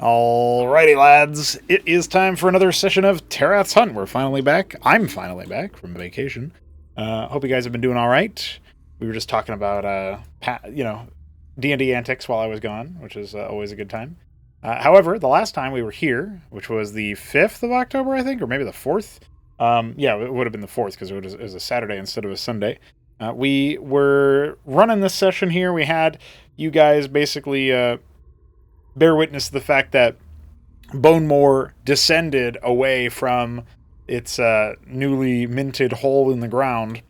Alrighty, lads. It is time for another session of TERATH'S Hunt. We're finally back. I'm finally back from vacation. Hope you guys have been doing all right. We were just talking about, D&D antics while I was gone, which is always a good time. However, the last time we were here, which was the 5th of October, I think, or maybe the 4th. It would have been the 4th because it was a Saturday instead of a Sunday. We were running this session here. We had you guys basically bear witness to the fact that Bonemore descended away from its newly minted hole in the ground,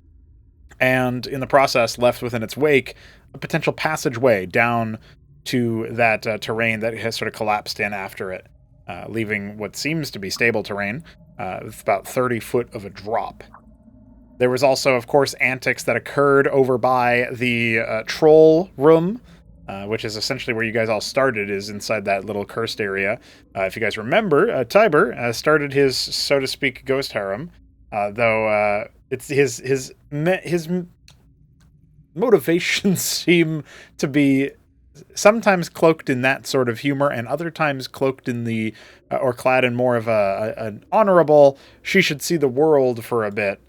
and in the process left within its wake a potential passageway down to that terrain that has sort of collapsed in after it, leaving what seems to be stable terrain with about 30 foot of a drop. There was also, of course, antics that occurred over by the troll room, which is essentially where you guys all started, is inside that little cursed area. If you guys remember, Tiber started his, so to speak, ghost harem, though it's his motivations seem to be sometimes cloaked in that sort of humor, and other times cloaked in the, or clad in more of an honorable, she should see the world for a bit,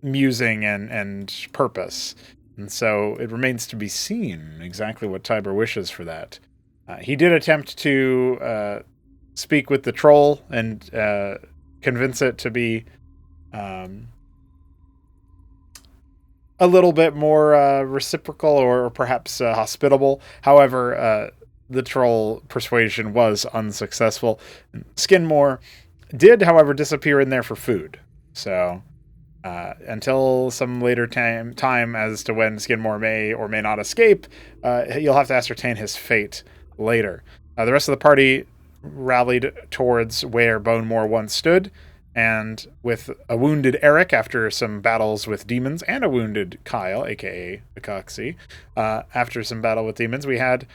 musing and purpose. And so it remains to be seen exactly what Tiber wishes for that. He did attempt to speak with the troll and convince it to be a little bit more reciprocal or perhaps hospitable. However, the troll persuasion was unsuccessful. Skidmore did, however, disappear in there for food. So until some later time as to when Skidmore may or may not escape, you'll have to ascertain his fate later. The rest of the party rallied towards where Bonemore once stood, and with a wounded Eric after some battles with demons, and a wounded Kyle, aka Akoxi, after some battle with demons, we had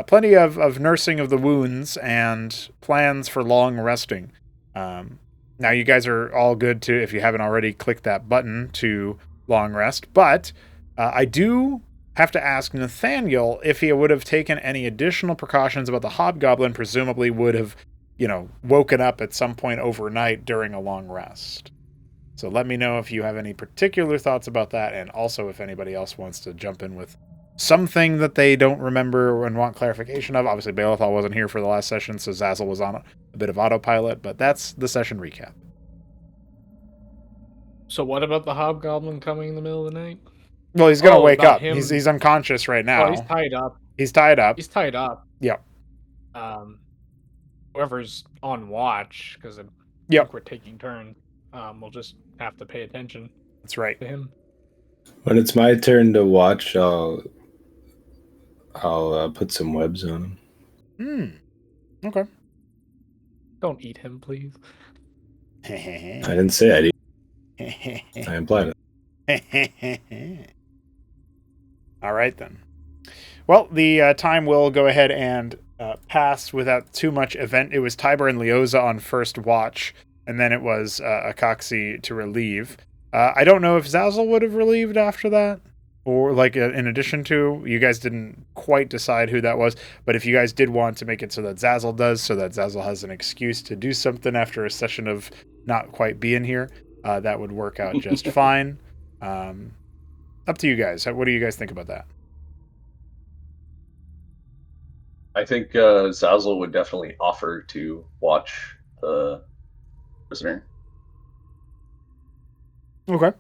plenty of nursing of the wounds and plans for long resting. Now, you guys are all good to, if you haven't already, click that button to long rest. But I do have to ask Nathaniel if he would have taken any additional precautions about the hobgoblin, presumably would have, woken up at some point overnight during a long rest. So let me know if you have any particular thoughts about that, and also if anybody else wants to jump in with something that they don't remember and want clarification of. Obviously, Balethal wasn't here for the last session, so Zazzle was on a bit of autopilot, but that's the session recap. So what about the hobgoblin coming in the middle of the night? Well, he's going to wake up. He's unconscious right now. Oh, he's tied up. He's tied up. He's tied up. Yep. Whoever's on watch, because I think we're taking turns, we'll just have to pay attention. That's right. To him. When it's my turn to watch, I'll put some webs on him. Okay. Don't eat him, please. I didn't say I'd eat. I implied it. All right, then. Well, the time will go ahead and pass without too much event. It was Tiber and Leoza on first watch, and then it was Akoxi to relieve. I don't know if Zazzle would have relieved after that, or in addition to. You guys didn't quite decide who that was, but if you guys did want to make it so that Zazzle does, so that Zazzle has an excuse to do something after a session of not quite being here, that would work out just fine. Up to you guys. What do you guys think about that? I think Zazzle would definitely offer to watch the prisoner. Okay.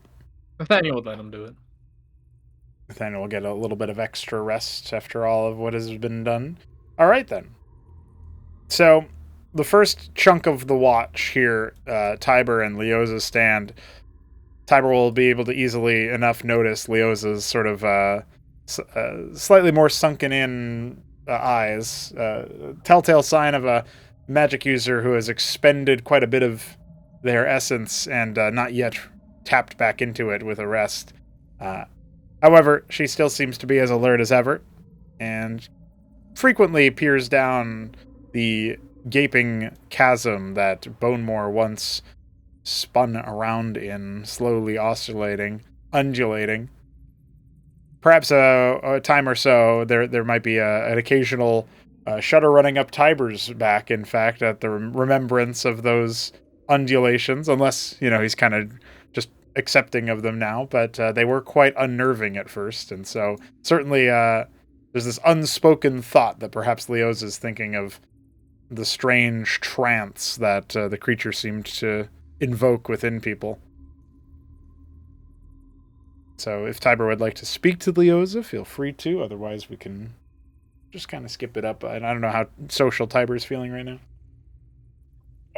Nathaniel would let him do it. Nathaniel will get a little bit of extra rest after all of what has been done. All right, then. So, the first chunk of the watch here, Tiber and Leoza's stand. Tiber will be able to easily enough notice Leoza's sort of slightly more sunken in eyes. Telltale sign of a magic user who has expended quite a bit of their essence and not yet tapped back into it with a rest. However, she still seems to be as alert as ever, and frequently peers down the gaping chasm that Bonemore once spun around in, slowly oscillating, undulating. Perhaps a time or so, there might be an occasional shudder running up Tiber's back, in fact, at the remembrance of those undulations, unless, he's kind of just accepting of them now, but they were quite unnerving at first, and so certainly there's this unspoken thought that perhaps Leoz is thinking of the strange trance that the creature seemed to invoke within people. So if Tiber would like to speak to Leoza, feel free to. Otherwise, we can just kind of skip it up. And I don't know how social Tiber is feeling right now.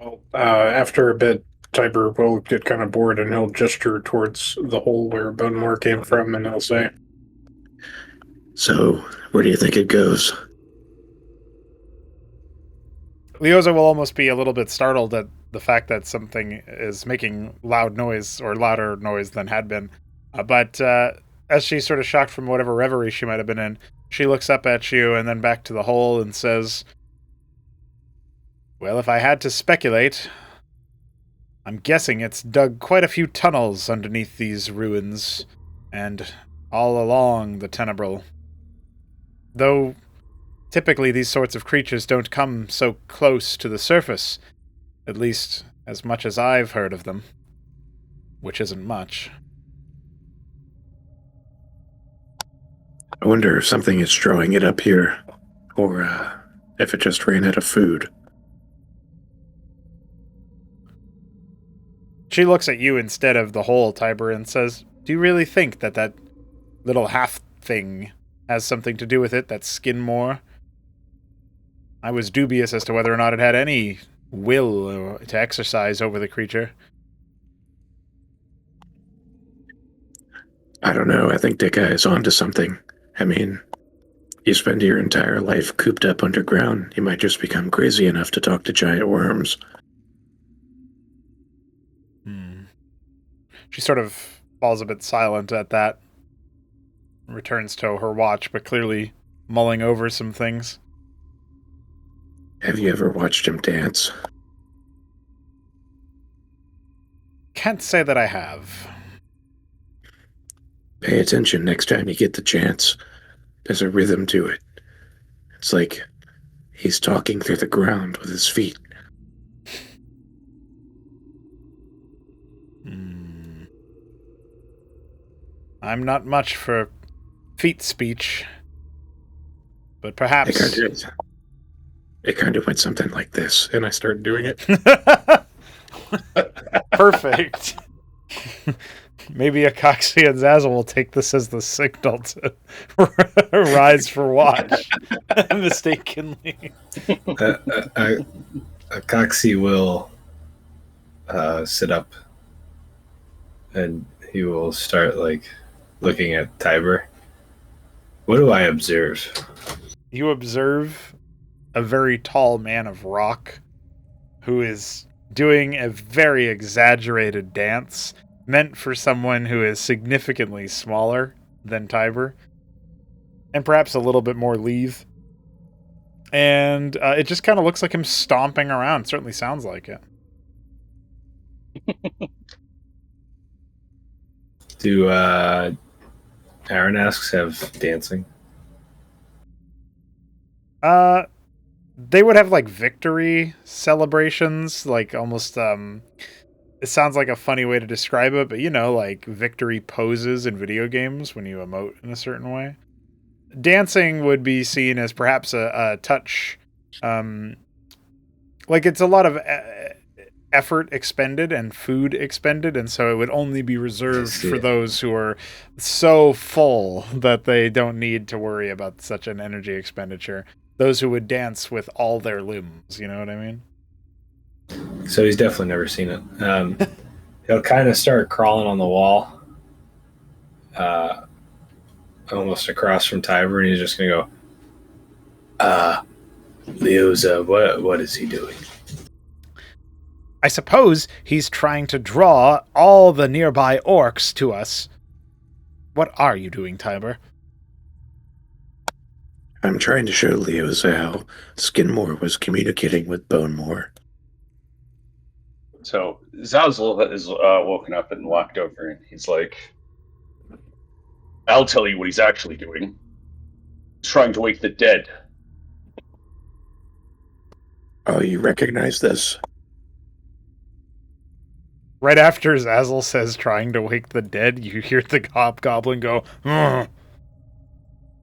Well, after a bit, Tiber will get kind of bored, and he'll gesture towards the hole where Bonemore came from, and he'll say, "So, where do you think it goes?" Leoza will almost be a little bit startled at the fact that something is making loud noise, or louder noise than had been. But as she's sort of shocked from whatever reverie she might have been in, she looks up at you and then back to the hole and says, "Well, if I had to speculate, I'm guessing it's dug quite a few tunnels underneath these ruins and all along the Tenebral. Though typically these sorts of creatures don't come so close to the surface, at least as much as I've heard of them, which isn't much." I wonder if something is drawing it up here, or if it just ran out of food. She looks at you instead of the hole, Tiber, and says, "Do you really think that little half thing has something to do with it, that Skinmore? I was dubious as to whether or not it had any will to exercise over the creature." I don't know. I think Dicka is onto something. I mean, you spend your entire life cooped up underground, you might just become crazy enough to talk to giant worms. She sort of falls a bit silent at that, returns to her watch, but clearly mulling over some things. Have you ever watched him dance? Can't say that I have. Pay attention next time you get the chance. There's a rhythm to it. It's like he's talking through the ground with his feet. I'm not much for feet speech, but perhaps... It kind of went something like this, and I started doing it. Perfect. Maybe Akaxi and Zazzle will take this as the signal to rise for watch, mistakenly. Akaxi will sit up, and he will start looking at Tiber. What do I observe? You observe a very tall man of rock who is doing a very exaggerated dance meant for someone who is significantly smaller than Tiber and perhaps a little bit more lithe. And it just kind of looks like him stomping around. Certainly sounds like it. Do Aronasks have dancing? They would have victory celebrations, almost it sounds like a funny way to describe it, but victory poses in video games when you emote in a certain way. Dancing would be seen as perhaps a touch, it's a lot of effort expended and food expended, and so it would only be reserved for those who are so full that they don't need to worry about such an energy expenditure. Those who would dance with all their limbs, you know what I mean? So he's definitely never seen it. He'll kind of start crawling on the wall, almost across from Tiber, and he's just going to go, Leoza, what is he doing? I suppose he's trying to draw all the nearby orcs to us. What are you doing, Tiber? I'm trying to show Leoza how Skinmore was communicating with Bonemore. So Zazzle is woken up and walked over, and he's like, "I'll tell you what he's actually doing. He's trying to wake the dead." Oh, you recognize this? Right after Zazzle says trying to wake the dead, you hear the hobgoblin go, "Ugh,"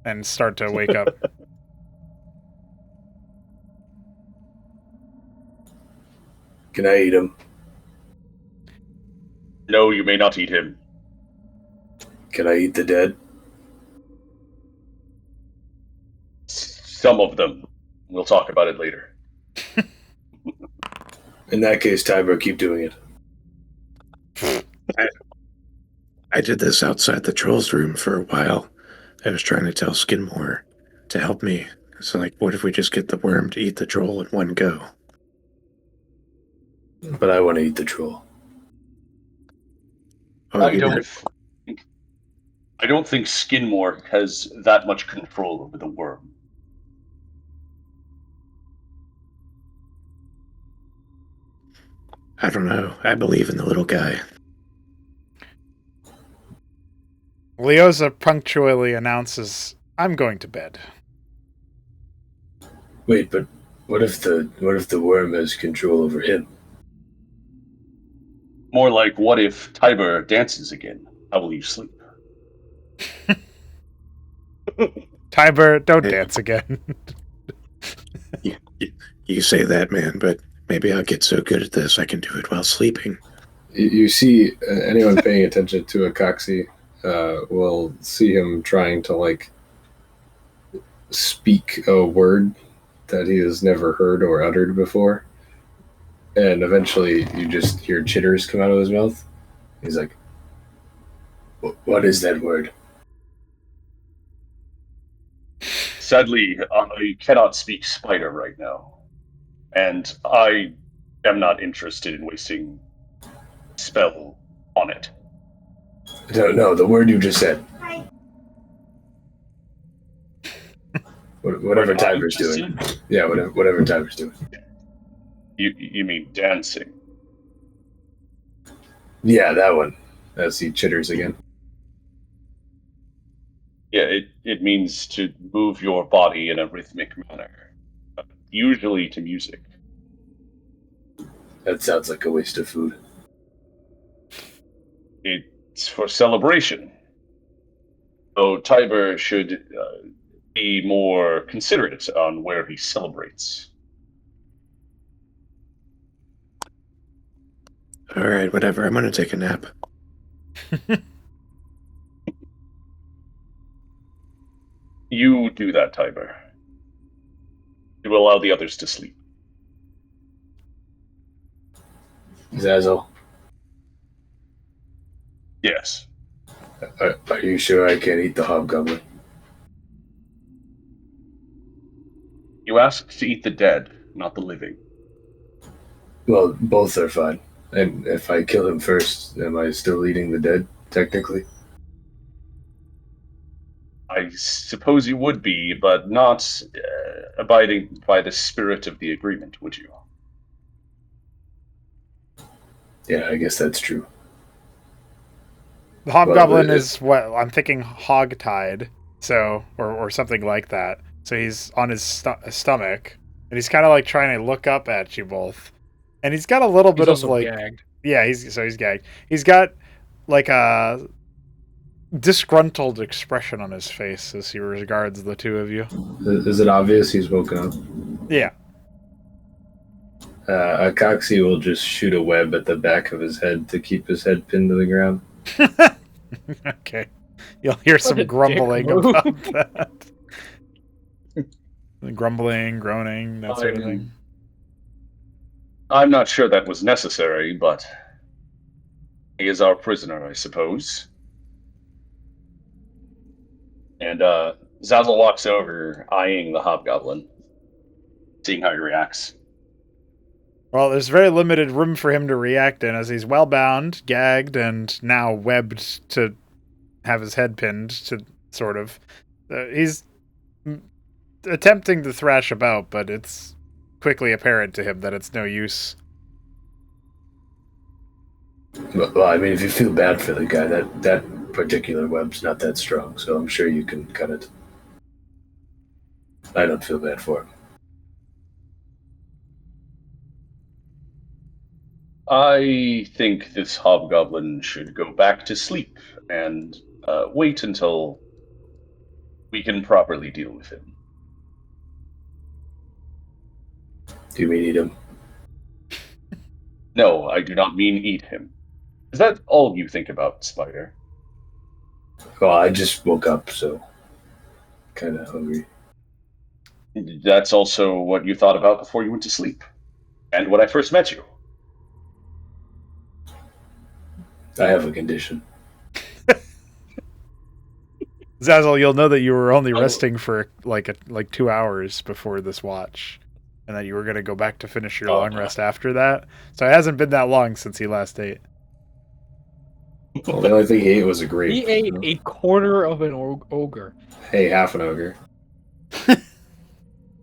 and start to wake up. Can I eat him? No, you may not eat him. Can I eat the dead? Some of them. We'll talk about it later. In that case, Tiber, keep doing it. I did this outside the troll's room for a while. I was trying to tell Skidmore to help me. So, like, what if we just get the worm to eat the troll in one go? But I want to eat the troll. Oh, I don't think Skidmore has that much control over the worm. I don't know. I believe in the little guy. Leoza punctually announces, "I'm going to bed." Wait, but what if the worm has control over him? More like, what if Tiber dances again? How will you sleep? Tiber, don't dance again. You say that, man, but maybe I'll get so good at this I can do it while sleeping. You see, anyone paying attention to Akaxi will see him trying to, like, speak a word that he has never heard or uttered before. And eventually you just hear chitters come out of his mouth. He's like, what is that word? Sadly, I cannot speak spider right now. And I am not interested in wasting spell on it. No, the word you just said. Whatever Tiber's doing. Yeah, whatever Tiber's doing. You mean dancing? Yeah, that one. As he chitters again. Yeah, it means to move your body in a rhythmic manner, usually to music. That sounds like a waste of food. It's for celebration. So Tiber should be more considerate on where he celebrates. All right, whatever. I'm going to take a nap. You do that, Tiber. You will allow the others to sleep. Zazzle, Yes. are you sure I can't eat the hobgoblin? You asked to eat the dead, not the living. Well, both are fine. And if I kill him first, am I still eating the dead, technically? I suppose you would be, but not abiding by the spirit of the agreement, would you? Yeah, I guess that's true. The hobgoblin is what I'm thinking, hog-tied, so or something like that. So he's on his stomach, and he's kind of like trying to look up at you both, and he's got a little bit of like, gagged. yeah, he's gagged. He's got like a disgruntled expression on his face as he regards the two of you. Is it obvious he's woken up? Yeah. Akaxi will just shoot a web at the back of his head to keep his head pinned to the ground. Okay. You'll hear some grumbling about that. Grumbling, groaning, that sort of thing. I'm not sure that was necessary, but he is our prisoner, I suppose. And Zazzle walks over, eyeing the hobgoblin, seeing how he reacts. Well, there's very limited room for him to react in, as he's well bound, gagged, and now webbed to have his head pinned to sort of. He's attempting to thrash about, but it's quickly apparent to him that it's no use. Well, I mean, if you feel bad for the guy, that particular web's not that strong, so I'm sure you can cut it. I don't feel bad for him. I think this hobgoblin should go back to sleep and wait until we can properly deal with him. Do you mean eat him? No, I do not mean eat him. Is that all you think about, Spider? Well, I just woke up, so kind of hungry. That's also what you thought about before you went to sleep, and when I first met you. I have a condition. Zazzle, you'll know that you were only resting for like 2 hours before this watch, and that you were going to go back to finish your long rest after that. So it hasn't been that long since he last ate. Well, the only thing he ate was a grape. He ate a quarter of an ogre. Hey, half an ogre.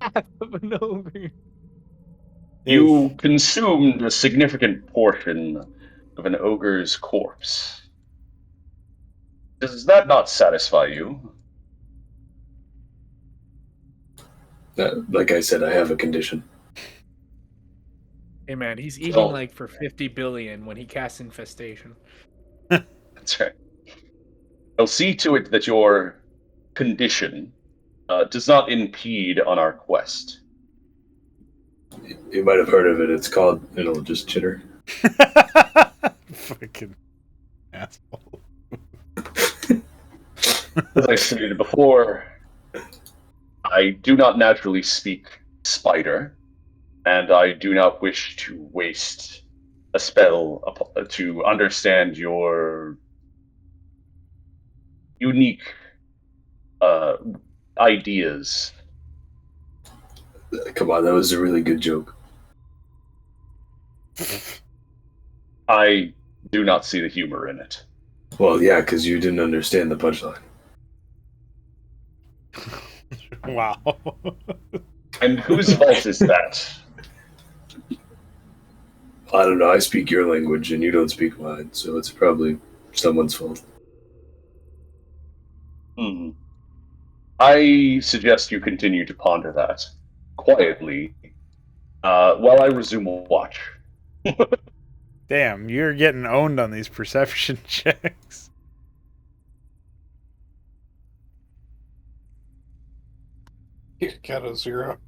Half of an ogre. You consumed a significant portion of an ogre's corpse. Does that not satisfy you? Like I said, I have a condition. Hey man, he's eating Oh. like for 50 billion when he casts infestation. That's right. I'll see to it that your condition does not impede on our quest. You might have heard of it. It's called, it'll just chitter. Fucking asshole. As I stated before, I do not naturally speak spider, and I do not wish to waste a spell to understand your unique ideas. Come on, that was a really good joke. I do not see the humor in it. Well, yeah, because you didn't understand the punchline. Wow. And whose fault is that? I don't know. I speak your language and you don't speak mine, so it's probably someone's fault. I suggest you continue to ponder that quietly while I resume watch. Damn, you're getting owned on these perception checks. You got a 0.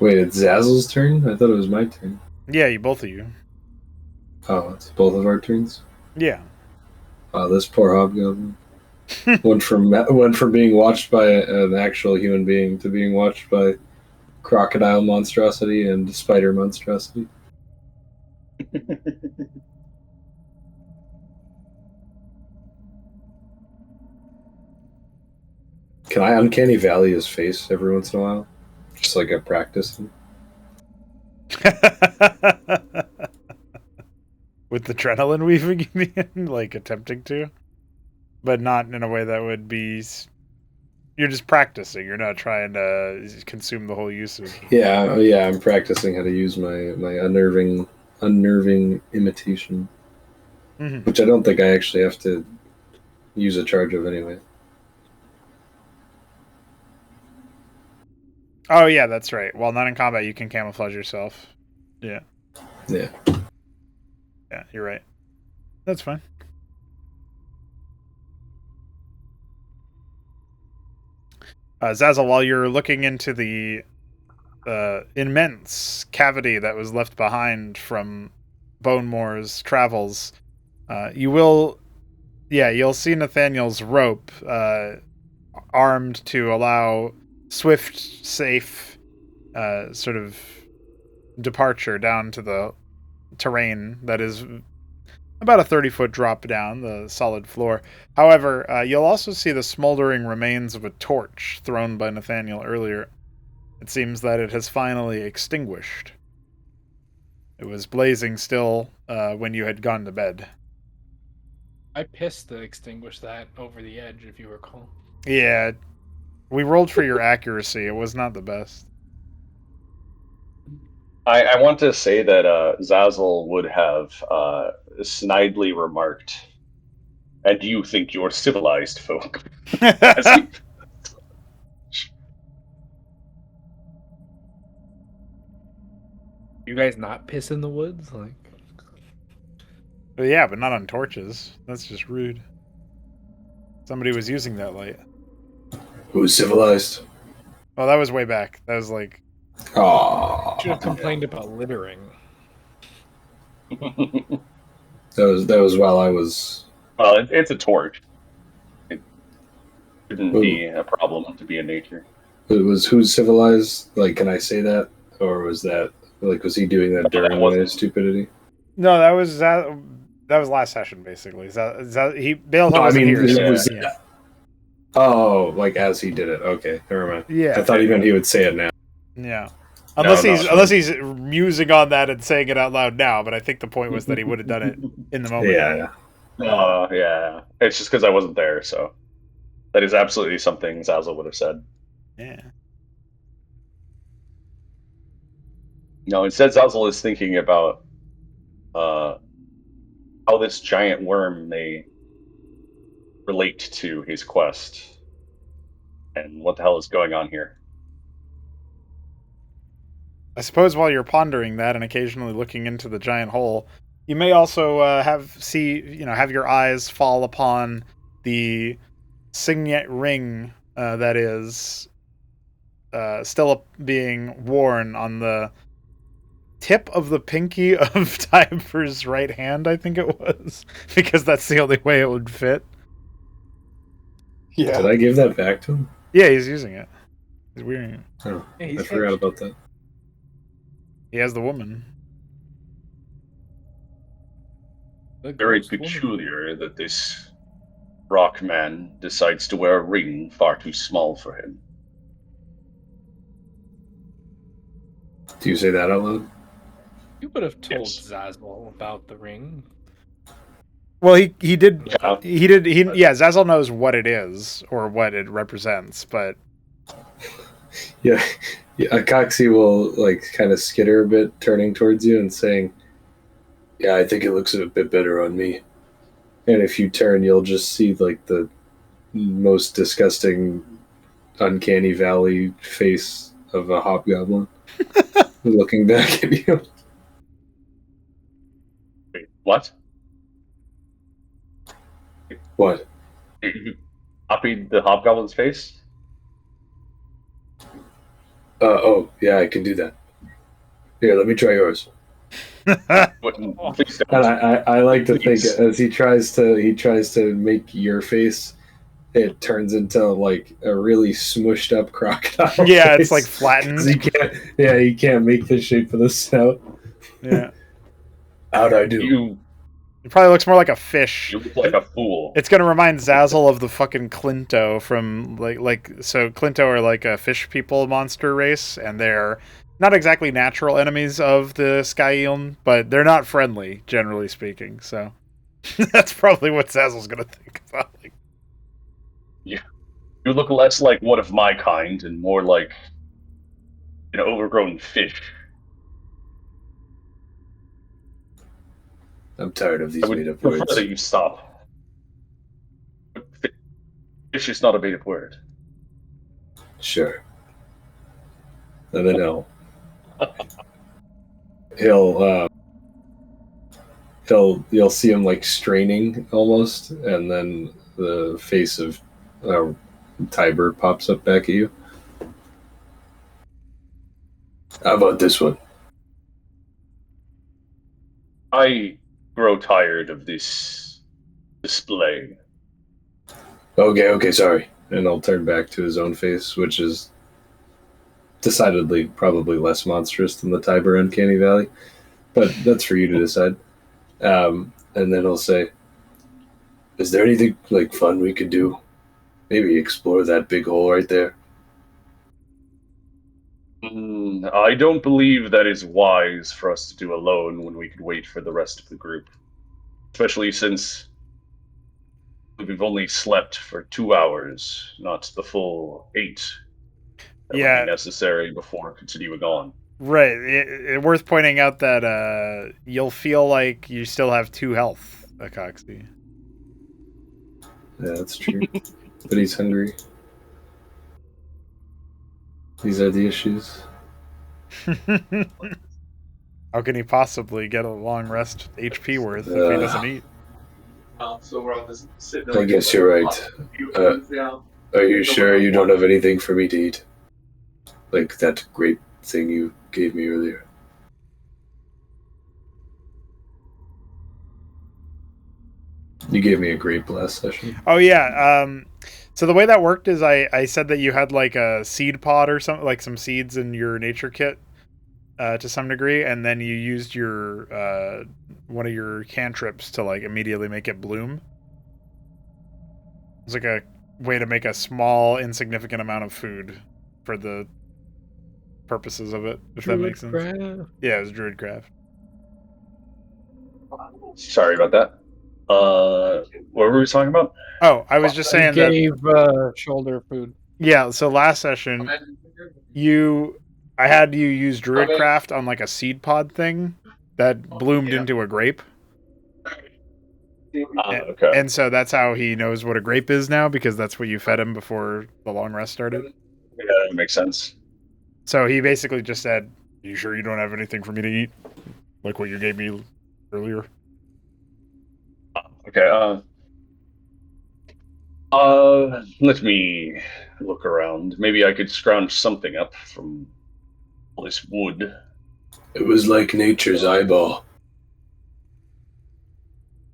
Wait, it's Zazzle's turn? I thought it was my turn. Yeah, both of you. Oh, it's both of our turns? Yeah. Oh, this poor hobgoblin. went from being watched by an actual human being to being watched by crocodile monstrosity and spider monstrosity. Can I uncanny valley his face every once in a while? Just like I practice him. With the adrenaline weaving, you mean? Like attempting to? But not in a way that would be... You're just practicing. You're not trying to consume the whole usage. Yeah, I'm practicing how to use my unnerving imitation. Mm-hmm. Which I don't think I actually have to use a charge of anyway. Oh, yeah, that's right. While not in combat, you can camouflage yourself. Yeah. Yeah. Yeah, you're right. That's fine. Zazzle, while you're looking into the immense cavity that was left behind from Bonemore's travels, you'll see Nathaniel's rope armed to allow swift, safe sort of departure down to the terrain that is about a 30-foot drop down the solid floor. However, you'll also see the smoldering remains of a torch thrown by Nathaniel earlier. It seems that it has finally extinguished. It was blazing still when you had gone to bed. I pissed to extinguish that over the edge, if you recall. Yeah, we rolled for your accuracy. It was not the best. I want to say that Zazzle would have snidely remarked, "And you think you're civilized folk?" As he... You guys not piss in the woods? Like, Well, yeah, but not on torches. That's just rude. Somebody was using that light. Who's civilized? Oh, that was way back. That was like... Oh, Should have complained about littering. that was while I was. Well, it's a torch. It shouldn't be a problem to be in nature. It was who's civilized? Like, can I say that, or was that like was he doing that during my stupidity? No, that was last session basically. Baleton wasn't here. It So, was. yeah. Oh, like as he did it. Okay, never mind. Yeah. I thought he meant he would say it now. Yeah. Unless No, he's musing on that and saying it out loud now, but I think the point was that he would have done it in the moment. Yeah. Yeah. It's just because I wasn't there, so that is absolutely something Zazzle would have said. Yeah. No, instead Zazzle is thinking about how this giant worm may relate to his quest and what the hell is going on here. I suppose while you're pondering that and occasionally looking into the giant hole, you may also have your eyes fall upon the signet ring that is still being worn on the tip of the pinky of Tiber's right hand, I think it was, because that's the only way it would fit. Yeah. Did I give that back to him? Yeah, he's using it. He's wearing it. Oh, Yeah, I forgot about that. He has the woman. Very peculiar that this rock man decides to wear a ring far too small for him. Do you say that out loud? You would have told Yes. Zazzle about the ring. Well, he did. Yeah. Zazzle knows what it is or what it represents, but Yeah. Coxie will like kind of skitter a bit, turning towards you and saying, "Yeah, I think it looks a bit better on me." And if you turn, you'll just see like the most disgusting, uncanny valley face of a hobgoblin looking back at you. Wait, what? What? You copied the hobgoblin's face? Oh, yeah, I can do that. Here, let me try yours. Please don't. And I like to think as he tries to make your face, it turns into like a really smushed up crocodile. yeah, face. it's like flattened. 'Cause he can't make the shape of the snout. Yeah, How'd I do? You it probably looks more like a fish. look like a fool. It's gonna remind Zazzle of the fucking Clinto from so Clinto are like a fish people monster race, and they're not exactly natural enemies of the Skyilm, but they're not friendly, generally speaking. So that's probably what Zazzle's gonna think about. Like, You look less like one of my kind and more like an overgrown fish. I'm tired of these I would made up prefer words. that you stop. Fish is not a made up word. Sure. And then you'll see him like straining almost, and then the face of Tiber pops up back at you. How about this one? I grow tired of this display. Okay, sorry. And I'll turn back to his own face, which is decidedly probably less monstrous than the Tiber Uncanny Valley. But that's for you to decide. And then he'll say, is there anything like fun we could do? Maybe explore that big hole right there. I don't believe that is wise for us to do alone when we could wait for the rest of the group. Especially since we've only slept for 2 hours, not the full 8 that would be necessary before continuing on. right. Worth pointing out that you'll feel like you still have 2 health, Acoxy. Yeah, that's true. But he's hungry. These are the issues. How can he possibly get a long rest HP worth if he doesn't eat? So we're on this sitting. I guess you're right. Are you sure you don't have anything for me to eat? Like that grape thing you gave me earlier? You gave me a grape last session. Oh yeah. So the way that worked is I said that you had like a seed pod or something, like some seeds in your nature kit to some degree, and then you used your one of your cantrips to like immediately make it bloom. It's like a way to make a small, insignificant amount of food for the purposes of it, if that makes sense. Yeah, it was Druidcraft. Sorry about that. What were we talking about? Oh, I was just saying that. Gave shoulder food. Yeah, so last session, I had you use Druidcraft on like a seed pod thing that bloomed into a grape. Okay. And so that's how he knows what a grape is now, because that's what you fed him before the long rest started. Yeah, that makes sense. So he basically just said, "You sure you don't have anything for me to eat? Like what you gave me earlier?" Okay. Let me look around. Maybe I could scrounge something up from all this wood. It was like nature's eyeball.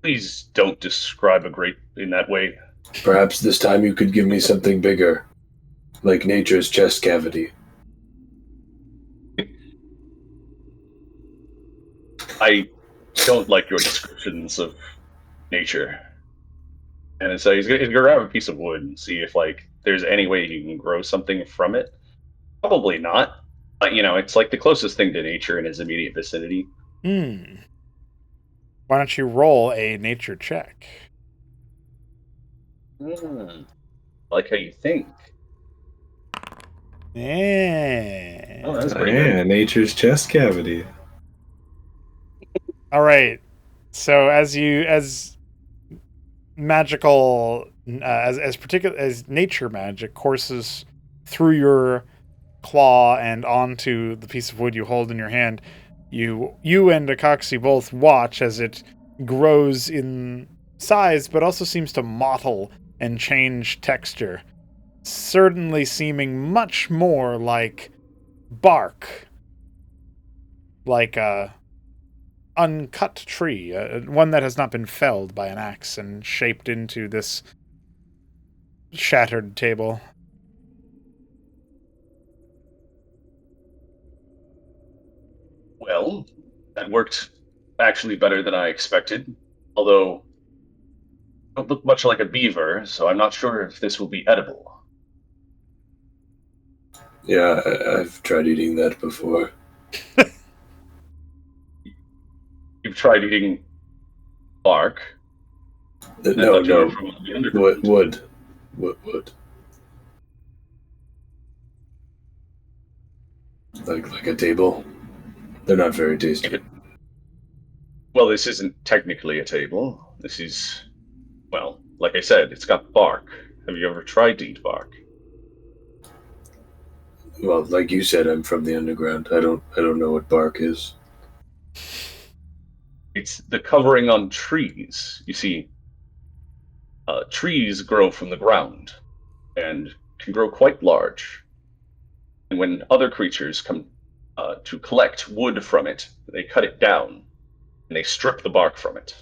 Please don't describe a grape in that way. Perhaps this time you could give me something bigger, like nature's chest cavity. I don't like your descriptions of nature. And so he's gonna grab a piece of wood and see if like there's any way he can grow something from it. Probably not. But it's like the closest thing to nature in his immediate vicinity. Why don't you roll a nature check? Like how you think. Yeah. Oh, that's pretty good. Nature's chest cavity. All right. So as magical as nature magic courses through your claw and onto the piece of wood you hold in your hand, you and Akaxi both watch as it grows in size, but also seems to mottle and change texture, certainly seeming much more like bark, like a uncut tree, one that has not been felled by an axe and shaped into this shattered table. Well, that worked actually better than I expected. Although, it don't look much like a beaver, so I'm not sure if this will be edible. Yeah, I've tried eating that before. You've tried eating bark? No. Wood. Like a table. They're not very tasty. Well, this isn't technically a table. This is, well, like I said, it's got bark. Have you ever tried to eat bark? Well, like you said, I'm from the underground. I don't know what bark is. It's the covering on trees. You see, trees grow from the ground and can grow quite large. And when other creatures come to collect wood from it, they cut it down and they strip the bark from it.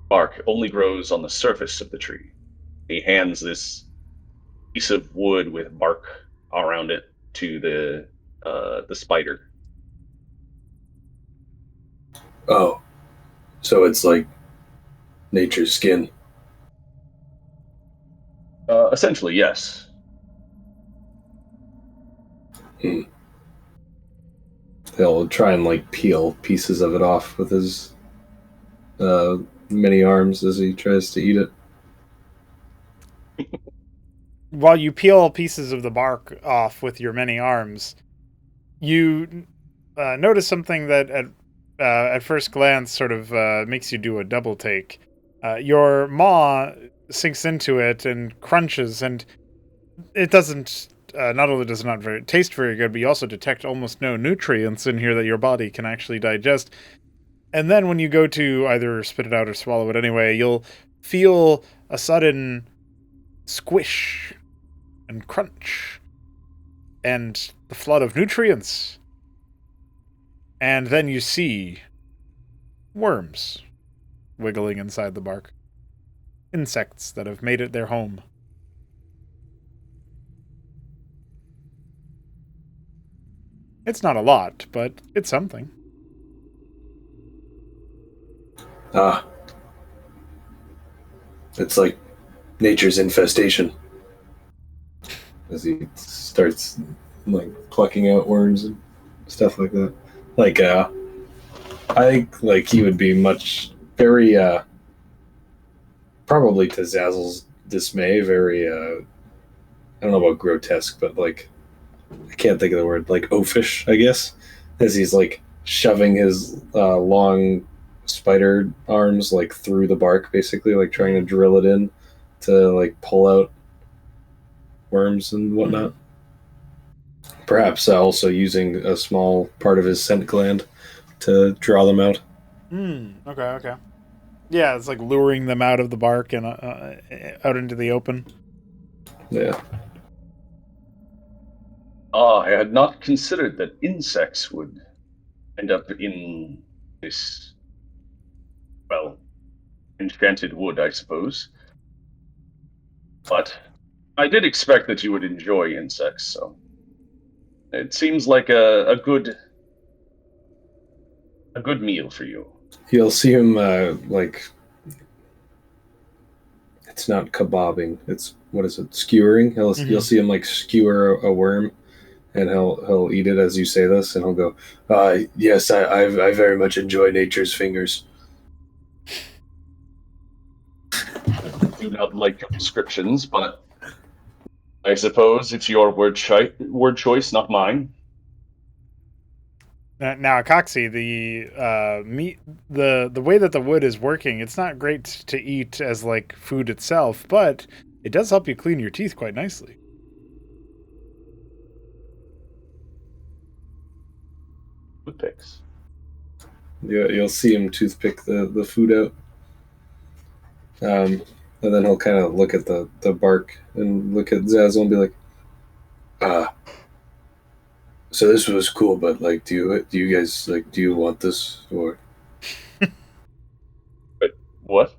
Bark only grows on the surface of the tree. He hands this piece of wood with bark around it to the spider. Oh, so it's like nature's skin. Essentially, yes. He'll try and like peel pieces of it off with his many arms as he tries to eat it. While you peel pieces of the bark off with your many arms, you notice something that at first glance sort of makes you do a double take. Your maw sinks into it and crunches, and it doesn't not only does it not taste very good, but you also detect almost no nutrients in here that your body can actually digest. And then when you go to either spit it out or swallow it anyway, you'll feel a sudden squish and crunch and the flood of nutrients. And then you see worms wiggling inside the bark. Insects that have made it their home. It's not a lot, but it's something. It's like nature's infestation. As he starts like plucking out worms and stuff like that. Like I think like he would be very probably to Zazzle's dismay, very I don't know about grotesque, but like I can't think of the word, like oafish, I guess, as he's like shoving his long spider arms like through the bark, basically like trying to drill it in to like pull out worms and whatnot. Perhaps also using a small part of his scent gland to draw them out. Okay. Yeah, it's like luring them out of the bark and out into the open. Yeah. I had not considered that insects would end up in this, well, enchanted wood, I suppose. But I did expect that you would enjoy insects, so it seems like a good meal for you. You'll see him like it's not kebabbing. It's what is it? Skewering. You'll see him like skewer a worm, and he'll eat it as you say this, and he'll go, "Yes, I very much enjoy nature's fingers." I do not like your descriptions, but I suppose it's your word choice, not mine. Now, Coxie, the meat, the way that the wood is working, it's not great to eat as like food itself, but it does help you clean your teeth quite nicely. Toothpicks. Yeah, you'll see him toothpick the food out, and then he'll kind of look at the bark and look at Zazzle and be like, so this was cool, but like, do you guys like, do you want this or? But what?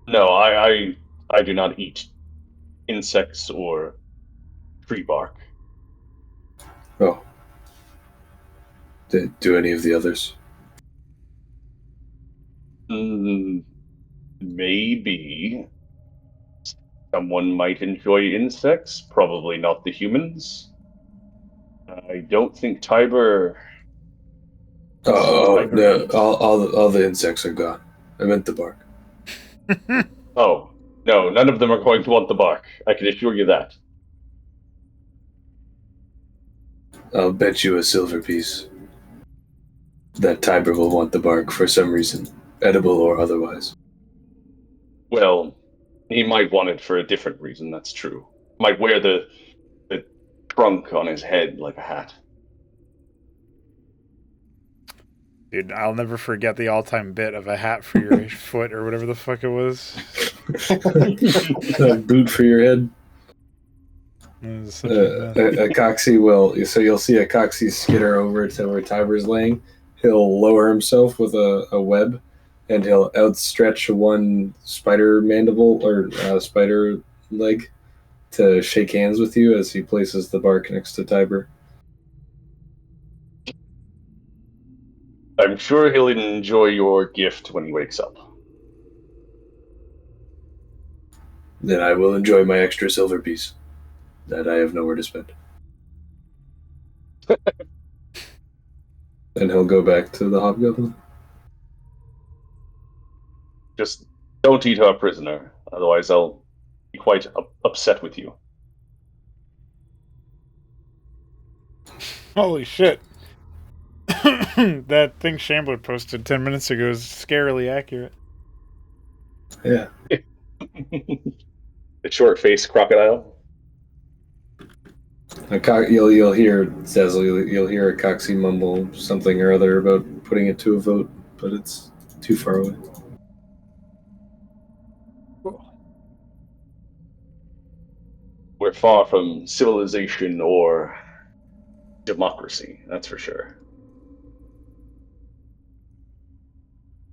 No, I do not eat insects or tree bark. Oh. Do any of the others? Maybe someone might enjoy insects, probably not the humans. I don't think Tiber. Oh no! All the insects are gone. I meant the bark. Oh no! None of them are going to want the bark. I can assure you that. I'll bet you a silver piece that Tiber will want the bark for some reason, edible or otherwise. Well, he might want it for a different reason. That's true. Might wear the trunk on his head like a hat. Dude, I'll never forget the all-time bit of a hat for your foot or whatever the fuck it was. A boot for your head. A Coxie will. So you'll see a Coxie skitter over to where Tiber's laying. He'll lower himself with a web, and he'll outstretch one spider mandible or spider leg to shake hands with you as he places the bark next to Tiber. I'm sure he'll enjoy your gift when he wakes up. Then I will enjoy my extra silver piece that I have nowhere to spend. And he'll go back to the hobgoblin. Just don't eat our prisoner, otherwise I'll be quite upset with you. Holy shit. That thing Shambler posted 10 minutes ago is scarily accurate. Yeah. The short-faced crocodile. You'll hear Zazzle. You'll hear a Coxie mumble something or other about putting it to a vote, but it's too far away. We're far from civilization or democracy, that's for sure.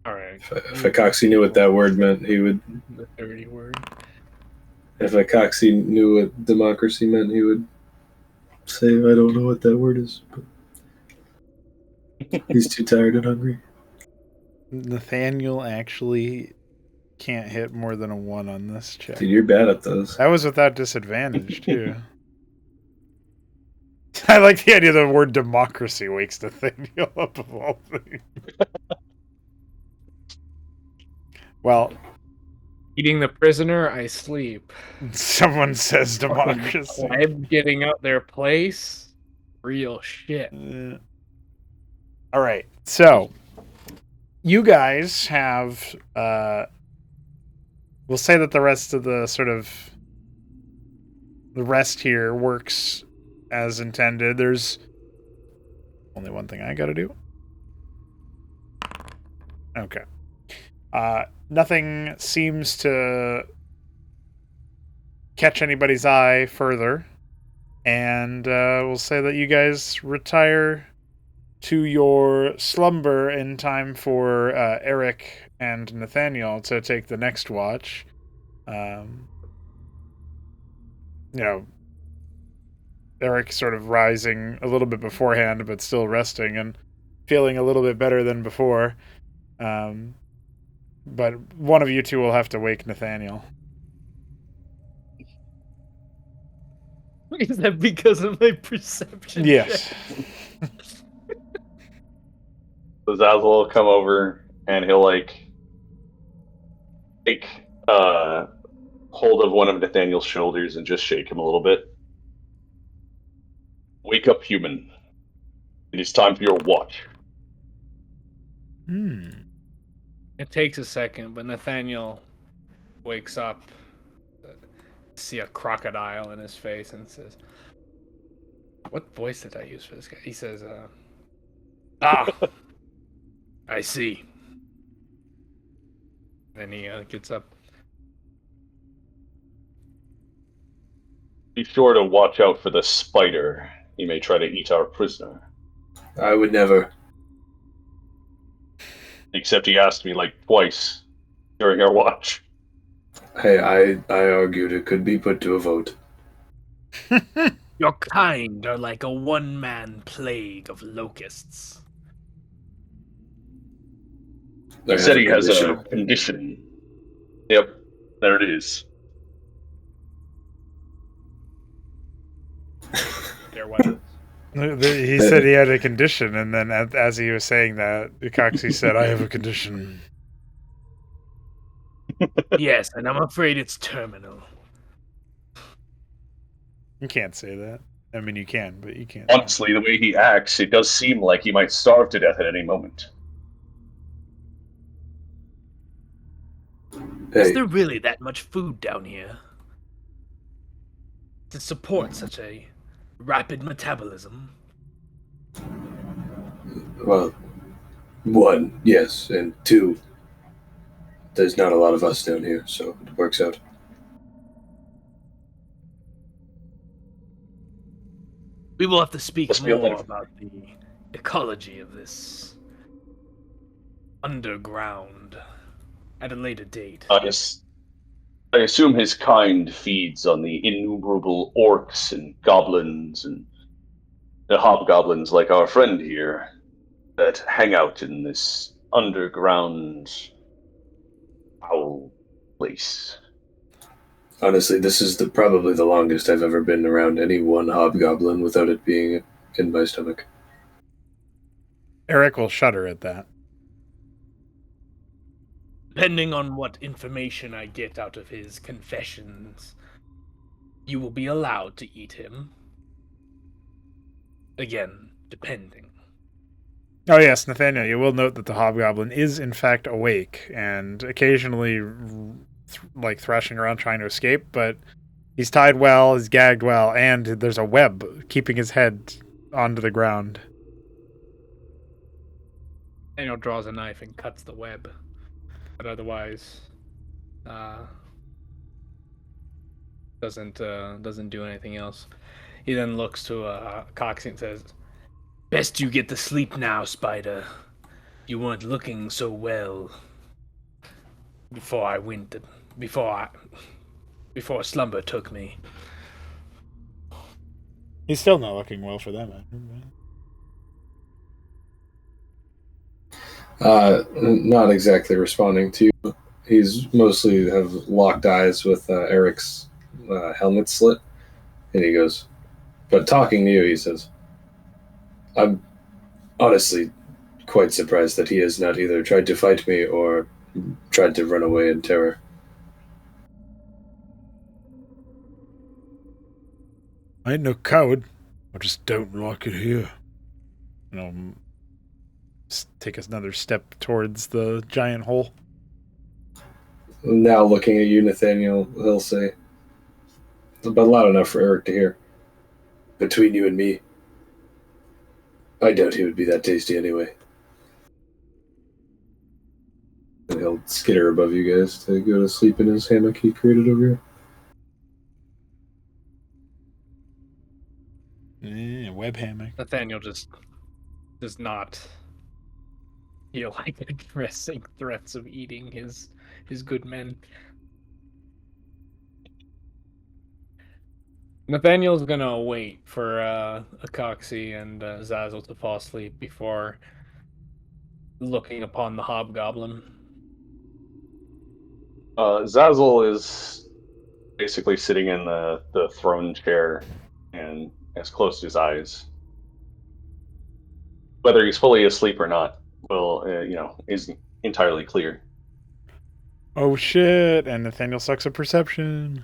All right. If a Coxie knew what that word meant, he would. The dirty word. If a Coxie knew what democracy meant, he would say, "I don't know what that word is." But he's too tired and hungry. Nathaniel actually can't hit more than a 1 on this check. Dude, you're bad at those. That was without disadvantage, too. I like the idea that the word democracy wakes Nathaniel up of all things. Well, Eating the prisoner, I sleep. someone says democracy. I'm getting out their place. Real shit. All right, so you guys have. We'll say that the rest of the rest here works as intended. There's only one thing I got to do. Okay. Nothing seems to catch anybody's eye further. And we'll say that you guys retire to your slumber in time for Eric and Nathaniel to take the next watch. Eric sort of rising a little bit beforehand, but still resting and feeling a little bit better than before. But one of you two will have to wake Nathaniel. Is that because of my perception? Yes. So Zazzle will come over and he'll take hold of one of Nathaniel's shoulders and just shake him a little bit. Wake up, human. It is time for your watch. It takes a second, but Nathaniel wakes up, see a crocodile in his face, and says, "What voice did I use for this guy?" He says, I see." Then he gets up. Be sure to watch out for the spider. He may try to eat our prisoner. I would never. Except he asked me twice during our watch. Hey, I argued it could be put to a vote. Your kind are like a one-man plague of locusts. He said he has a condition. Yep, there it is. Their weapons. He said he had a condition, and then as he was saying that, Coxie said, "I have a condition." Yes, and I'm afraid it's terminal. You can't say that. I mean, you can, but you can't. Honestly, the way he acts, it does seem like he might starve to death at any moment. Is there really that much food down here to support such a rapid metabolism? Well, 1, yes, and 2, there's not a lot of us down here, so it works out. We will have to speak more about the ecology of this underground at a later date. I assume his kind feeds on the innumerable orcs and goblins and the hobgoblins like our friend here that hang out in this underground foul place. Honestly, this is probably the longest I've ever been around any one hobgoblin without it being in my stomach. Eric will shudder at that. Depending on what information I get out of his confessions, you will be allowed to eat him. Again, depending. Oh yes, Nathaniel, you will note that the hobgoblin is in fact awake and occasionally thrashing around trying to escape, but He's tied well, he's gagged well, and there's a web keeping his head onto the ground. Daniel draws a knife and cuts the web, but otherwise, doesn't do anything else. He then looks to Coxie and says, "Best you get to sleep now, Spider. You weren't looking so well before slumber took me." He's still not looking well for that matter. Not exactly responding to you. He's mostly have locked eyes with Eric's helmet slit, and he goes, but talking to you, he says, I'm honestly quite surprised that he has not either tried to fight me or tried to run away in terror. I ain't no coward. I just don't like it here. And I'll take another step towards the giant hole. Now looking at you, Nathaniel, he'll say, but loud enough for Eric to hear. Between you and me, I doubt he would be that tasty anyway. And he'll skitter above you guys to go to sleep in his hammock he created over here. Web hammock. Nathaniel just does not feel like addressing threats of eating his good men. Nathaniel's gonna wait for Acoxy and Zazzle to fall asleep before looking upon the hobgoblin. Zazzle is basically sitting in the throne chair and has closed his eyes. Whether he's fully asleep or not is entirely clear. Oh shit! And Nathaniel sucks at perception.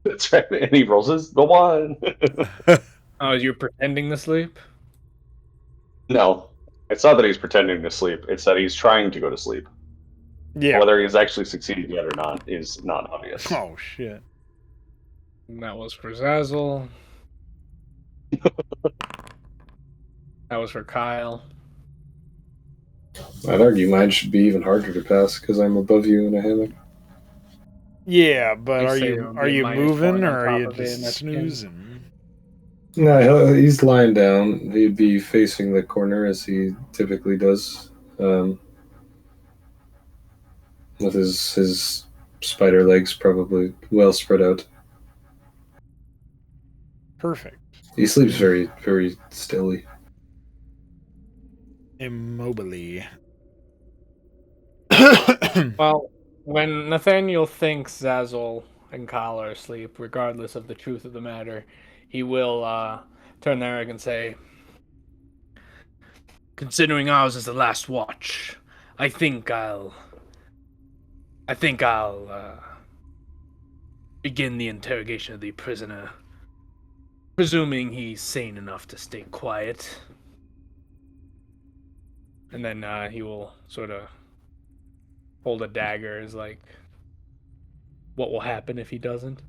That's right, and he rolls the one. Oh, you're pretending to sleep? No, it's not that he's pretending to sleep. It's that he's trying to go to sleep. Yeah. Whether he's actually succeeded yet or not is not obvious. Oh shit! And that was for Zazzle. That was for Kyle. I'd argue mine should be even harder to pass because I'm above you in a hammock. Yeah, but are say you it'll be moving -1 or on are you top of it, and just that's snoozing? No, he's lying down. He'd be facing the corner as he typically does, with his spider legs probably well spread out. Perfect. He sleeps very, very stilly. Immobily. Well, when Nathaniel thinks Zazzle and Kyle are asleep, regardless of the truth of the matter, he will turn to Eric and say, "Considering ours is the last watch, I think I'll begin the interrogation of the prisoner, presuming he's sane enough to stay quiet." And then he will sort of hold a dagger as like, what will happen if he doesn't?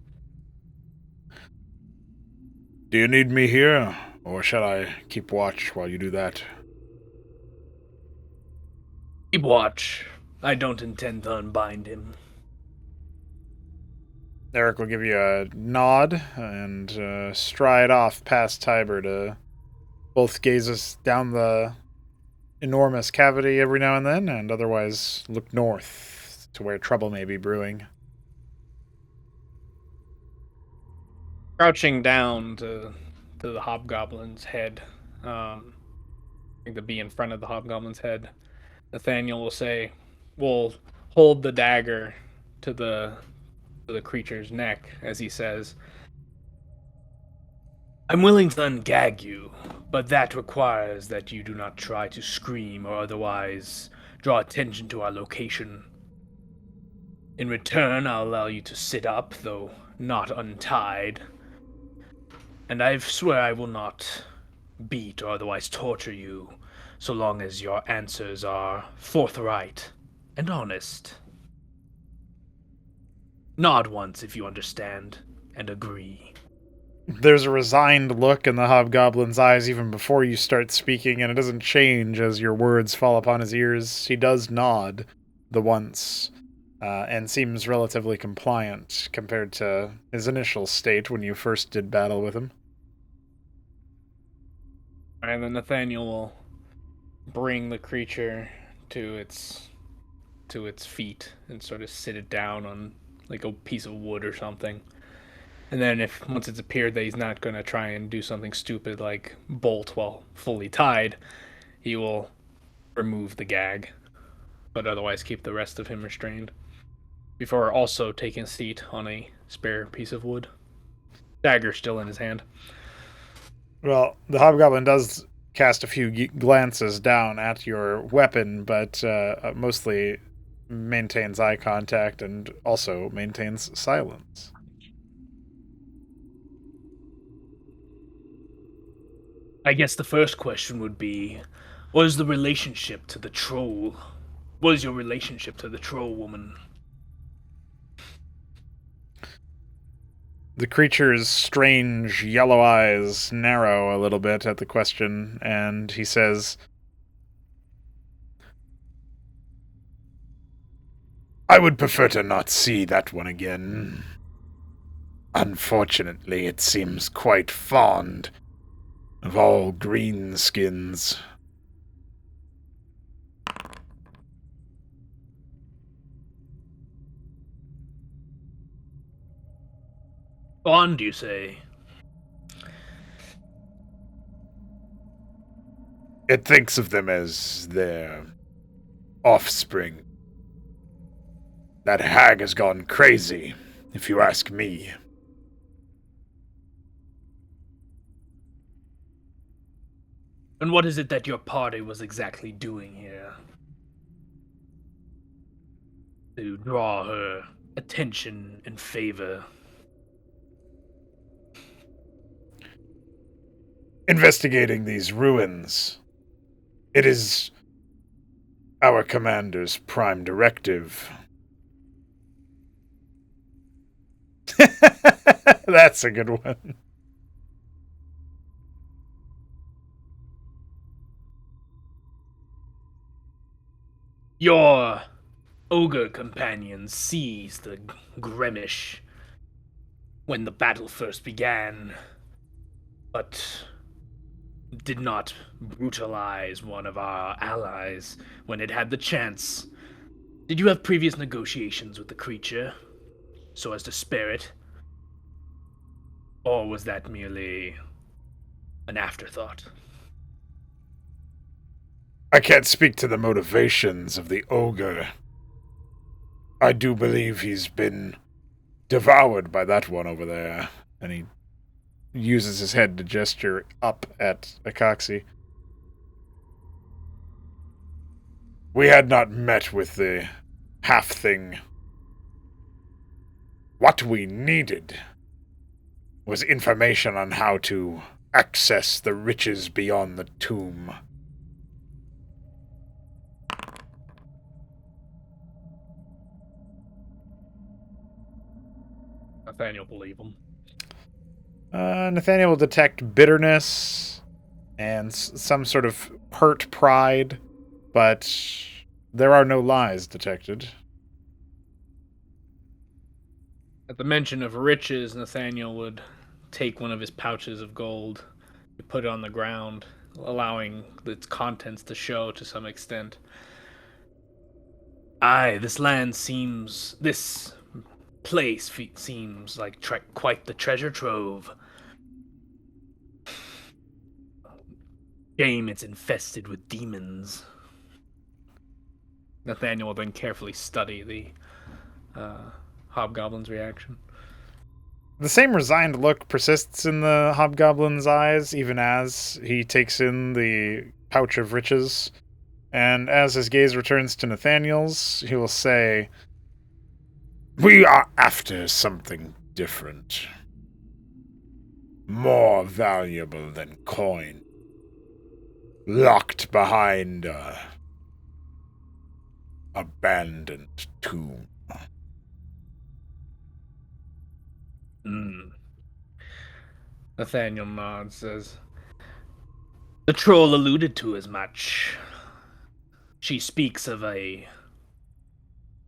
Do you need me here, or shall I keep watch while you do that? Keep watch. I don't intend to unbind him. Eric will give you a nod and stride off past Tiber to both gaze us down the enormous cavity every now and then, and otherwise look north to where trouble may be brewing. Crouching down to the hobgoblin's head, I think to be in front of the hobgoblin's head, Nathaniel will hold the dagger to the creature's neck as he says, "I'm willing to ungag you, but that requires that you do not try to scream or otherwise draw attention to our location. In return, I'll allow you to sit up, though not untied. And I swear I will not beat or otherwise torture you, so long as your answers are forthright and honest." Nod once if you understand and agree. There's a resigned look in the hobgoblin's eyes even before you start speaking, and it doesn't change as your words fall upon his ears. He does nod the once, and seems relatively compliant compared to his initial state when you first did battle with him. And then Nathaniel will bring the creature to its feet and sort of sit it down on like a piece of wood or something. And then if once it's appeared that he's not going to try and do something stupid like bolt while fully tied, he will remove the gag, but otherwise keep the rest of him restrained, before also taking a seat on a spare piece of wood. Dagger still in his hand. Well, the hobgoblin does cast a few glances down at your weapon, but mostly maintains eye contact and also maintains silence. I guess the first question would be, what is the relationship to the troll? What is your relationship to the troll woman? The creature's strange yellow eyes narrow a little bit at the question, and he says, I would prefer to not see that one again. Unfortunately, it seems quite fond of all greenskins. Fond, you say? It thinks of them as their offspring. That hag has gone crazy, if you ask me. And what is it that your party was exactly doing here? To draw her attention and favor. Investigating these ruins. It is our commander's prime directive. That's a good one. Your ogre companion seized the Gremish when the battle first began, but did not brutalize one of our allies when it had the chance. Did you have previous negotiations with the creature so as to spare it? Or was that merely an afterthought? I can't speak to the motivations of the ogre. I do believe he's been devoured by that one over there. And he uses his head to gesture up at Akaxi. We had not met with the half-thing. What we needed was information on how to access the riches beyond the tomb. Nathaniel believe him. Nathaniel will detect bitterness and some sort of hurt pride, but there are no lies detected. At the mention of riches, Nathaniel would take one of his pouches of gold, put it on the ground, allowing its contents to show to some extent. Aye, this place seems like quite the treasure trove. Shame it's infested with demons. Nathaniel will then carefully study the hobgoblin's reaction. The same resigned look persists in the hobgoblin's eyes, even as he takes in the pouch of riches. And as his gaze returns to Nathaniel's, he will say, We are after something different. More valuable than coin. Locked behind a abandoned tomb. Nathaniel nods, says, "The troll alluded to as much. She speaks of a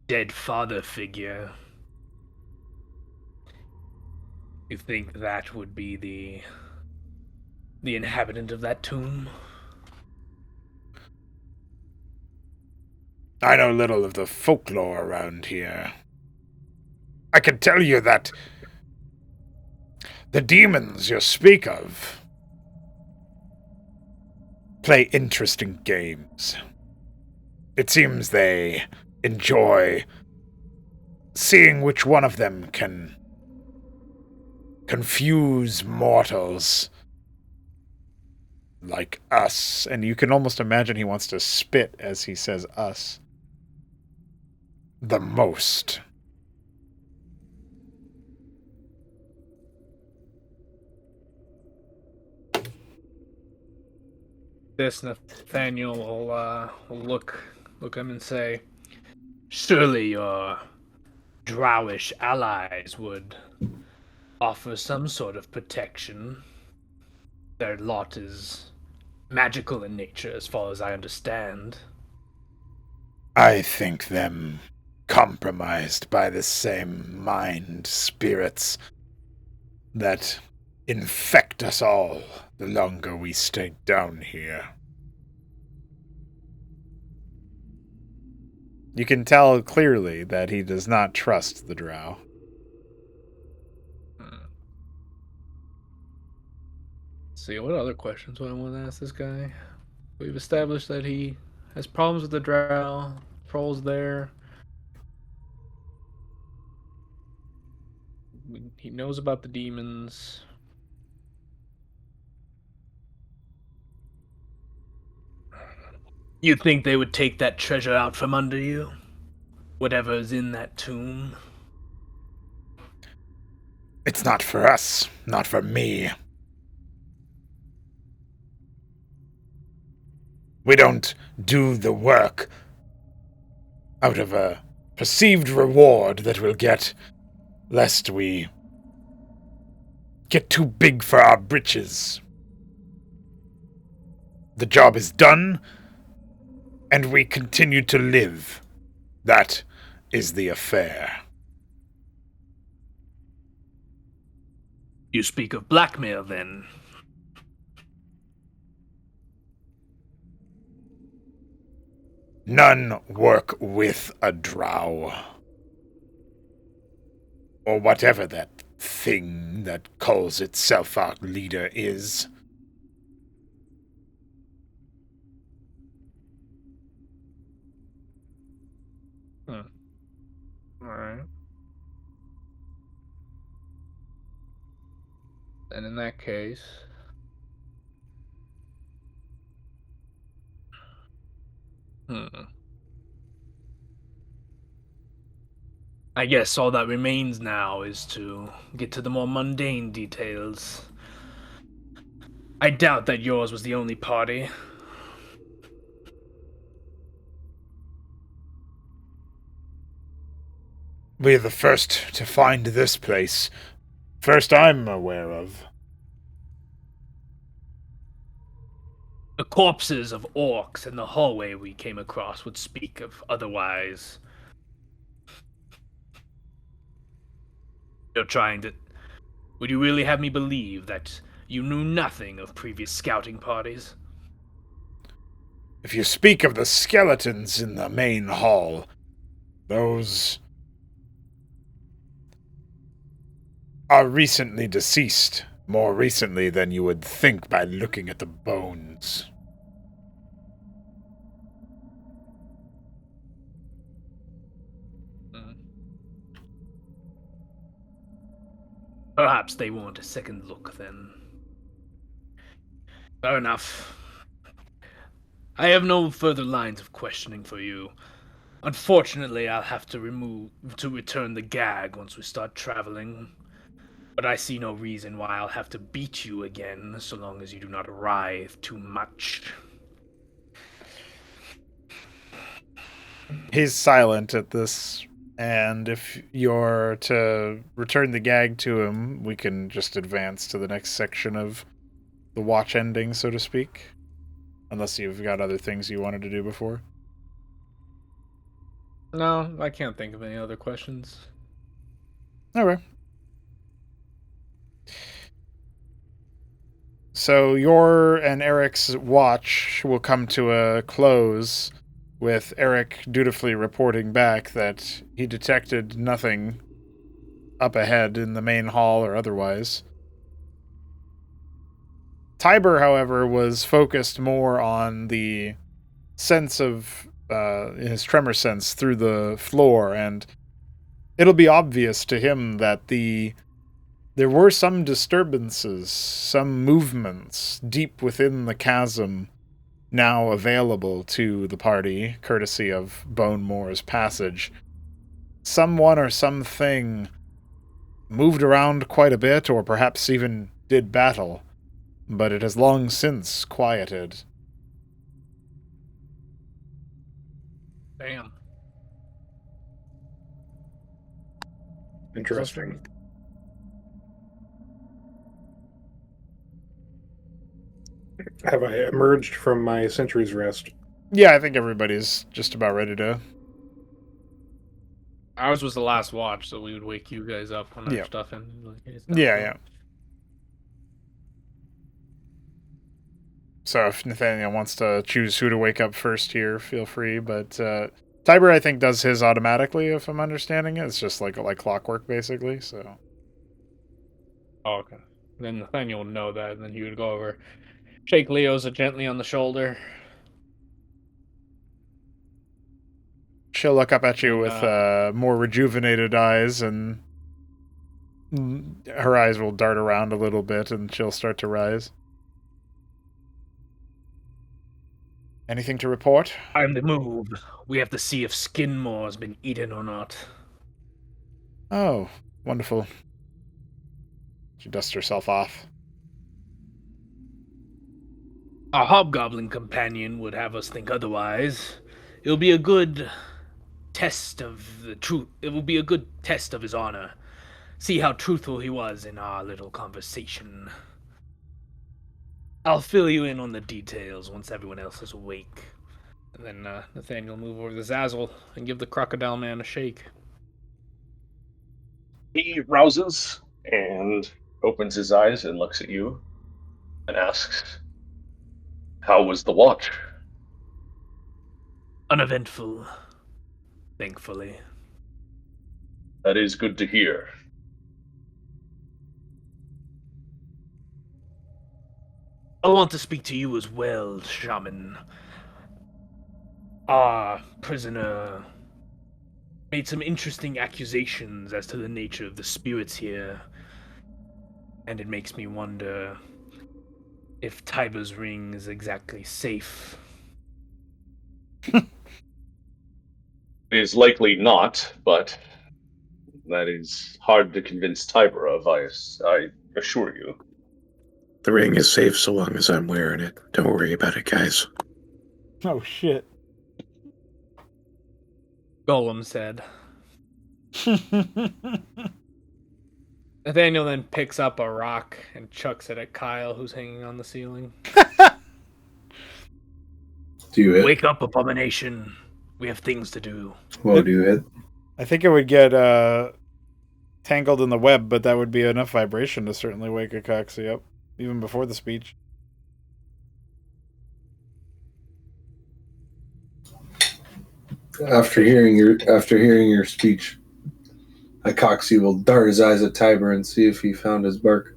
dead father figure. You think that would be the inhabitant of that tomb?" I know little of the folklore around here. I can tell you that the demons you speak of play interesting games. It seems they enjoy seeing which one of them can confuse mortals like us. And you can almost imagine he wants to spit as he says us. The most. This Nathaniel will look at him and say, "Surely your drowish allies would offer some sort of protection. Their lot is magical in nature, as far as I understand." I think them compromised by the same mind spirits that infect us all the longer we stay down here. You can tell clearly that he does not trust the drow. See, what other questions do I want to ask this guy? We've established that he has problems with the drow, trolls there. He knows about the demons. You think they would take that treasure out from under you? Whatever is in that tomb? It's not for us, not for me. We don't do the work out of a perceived reward that we'll get, lest we get too big for our britches. The job is done, and we continue to live. That is the affair. You speak of blackmail, then? None work with a drow. Or whatever that thing that calls itself our leader is. Alright. And in that case... I guess all that remains now is to get to the more mundane details. I doubt that yours was the only party. We're the first to find this place. First I'm aware of. The corpses of orcs in the hallway we came across would speak of otherwise. You're trying to... Would you really have me believe that you knew nothing of previous scouting parties? If you speak of the skeletons in the main hall, those are recently deceased. More recently than you would think by looking at the bones. Perhaps they want a second look, then. Fair enough. I have no further lines of questioning for you. Unfortunately, I'll have to return the gag once we start traveling. But I see no reason why I'll have to beat you again, so long as you do not writhe too much. He's silent at this And if you're to return the gag to him, we can just advance to the next section of the watch ending, so to speak. Unless you've got other things you wanted to do before. No, I can't think of any other questions. Okay. So your and Eric's watch will come to a close, with Eric dutifully reporting back that he detected nothing up ahead in the main hall or otherwise. Tiber, however, was focused more on the sense of his tremor sense through the floor, and it'll be obvious to him that there were some disturbances, some movements deep within the chasm now available to the party, courtesy of Bone Moor's passage. Someone or something moved around quite a bit, or perhaps even did battle, but it has long since quieted. Damn. Interesting. Have I emerged from my century's rest? Yeah, I think everybody's just about ready to... Ours was the last watch, so we would wake you guys up when our Yeah. stuff ended. Yeah. So if Nathaniel wants to choose who to wake up first here, feel free. But Tiber, I think, does his automatically, if I'm understanding it. It's just like clockwork, basically. So Oh, okay. Then Nathaniel would know that, and then he would go over, shake Leo's gently on the shoulder. she'll look up at you And, with more rejuvenated eyes, and her eyes will dart around a little bit, and she'll start to rise. Anything to report? On the move. We have to see if Skinmore's been eaten or not. Oh, wonderful. She dusts herself off. Our hobgoblin companion would have us think otherwise. It'll be a good test of the truth. It will be a good test of his honor. See how truthful he was in our little conversation. I'll fill you in on the details once everyone else is awake. And then Nathaniel will move over to Zazzle and give the crocodile man a shake. He rouses and opens his eyes and looks at you and asks, "How was the watch?" Uneventful, thankfully. That is good to hear. I want to speak to you as well, Shaman. Our prisoner made some interesting accusations as to the nature of the spirits here, and it makes me wonder if Tiber's ring is exactly safe. It is likely not, but that is hard to convince Tiber of, I assure you. The ring is safe so long as I'm wearing it. Don't worry about it, guys. Oh, shit. Golem said. Nathaniel then picks up a rock and chucks it at Kyle, who's hanging on the ceiling. Do you hit? Wake up, abomination. We have things to do. Well, do you hit? I think it would get tangled in the web, but that would be enough vibration to certainly wake Akaxi up, even before the speech. After hearing your speech, Akaxi will dart his eyes at Tiber and see if he found his bark.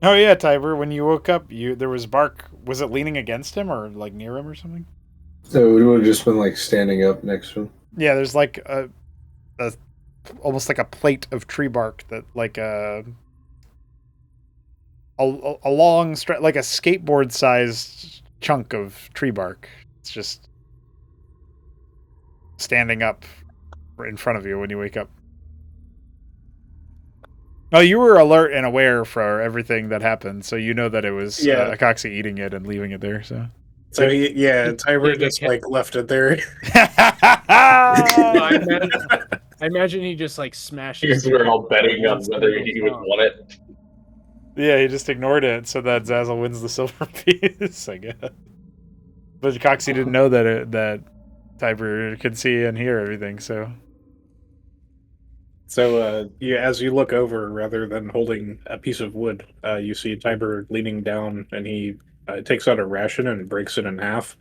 Oh yeah, Tiber, when you woke up, there was bark. Was it leaning against him or like near him or something? So it would have just been like standing up next to him. Yeah, there's like a almost like a plate of tree bark that like a long like a skateboard sized chunk of tree bark. It's just standing up right in front of you when you wake up. Oh, you were alert and aware for everything that happened, so you know that it was Yeah. Akaxi eating it and leaving it there. So So Tiber Yeah, just yeah. like left it there. I imagine he just like smashes. Because we're all betting on Once whether goes he would off. want it. Yeah, he just ignored it so that Zazzle wins the silver piece, I guess. But Coxie didn't know that Tiber could see and hear everything, so. So as you look over, rather than holding a piece of wood, you see Tiber leaning down, and he takes out a ration and breaks it in half,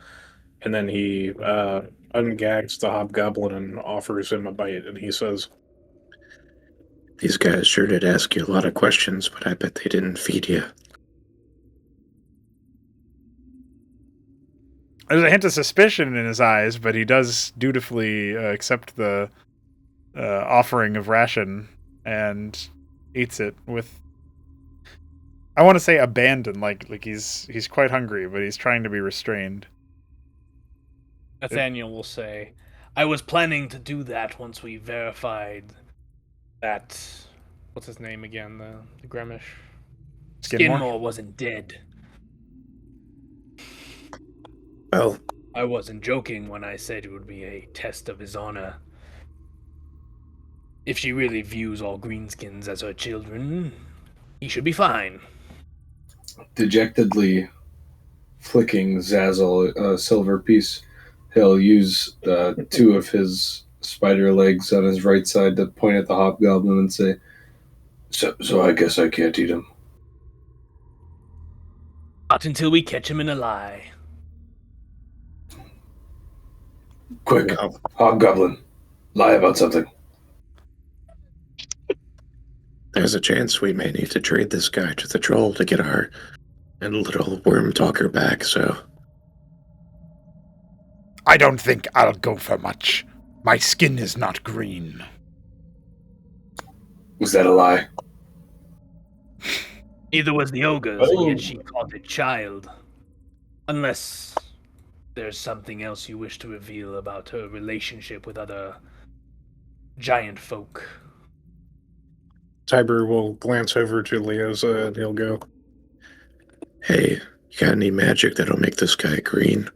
and then he ungags the hobgoblin and offers him a bite, and he says, These guys sure did ask you a lot of questions, but I bet they didn't feed you. There's a hint of suspicion in his eyes, but he does dutifully accept the offering of ration and eats it with, I want to say, abandon. Like he's quite hungry, but he's trying to be restrained. Nathaniel will say, "I was planning to do that once we verified that. What's his name again? The Gremish. Skidmore wasn't dead. Well, I wasn't joking when I said it would be a test of his honor. If she really views all greenskins as her children, he should be fine." Dejectedly flicking Zazzle a silver piece, he'll use two of his spider legs on his right side to point at the hobgoblin and say, So I guess I can't eat him. Not until we catch him in a lie. Quick, well, hobgoblin, lie about something. there's a chance we may need to trade this guy to the troll to get our little worm talker back, so I don't think I'll go for much. My skin is not green. Was that a lie? Neither was the ogre's, and yet she called it child. Unless there's something else you wish to reveal about her relationship with other giant folk. Tiber will glance over to Leoza and he'll go, hey, you got any magic that'll make this guy green?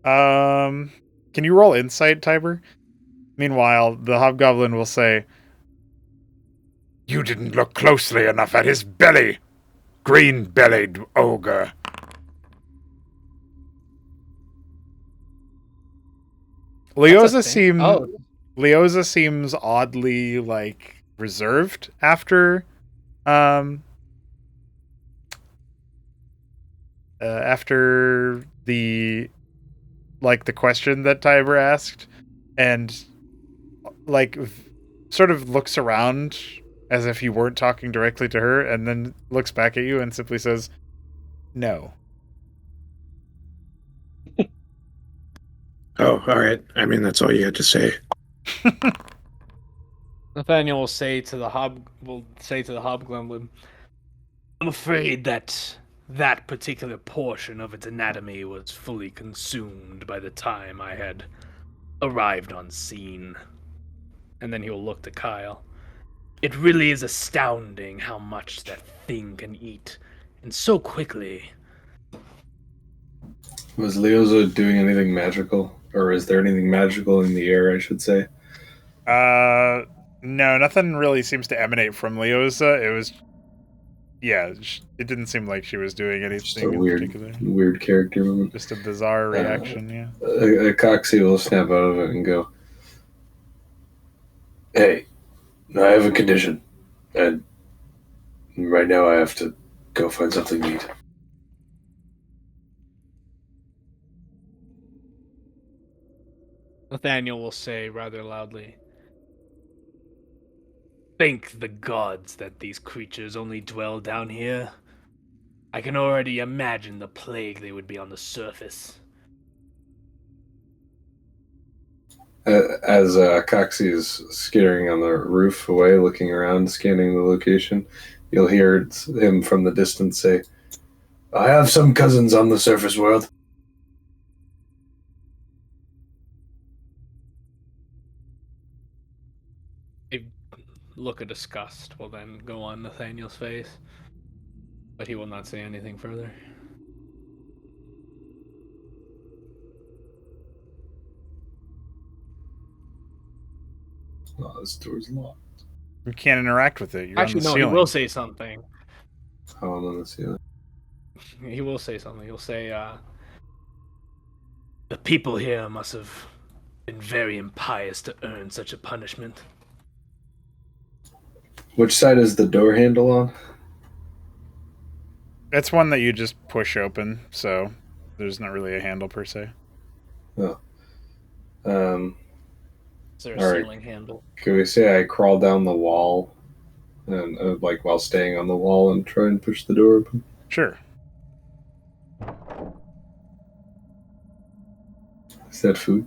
Can you roll insight, Tiber? Meanwhile, the hobgoblin will say, "You didn't look closely enough at his belly, green-bellied ogre." Leoza seems oddly like reserved after after the question that Tiber asked, and sort of looks around as if you weren't talking directly to her, and then looks back at you and simply says, "No." Oh, all right. I mean, that's all you had to say. Nathaniel will say to the hobgoblin, "I'm afraid that particular portion of its anatomy was fully consumed by the time I had arrived on scene." And then he'll look to Kyle. "It really is astounding how much that thing can eat, and so quickly." Was Leoza doing anything magical? Or is there anything magical in the air, I should say? No, nothing really seems to emanate from Leoza. It was, it didn't seem like she was doing Just anything a in particular. weird character moment. Just a bizarre reaction, yeah. A Coxie will snap out of it and go, Hey, I have a condition. And right now I have to go find something to eat. Nathaniel will say rather loudly, "Thank the gods that these creatures only dwell down here. I can already imagine the plague they would be on the surface." As Coxie is skittering on the roof away, looking around, scanning the location, you'll hear him from the distance say, I have some cousins on the surface world. A look of disgust will then go on Nathaniel's face. But he will not say anything further. Oh, this door's locked. You can't interact with it. You're Actually, on the no, ceiling. he will say something. Oh, I'm on the ceiling. He will say something. He'll say, the people here must have been very impious to earn such a punishment. Which side is the door handle on? It's one that you just push open, so there's not really a handle per se. Oh. Is there a All right. ceiling handle? Can we say I crawl down the wall and like while staying on the wall and try and push the door open? Sure. Is that food?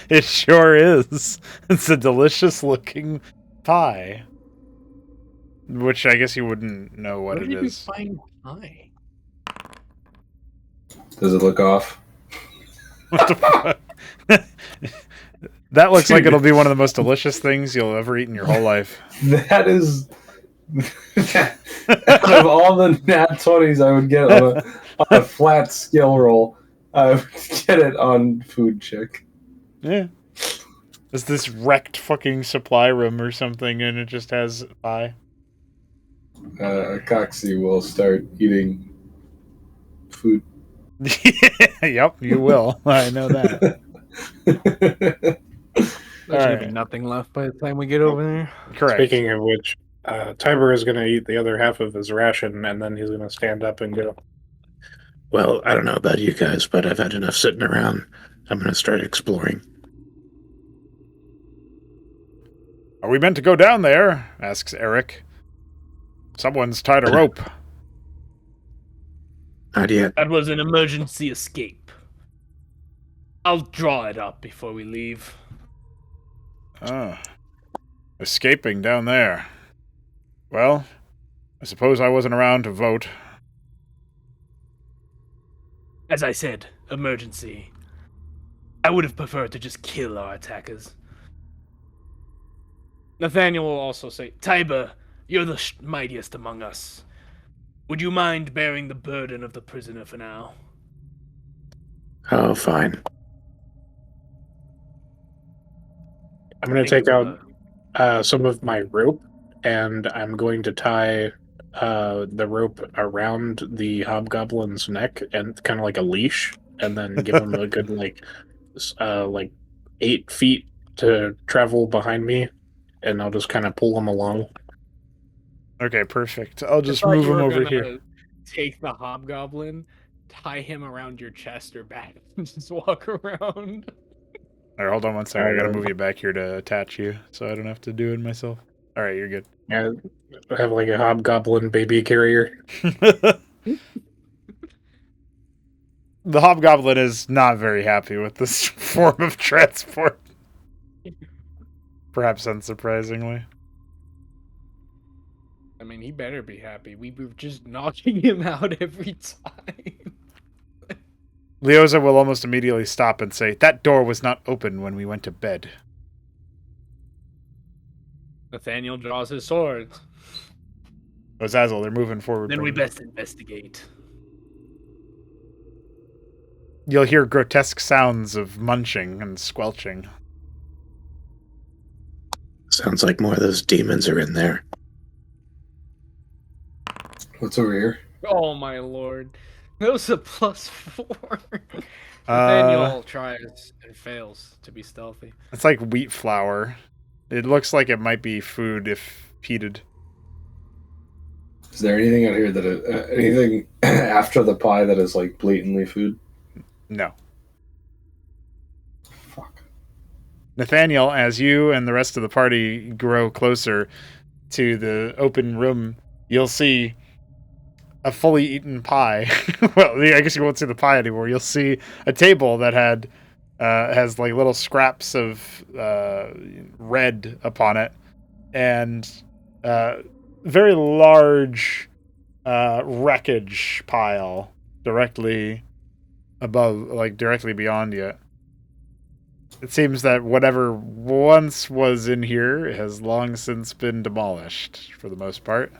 It sure is. It's a delicious looking pie. Which I guess you wouldn't know what Where it did you is. find pie? Does it look off? What the fuck? That looks like it'll be one of the most delicious things you'll ever eat in your whole life. That is... Out of all the nat 20s I would get on a flat skill roll, I would get it on food check. Yeah. It's this wrecked fucking supply room or something, and it just has pie. Coxie will start eating food. Yep, you will. I know that. There's gonna be Alright. nothing left by the time we get over there. Correct. Speaking of which, Tiber is going to eat the other half of his ration, and then he's going to stand up and go, Well, I don't know about you guys, but I've had enough sitting around. I'm going to start exploring. Are we meant to go down there? Asks Eric. Someone's tied a rope. Not yet. That was an emergency escape. I'll draw it up before we leave. Oh. Escaping down there. Well, I suppose I wasn't around to vote. As I said, emergency. I would have preferred to just kill our attackers. Nathaniel will also say, Tiber, you're the mightiest among us. Would you mind bearing the burden of the prisoner for now? Oh, fine. I'm going to take out some of my rope, and I'm going to tie the rope around the hobgoblin's neck and kind of like a leash, and then give him a good like 8 feet to travel behind me, and I'll just kind of pull him along. Okay, perfect. I'll just I thought move you him were over gonna here. Take the hobgoblin, tie him around your chest or back, and just walk around. Alright, hold on one second. I gotta move you back here to attach you, so I don't have to do it myself. Alright, you're good. Yeah, I have like a hobgoblin baby carrier. The hobgoblin is not very happy with this form of transport. Perhaps unsurprisingly. I mean, he better be happy. We were just knocking him out every time. Leoza will almost immediately stop and say, "That door was not open when we went to bed." Nathaniel draws his sword. Ozazel, they're moving forward. Then we Brendan. best investigate. You'll hear grotesque sounds of munching and squelching. Sounds like more of those demons are in there. What's over here? Oh my lord. That was a +4. Nathaniel tries and fails to be stealthy. It's like wheat flour. It looks like it might be food if heated. Is there anything out here that anything after the pie that is like blatantly food? No. Fuck. Nathaniel, as you and the rest of the party grow closer to the open room, you'll see a fully eaten pie. Well, I guess you won't see the pie anymore. You'll see a table that has like little scraps of red upon it, and very large wreckage pile directly above, like directly beyond you. It seems that whatever once was in here has long since been demolished, for the most part.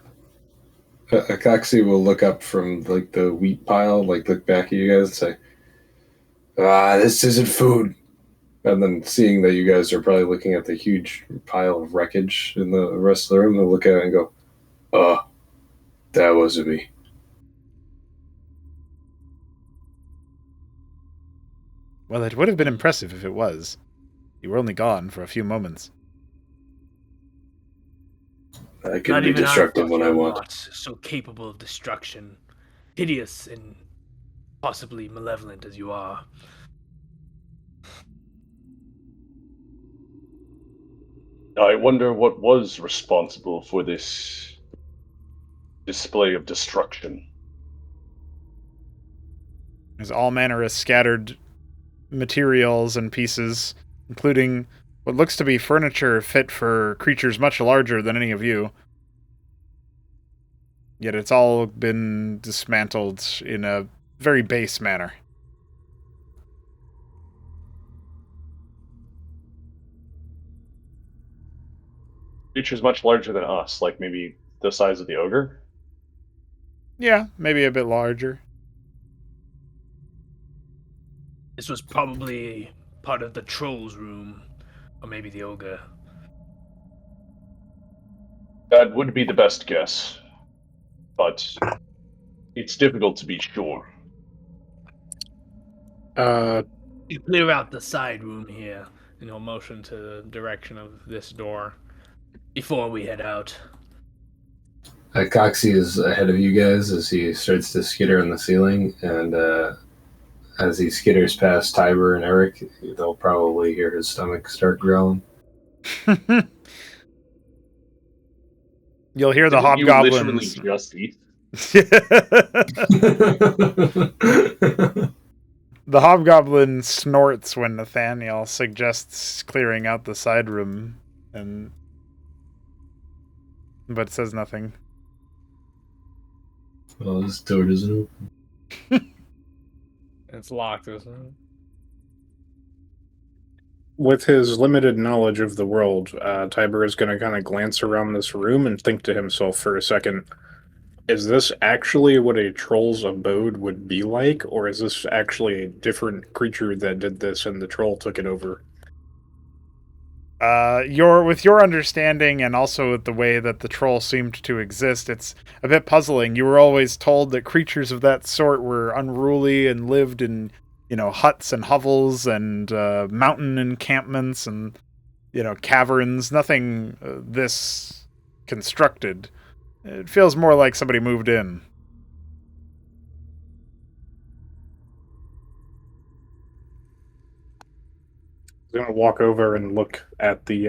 Akaxi will look up from like the wheat pile, like look back at you guys and say, this isn't food. And then seeing that you guys are probably looking at the huge pile of wreckage in the rest of the room, they'll look at it and go, that wasn't me. Well, it would have been impressive if it was. You were only gone for a few moments. I can be destructive when I want. Not so capable of destruction, hideous and possibly malevolent as you are. I wonder what was responsible for this display of destruction. There's all manner of scattered materials and pieces, including what looks to be furniture fit for creatures much larger than any of you. Yet it's all been dismantled in a very base manner. Creatures much larger than us, like maybe the size of the ogre. Yeah, maybe a bit larger. This was probably part of the troll's room, or maybe the ogre. That would be the best guess, but it's difficult to be sure. You clear out the side room here, and he'll motion to the direction of this door before we head out. Coxie is ahead of you guys as he starts to skitter on the ceiling, and as he skitters past Tiber and Eric, they'll probably hear his stomach start growling. You'll hear the Didn't hobgoblins. You literally just eat? The hobgoblin snorts when Nathaniel suggests clearing out the side room, but says nothing. Well, this door doesn't open. It's locked, isn't it? With his limited knowledge of the world, Tiber is going to kind of glance around this room and think to himself for a second, is this actually what a troll's abode would be like, or is this actually a different creature that did this and the troll took it over? With your understanding and also with the way that the troll seemed to exist, it's a bit puzzling. You were always told that creatures of that sort were unruly and lived in, huts and hovels and mountain encampments and, caverns. Nothing this constructed. It feels more like somebody moved in. I'm going to walk over and look at is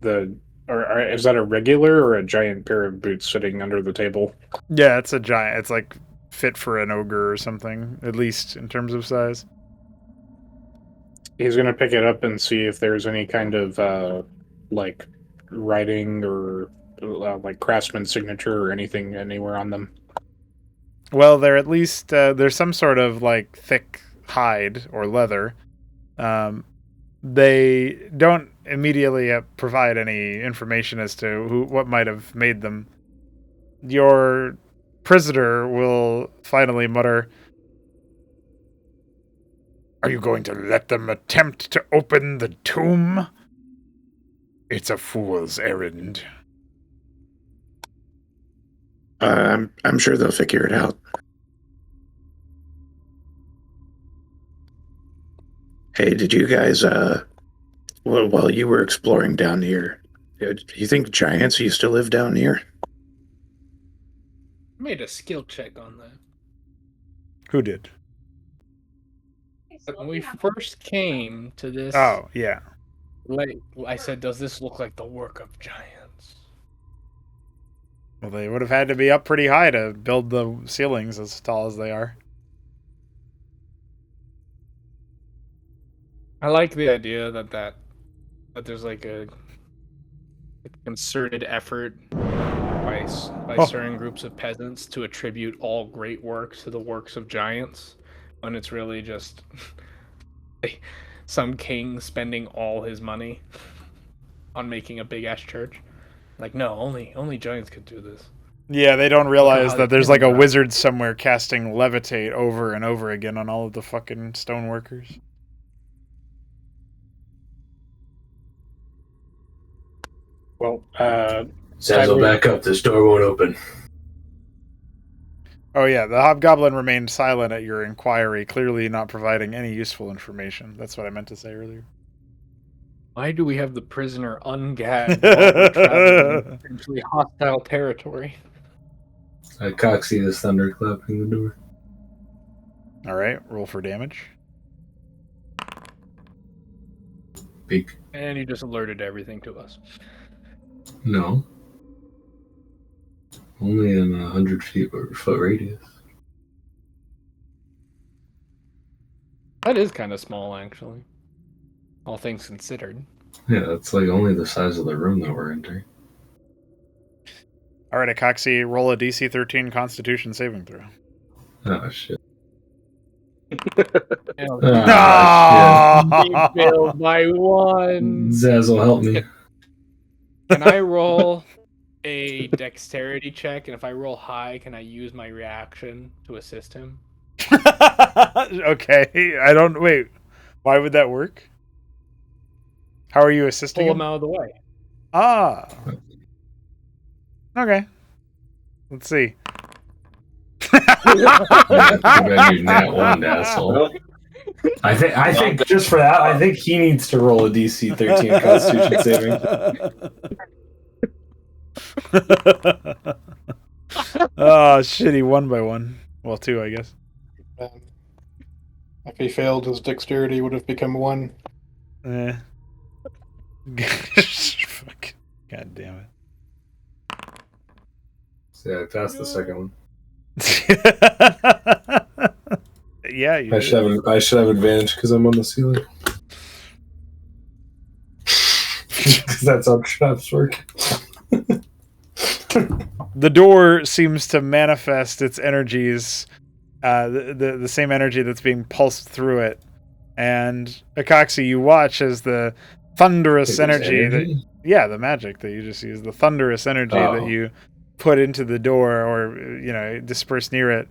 that a regular or a giant pair of boots sitting under the table? Yeah, it's a giant. It's like fit for an ogre or something, at least in terms of size. He's going to pick it up and see if there's any kind of writing or craftsman signature or anything anywhere on them. Well, they're at least there's some sort of thick hide or leather. They don't immediately provide any information as to what might have made them. Your prisoner will finally mutter, "Are you going to let them attempt to open the tomb? It's a fool's errand." I'm sure they'll figure it out. Hey, did you guys, while you were exploring down here, do you think giants used to live down here? I made a skill check on that. Who did? When we first came to this, Oh, yeah. I said, "Does this look like the work of giants?" Well, they would have had to be up pretty high to build the ceilings as tall as they are. I like the idea that there's a concerted effort by certain groups of peasants to attribute all great works to the works of giants, when it's really just some king spending all his money on making a big ass church. Like, no, only giants could do this. Yeah, they don't realize how that they there's feel like a about it. wizard somewhere casting levitate over and over again on all of the fucking stoneworkers. Well, Zazzle, back up. This door won't open. Oh yeah, the hobgoblin remained silent at your inquiry, clearly not providing any useful information. That's what I meant to say earlier. Why do we have the prisoner ungagged while we're traveling in potentially hostile territory? Coxie is thunderclapping the door. All right, roll for damage. Peek. And you just alerted everything to us. No. Only in 100 foot radius. That is kind of small, actually. All things considered. Yeah, that's like only the size of the room that we're entering. All right, Acoxy, roll a DC 13 Constitution saving throw. Oh, shit. Ah, We failed by one. Zazzle, help me. Can I roll a dexterity check? And if I roll high, can I use my reaction to assist him? Okay, I don't... Wait, why would that work? How are you assisting Pull him? him out of the way. Ah. Okay. Let's see. That one asshole. I think just for that, I think he needs to roll a DC 13 Constitution saving. Oh shit, he won by one. Well, two, I guess. If he failed, his dexterity would have become 1. Fuck. God damn it. Yeah, I passed the second one. Yeah, you I did. should have advantage because I'm on the ceiling. Because that's how traps work. The door seems to manifest its energies, the same energy that's being pulsed through it. And Acoxy, you watch as the thunderous energy that, yeah, the magic that you just use, the thunderous energy that you put into the door or, you know, disperse near it,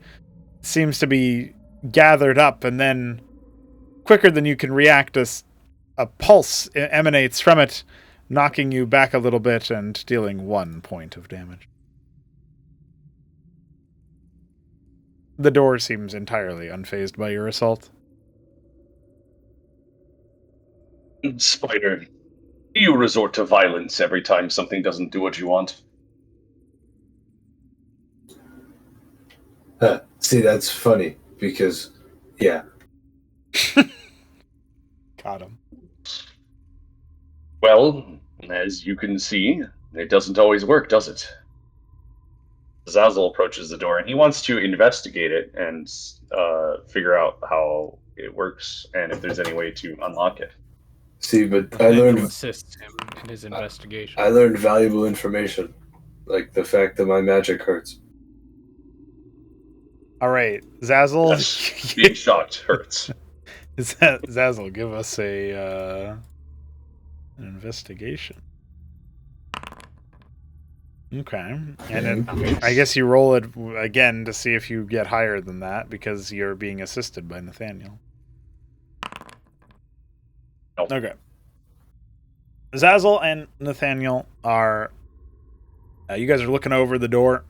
seems to be gathered up, and then quicker than you can react, a pulse emanates from it, knocking you back a little bit and dealing 1 point of damage. The door seems entirely unfazed by your assault. Spider, do you resort to violence every time something doesn't do what you want? See, that's funny because, yeah. Got him. Well, as you can see, it doesn't always work, does it? Zazzle approaches the door and he wants to investigate it and figure out how it works and if there's any way to unlock it. See, but I Then you learned assist him in his investigation. I learned valuable information, like the fact that my magic hurts. All right, Zazzle. Yes, being shocked hurts. Zazzle, give us an investigation. Okay, and then I guess you roll it again to see if you get higher than that because you're being assisted by Nathaniel. Nope. Okay. Zazzle and Nathaniel are... you guys are looking over the door.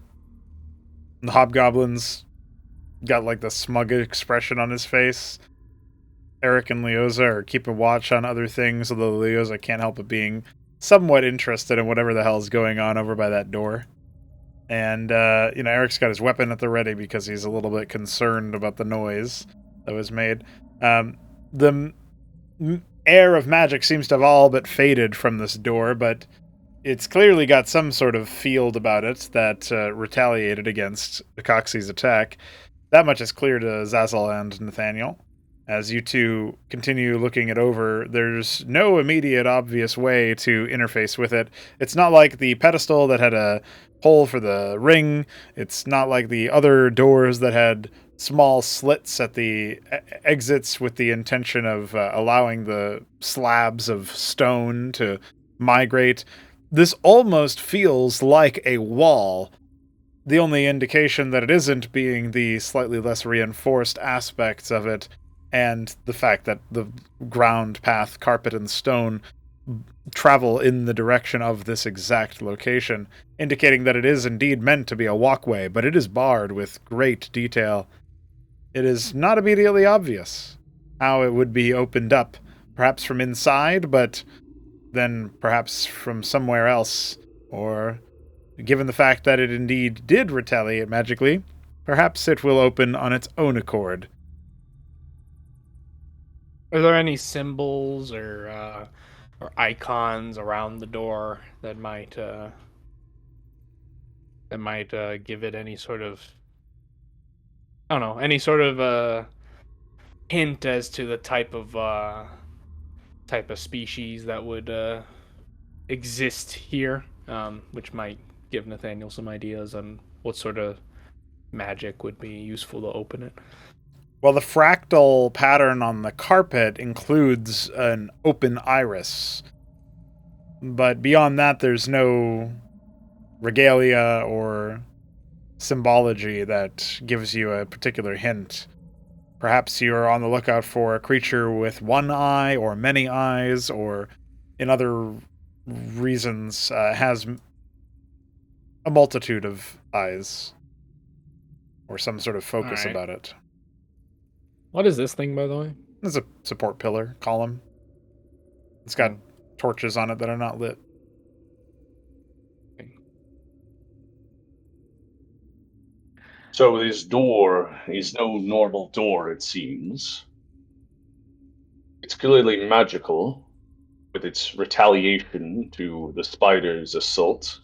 The hobgoblin's got like the smug expression on his face. Eric and Leoza are keeping watch on other things, although Leoza can't help but being somewhat interested in whatever the hell's going on over by that door. And, Eric's got his weapon at the ready because he's a little bit concerned about the noise that was made. The air of magic seems to have all but faded from this door, but it's clearly got some sort of field about it that retaliated against Acoxy's attack. That much is clear to Zazzle and Nathaniel. As you two continue looking it over, there's no immediate obvious way to interface with it. It's not like the pedestal that had a hole for the ring. It's not like the other doors that had small slits at the exits with the intention of allowing the slabs of stone to migrate. This almost feels like a wall. The only indication that it isn't being the slightly less reinforced aspects of it, and the fact that the ground path, carpet, and stone travel in the direction of this exact location, indicating that it is indeed meant to be a walkway, but it is barred with great detail. It is not immediately obvious how it would be opened up, perhaps from inside, but then perhaps from somewhere else, or given the fact that it indeed did retaliate magically, perhaps it will open on its own accord. Are there any symbols or icons around the door that might give it any sort of, I don't know, any sort of hint as to the type of species that would exist here, which might give Nathaniel some ideas on what sort of magic would be useful to open it. Well, the fractal pattern on the carpet includes an open iris, but beyond that, there's no regalia or symbology that gives you a particular hint. Perhaps you're on the lookout for a creature with one eye or many eyes, or in other reasons has a multitude of eyes, or some sort of focus Alright. about it. What is this thing, by the way? There's a support pillar column. It's got torches on it that are not lit. So this door is no normal door, it seems. It's clearly magical, with its retaliation to the spider's assault,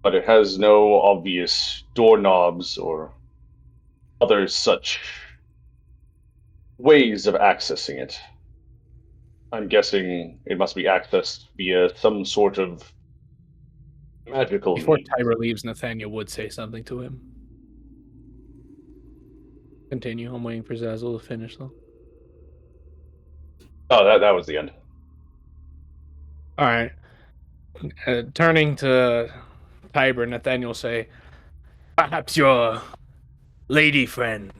but it has no obvious doorknobs or other such ways of accessing it. I'm guessing it must be accessed via some sort of magical Before means. Tyra leaves, Nathaniel would say something to him. Continue. I'm waiting for Zazzle to finish, though. Oh, that was the end. All right. Turning to Tiber, Nathaniel say, "Perhaps your lady friend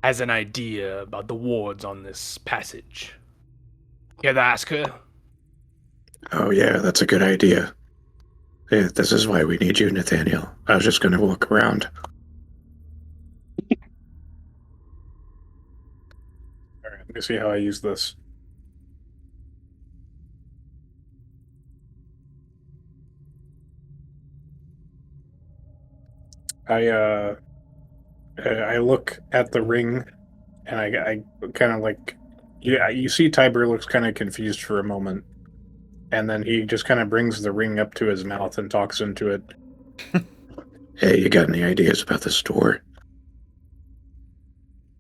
has an idea about the wards on this passage. Care to ask her?" Oh, yeah, that's a good idea. Yeah, this is why we need you, Nathaniel. I was just going to walk around. All right, let me see how I use this. I look at the ring, and I kind of like, yeah, you see Tiber looks kind of confused for a moment, and then he just kind of brings the ring up to his mouth and talks into it. Hey, you got any ideas about this door?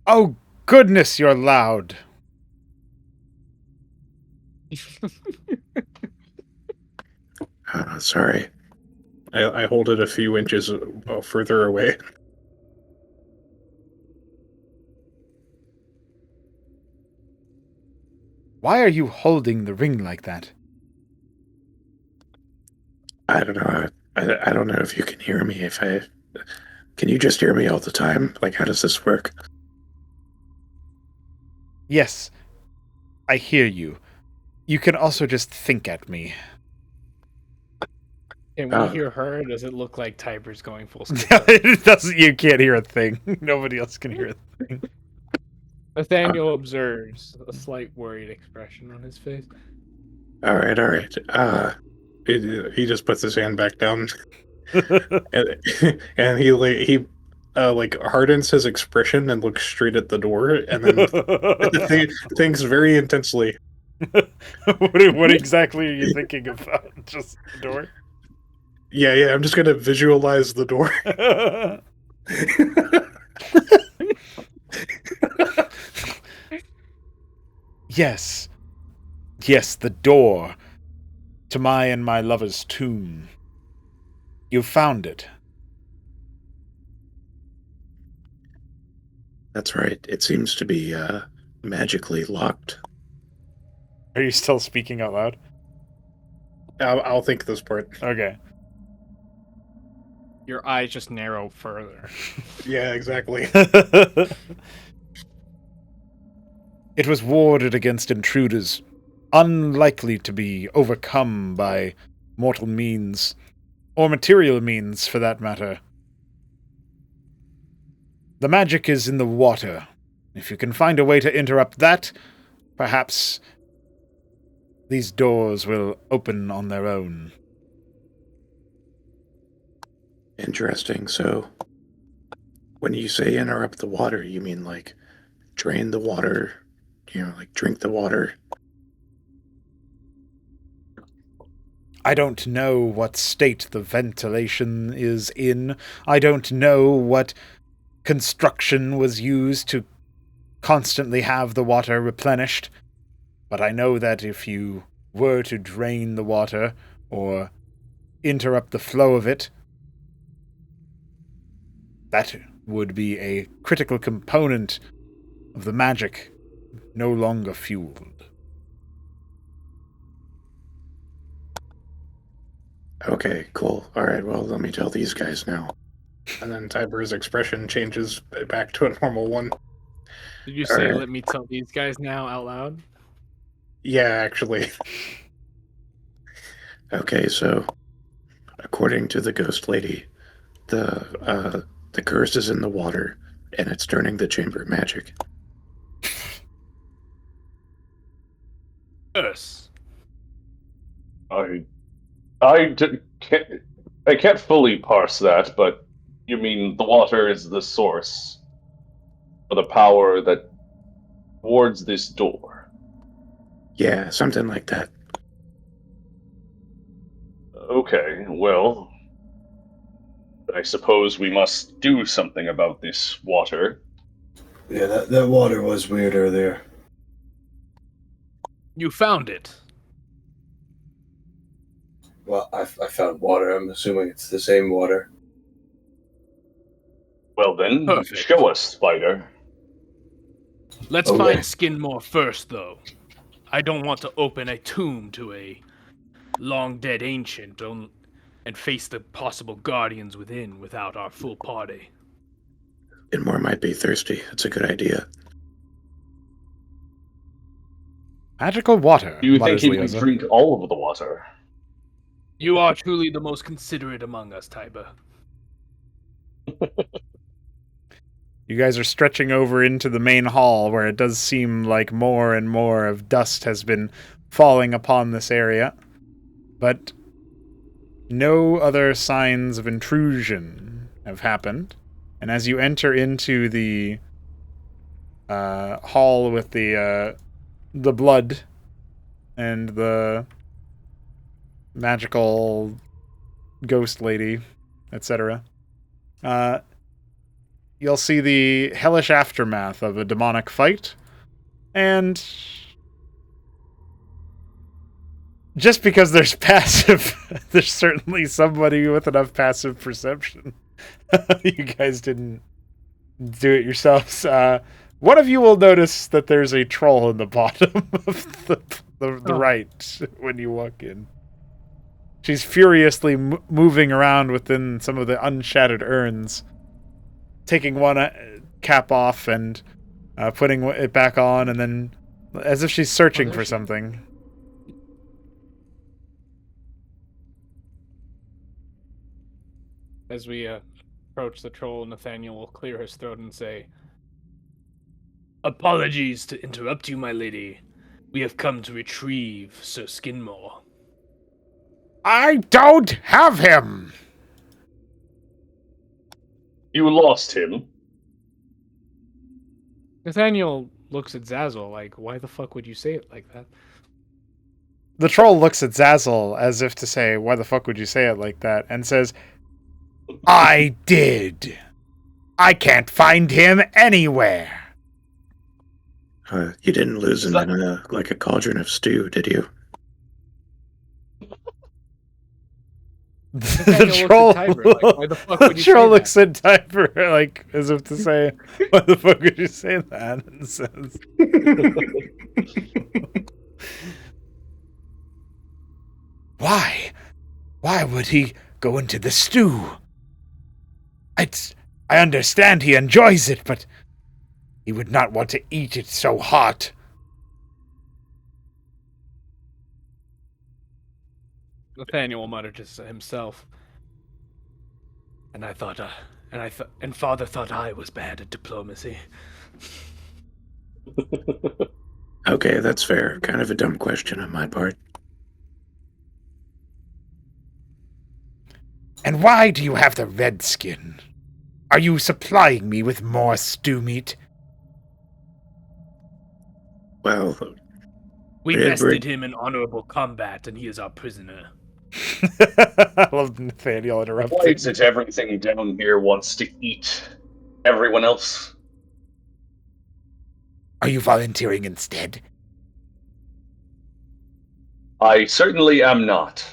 Oh, goodness, you're loud. Sorry. I hold it a few inches further away. Why are you holding the ring like that? I don't know. I don't know if you can hear me. Can you just hear me all the time? Like, how does this work? Yes, I hear you. You can also just think at me. Can we hear her? Or does it look like Tiber's going full screen? It doesn't. You can't hear a thing. Nobody else can hear a thing. Nathaniel observes a slight worried expression on his face. All right. He just puts his hand back down, and he like hardens his expression and looks straight at the door, and then thinks very intensely. What exactly are you thinking about? Just the door? Yeah. I'm just gonna visualize the door. Yes, the door to my and my lover's tomb. You found it. That's right. It seems to be magically locked. Are you still speaking out loud? I'll think this part. Okay. Your eyes just narrow further. Yeah, exactly. It was warded against intruders, unlikely to be overcome by mortal means, or material means for that matter. The magic is in the water. If you can find a way to interrupt that, perhaps these doors will open on their own. Interesting. So, when you say interrupt the water, you mean like drain the water, like drink the water? I don't know what state the ventilation is in. I don't know what construction was used to constantly have the water replenished. But I know that if you were to drain the water or interrupt the flow of it, that would be a critical component of the magic no longer fueled. Okay, cool. All right, well, let me tell these guys now. And then Tiber's expression changes back to a normal one. Did you say, Alright. let me tell these guys now out loud? Yeah, actually. Okay, so according to the ghost lady, the curse is in the water, and it's turning the chamber magic. Yes. I can't fully parse that, but you mean the water is the source for the power that wards this door? Yeah, something like that. Okay, well, I suppose we must do something about this water. Yeah, that water was weird earlier. You found it. Well, I found water. I'm assuming it's the same water. Well then, Perfect. show us, Spider. Let's Okay. find Skinmore first, though. I don't want to open a tomb to a long-dead ancient and face the possible guardians within without our full party. Skidmore might be thirsty. It's a good idea. Magical water. Do you think mutters he would Leoza. drink all of the water? You are truly the most considerate among us, Tiber. You guys are stretching over into the main hall, where it does seem like more and more of dust has been falling upon this area. But no other signs of intrusion have happened. And as you enter into the hall with the blood and the magical ghost lady, etc., you'll see the hellish aftermath of a demonic fight, and just because there's passive, there's certainly somebody with enough passive perception. You guys didn't do it yourselves. One of you will notice that there's a troll in the bottom of the right when you walk in. She's furiously moving around within some of the unshattered urns, taking one cap off and putting it back on, and then as if she's searching for something. As we approach the troll, Nathaniel will clear his throat and say, Apologies to interrupt you, my lady. We have come to retrieve Sir Skinmore. I don't have him! You lost him. Nathaniel looks at Zazzle like, why the fuck would you say it like that? The troll looks at Zazzle as if to say, why the fuck would you say it like that? And says, I did. I can't find him anywhere. You didn't lose him in a cauldron of stew, did you? The troll, Why the fuck would the you troll say looks at Tiber like as if to say, "Why the fuck would you say that?" And says, "Why? Why would he go into the stew? I understand he enjoys it, but he would not want to eat it so hot." Nathaniel muttered to himself. And father thought I was bad at diplomacy. Okay, that's fair. Kind of a dumb question on my part. "And why do you have the red skin? Are you supplying me with more stew meat?" Well, We We're- bested him in honorable combat, and he is our prisoner. I love Nathaniel Why interrupting. is it everything down here wants to eat everyone else? Are you volunteering instead? I certainly am not.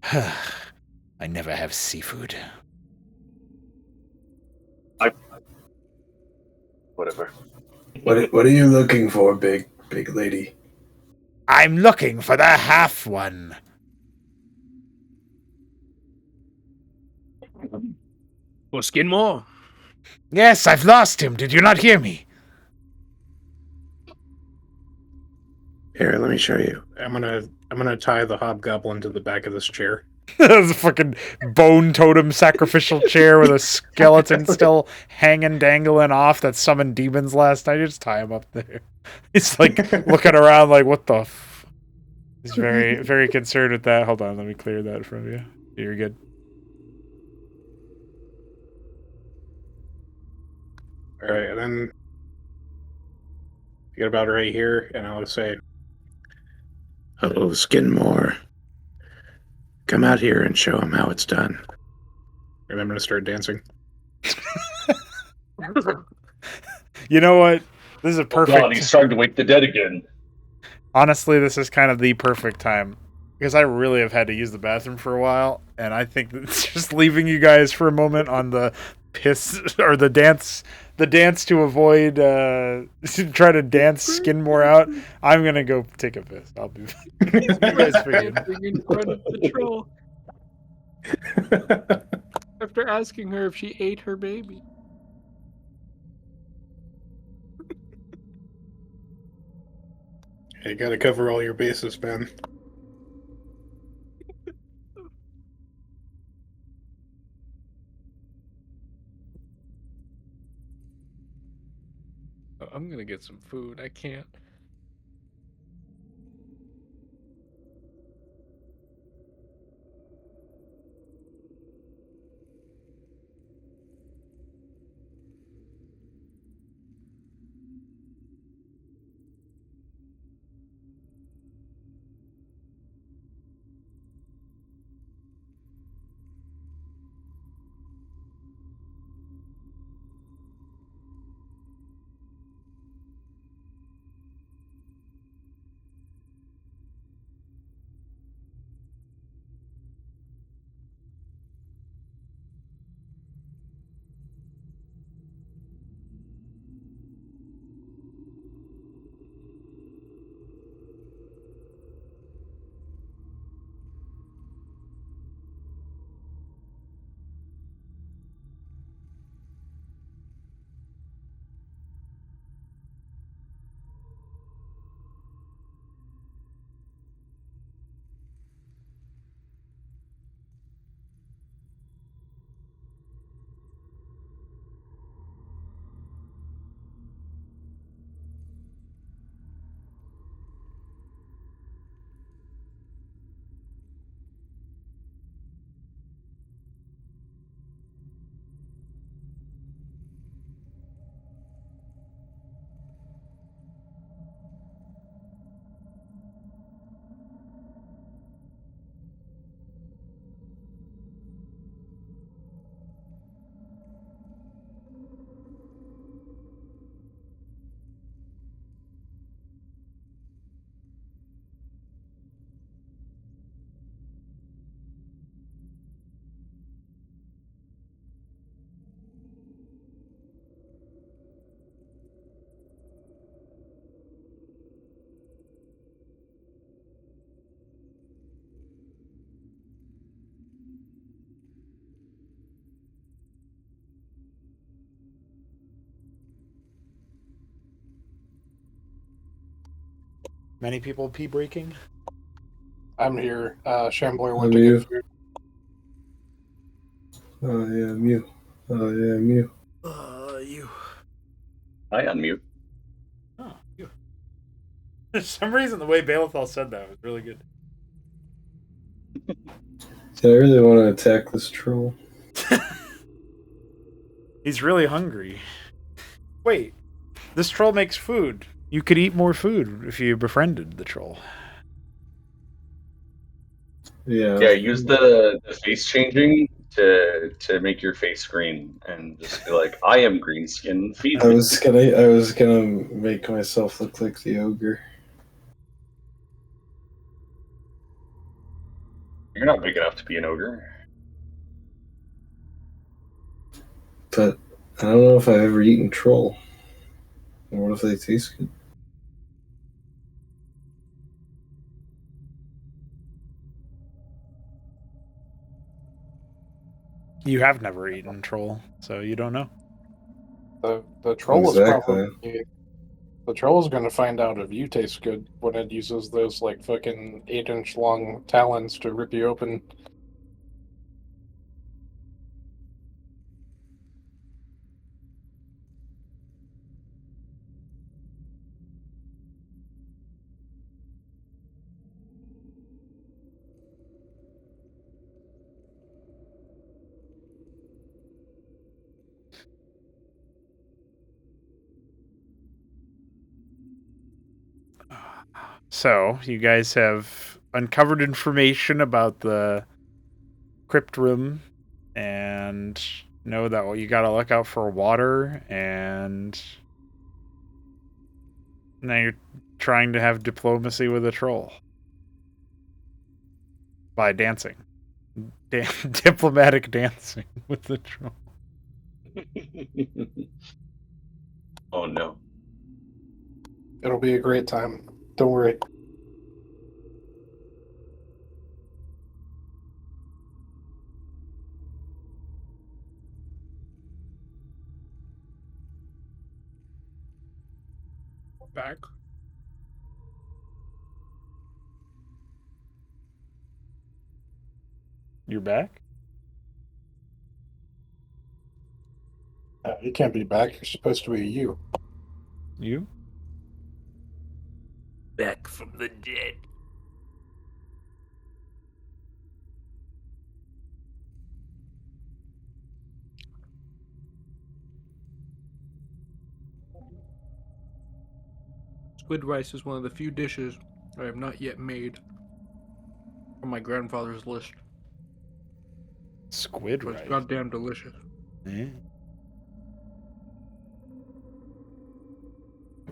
I never have seafood. Whatever. What are you looking for, big lady? I'm looking for the half one. For Skinmore? Yes, I've lost him. Did you not hear me? here, let me show you. I'm gonna tie the hobgoblin to the back of this chair. There's a fucking bone totem sacrificial chair with a skeleton still hanging, dangling off that summoned demons last night. You just tie him up there. He's like looking around like, what the He's very, very concerned with that. Hold on, let me clear that from you. You're good. All right, and then get about right here, and I'll say, Oh, Skinmore. Come out here and show him how it's done. and I'm gonna start dancing. You know what? This is a perfect. God, he's starting to wake the dead again. Honestly, this is kind of the perfect time because I really have had to use the bathroom for a while, and I think that just leaving you guys for a moment on the piss or the dance to avoid try to dance Skinmore out. I'm gonna go take a piss. I'll be. You guys figure it out. Dancing in front of the troll after asking her if she ate her baby. You gotta cover all your bases, man. I'm gonna get some food. I can't. Many people pee breaking. I'm here. Shambler I'm went to you. get food. Oh yeah, Mew. Oh yeah, Mew. You. I unmute. Oh, you. For some reason, the way Balethal said that was really good. I really want to attack this troll. He's really hungry. Wait, this troll makes food. You could eat more food if you befriended the troll. Yeah. Yeah, use the face changing to make your face green and just be like, I am green skin, feed I me. was gonna make myself look like the ogre. You're not big enough to be an ogre. But I don't know if I've ever eaten troll. What if they taste good? You have never eaten troll, so you don't know. The troll Exactly. is probably the troll is going to find out if you taste good when it uses those like fucking 8-inch long talons to rip you open. So, you guys have uncovered information about the crypt room and know that you gotta look out for water, and now you're trying to have diplomacy with a troll by dancing. Diplomatic dancing with the troll. Oh no. It'll be a great time. Don't worry. Back. You're back? You can't be back. You're supposed to be you. You? Back from the dead. Squid rice is one of the few dishes I have not yet made on my grandfather's list. Squid But it's rice. goddamn delicious. Yeah.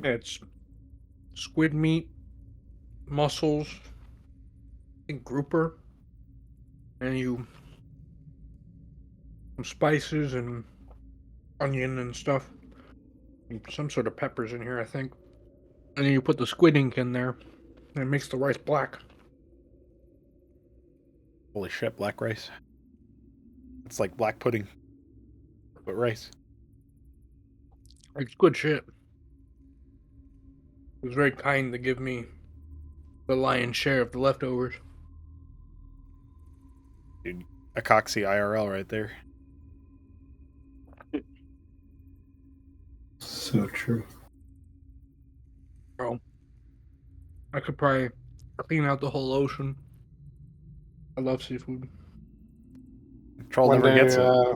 It's squid meat, mussels, I think grouper, and some spices and onion and stuff. And some sort of peppers in here, I think. And then you put the squid ink in there, and it makes the rice black. Holy shit, black rice. It's like black pudding, but rice. It's good shit. It was very kind to give me the lion's share of the leftovers. Dude, a coxy IRL right there. So true. Bro, I could probably clean out the whole ocean. I love seafood. Troll One never day, gets it.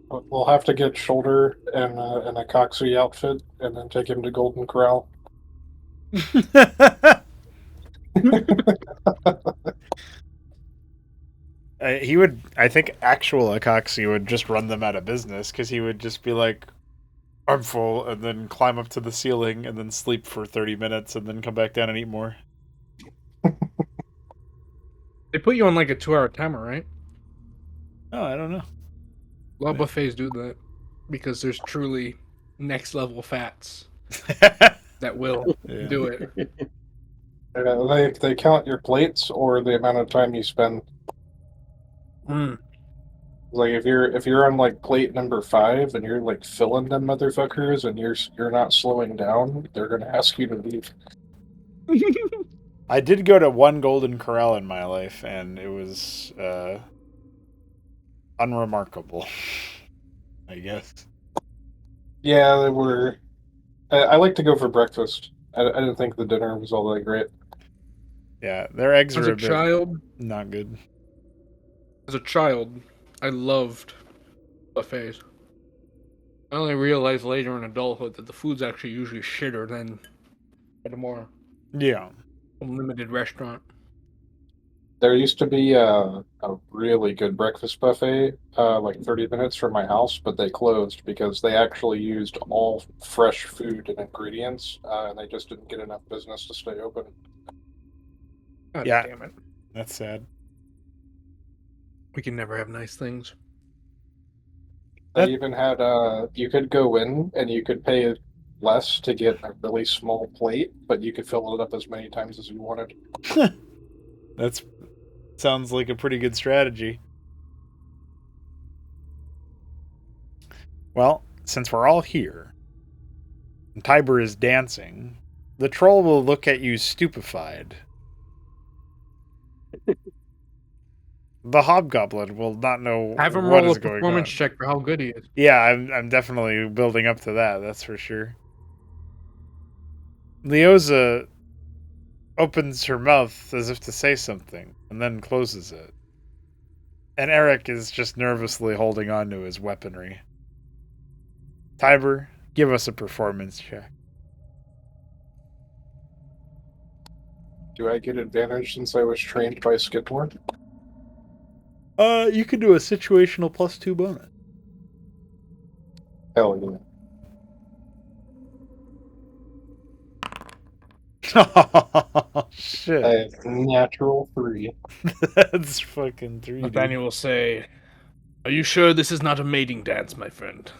we'll have to get Shoulder and a Coxswain outfit, and then take him to Golden Corral. He would, I think, actual Acoxy would just run them out of business because he would just be like, "I'm full," and then climb up to the ceiling and then sleep for 30 minutes and then come back down and eat more. They put you on like a 2-hour timer, right? Oh, I don't know. A lot of buffets do that because there's truly next level fats that will Yeah. do it. They count your plates or the amount of time you spend. Like if you're on like plate number 5 and you're like filling them motherfuckers and you're not slowing down, they're gonna ask you to leave. I did go to one Golden Corral in my life, and it was unremarkable, I guess. Yeah, they were. I like to go for breakfast. I didn't think the dinner was all that great. Yeah, their eggs As are a a bit child, not good. I loved buffets. I only realized later in adulthood that the food's actually usually shitter than at a more Yeah. limited restaurant. There used to be a really good breakfast buffet, like 30 minutes from my house, but they closed because they actually used all fresh food and ingredients, and they just didn't get enough business to stay open. God Yeah. damn it. That's sad. We can never have nice things. They That- even had you could go in and you could pay less to get a really small plate, but you could fill it up as many times as you wanted. That's sounds like a pretty good strategy. Well, since we're all here, and Tiber is dancing, the troll will look at you stupefied. The hobgoblin will not know Have him what roll is a going on. performance check for how good he is. Yeah, I'm definitely building up to that. That's for sure. Leoza opens her mouth as if to say something and then closes it. And Eric is just nervously holding on to his weaponry. Tiber, give us a performance check. Do I get advantage since I was trained by Skidmore? You can do a situational +2 bonus. Hell yeah. Oh, shit. I have natural 3. That's fucking 3, dude. Nathaniel will say, "Are you sure this is not a mating dance, my friend?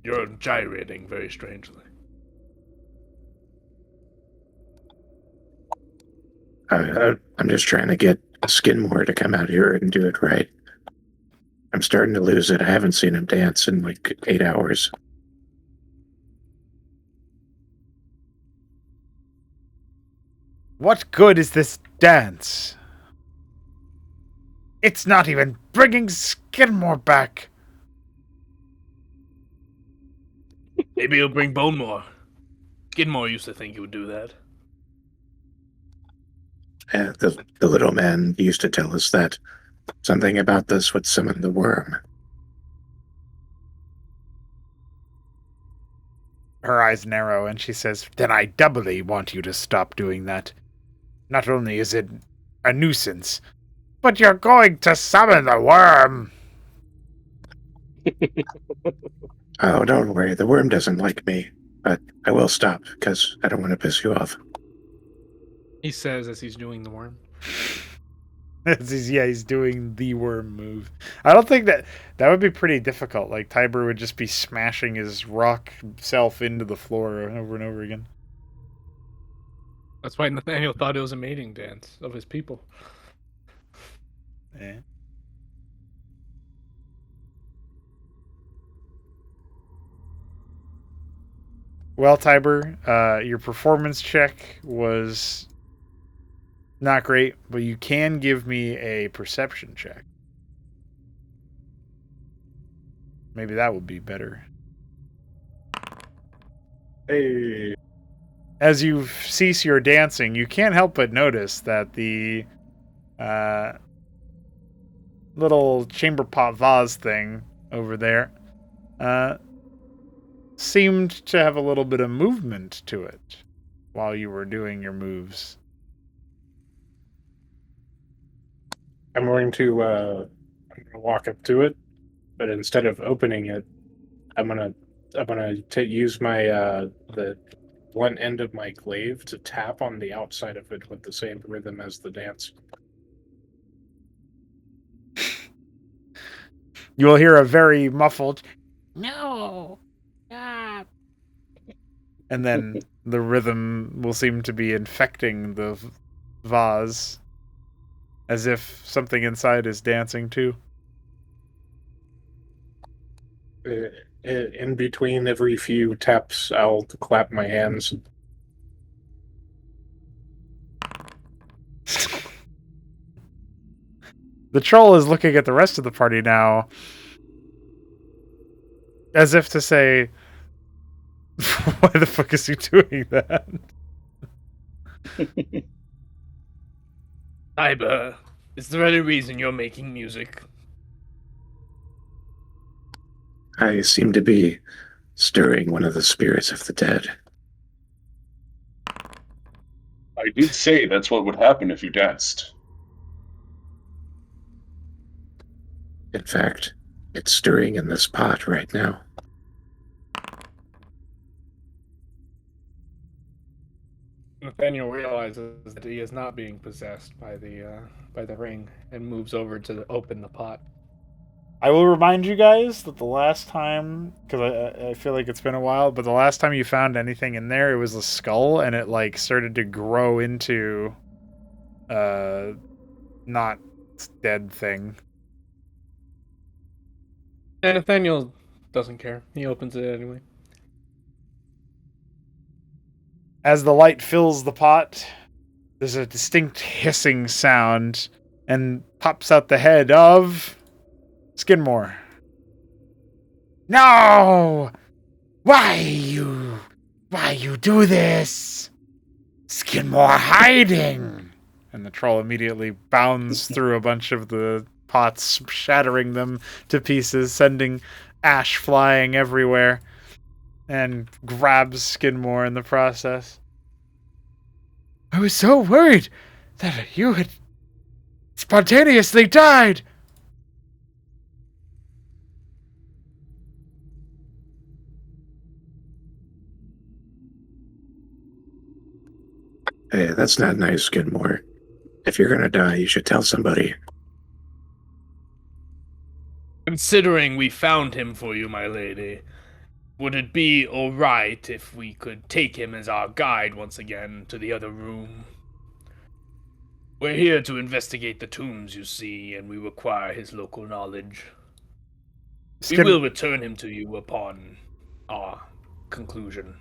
You're gyrating very strangely." I'm just trying to get Skidmore to come out here and do it right. I'm starting to lose it. I haven't seen him dance in like 8 hours. What good is this dance? It's not even bringing Skidmore back. Maybe he'll bring Bonemore. Skidmore used to think he would do that. The little man used to tell us that something about this would summon the worm. Her eyes narrow and she says, "Then I doubly want you to stop doing that. Not only is it a nuisance, but you're going to summon the worm." Oh, don't worry. The worm doesn't like me, but I will stop because I don't want to piss you off. He says as he's doing the worm. He's doing the worm move. I don't think that would be pretty difficult. Like, Tiber would just be smashing his rock self into the floor over and over again. That's why Nathaniel thought it was a mating dance of his people. Yeah. Well, Tiber, your performance check was not great, but you can give me a perception check. Maybe that would be better. Hey. As you cease your dancing, you can't help but notice that the little chamber pot vase thing over there seemed to have a little bit of movement to it while you were doing your moves. I'm going to walk up to it, but instead of opening it, I'm gonna use my the one end of my glaive to tap on the outside of it with the same rhythm as the dance. You will hear a very muffled "No, stop," and then the rhythm will seem to be infecting the vase, as if something inside is dancing too. In between every few taps, I'll clap my hands. The troll is looking at the rest of the party now, as if to say, why the fuck is he doing that? Tiber, is there any reason you're making music? I seem to be stirring one of the spirits of the dead. I did say that's what would happen if you danced. In fact, it's stirring in this pot right now. Nathaniel realizes that he is not being possessed by the ring and moves over to open the pot. I will remind you guys that the last time, because I feel like it's been a while, but the last time you found anything in there, it was a skull, and it like started to grow into, not dead thing. And Nathaniel doesn't care. He opens it anyway. As the light fills the pot, there's a distinct hissing sound, and pops out the head of Skidmore. No! Why you do this? Skidmore hiding! And the troll immediately bounds through a bunch of the pots, shattering them to pieces, sending ash flying everywhere, and grabs Skidmore in the process. I was so worried that you had spontaneously died! Hey, that's not nice, Skidmore. If you're gonna die, you should tell somebody. Considering we found him for you, my lady, would it be alright if we could take him as our guide once again to the other room? We're here to investigate the tombs, you see, and we require his local knowledge. We will return him to you upon our conclusion.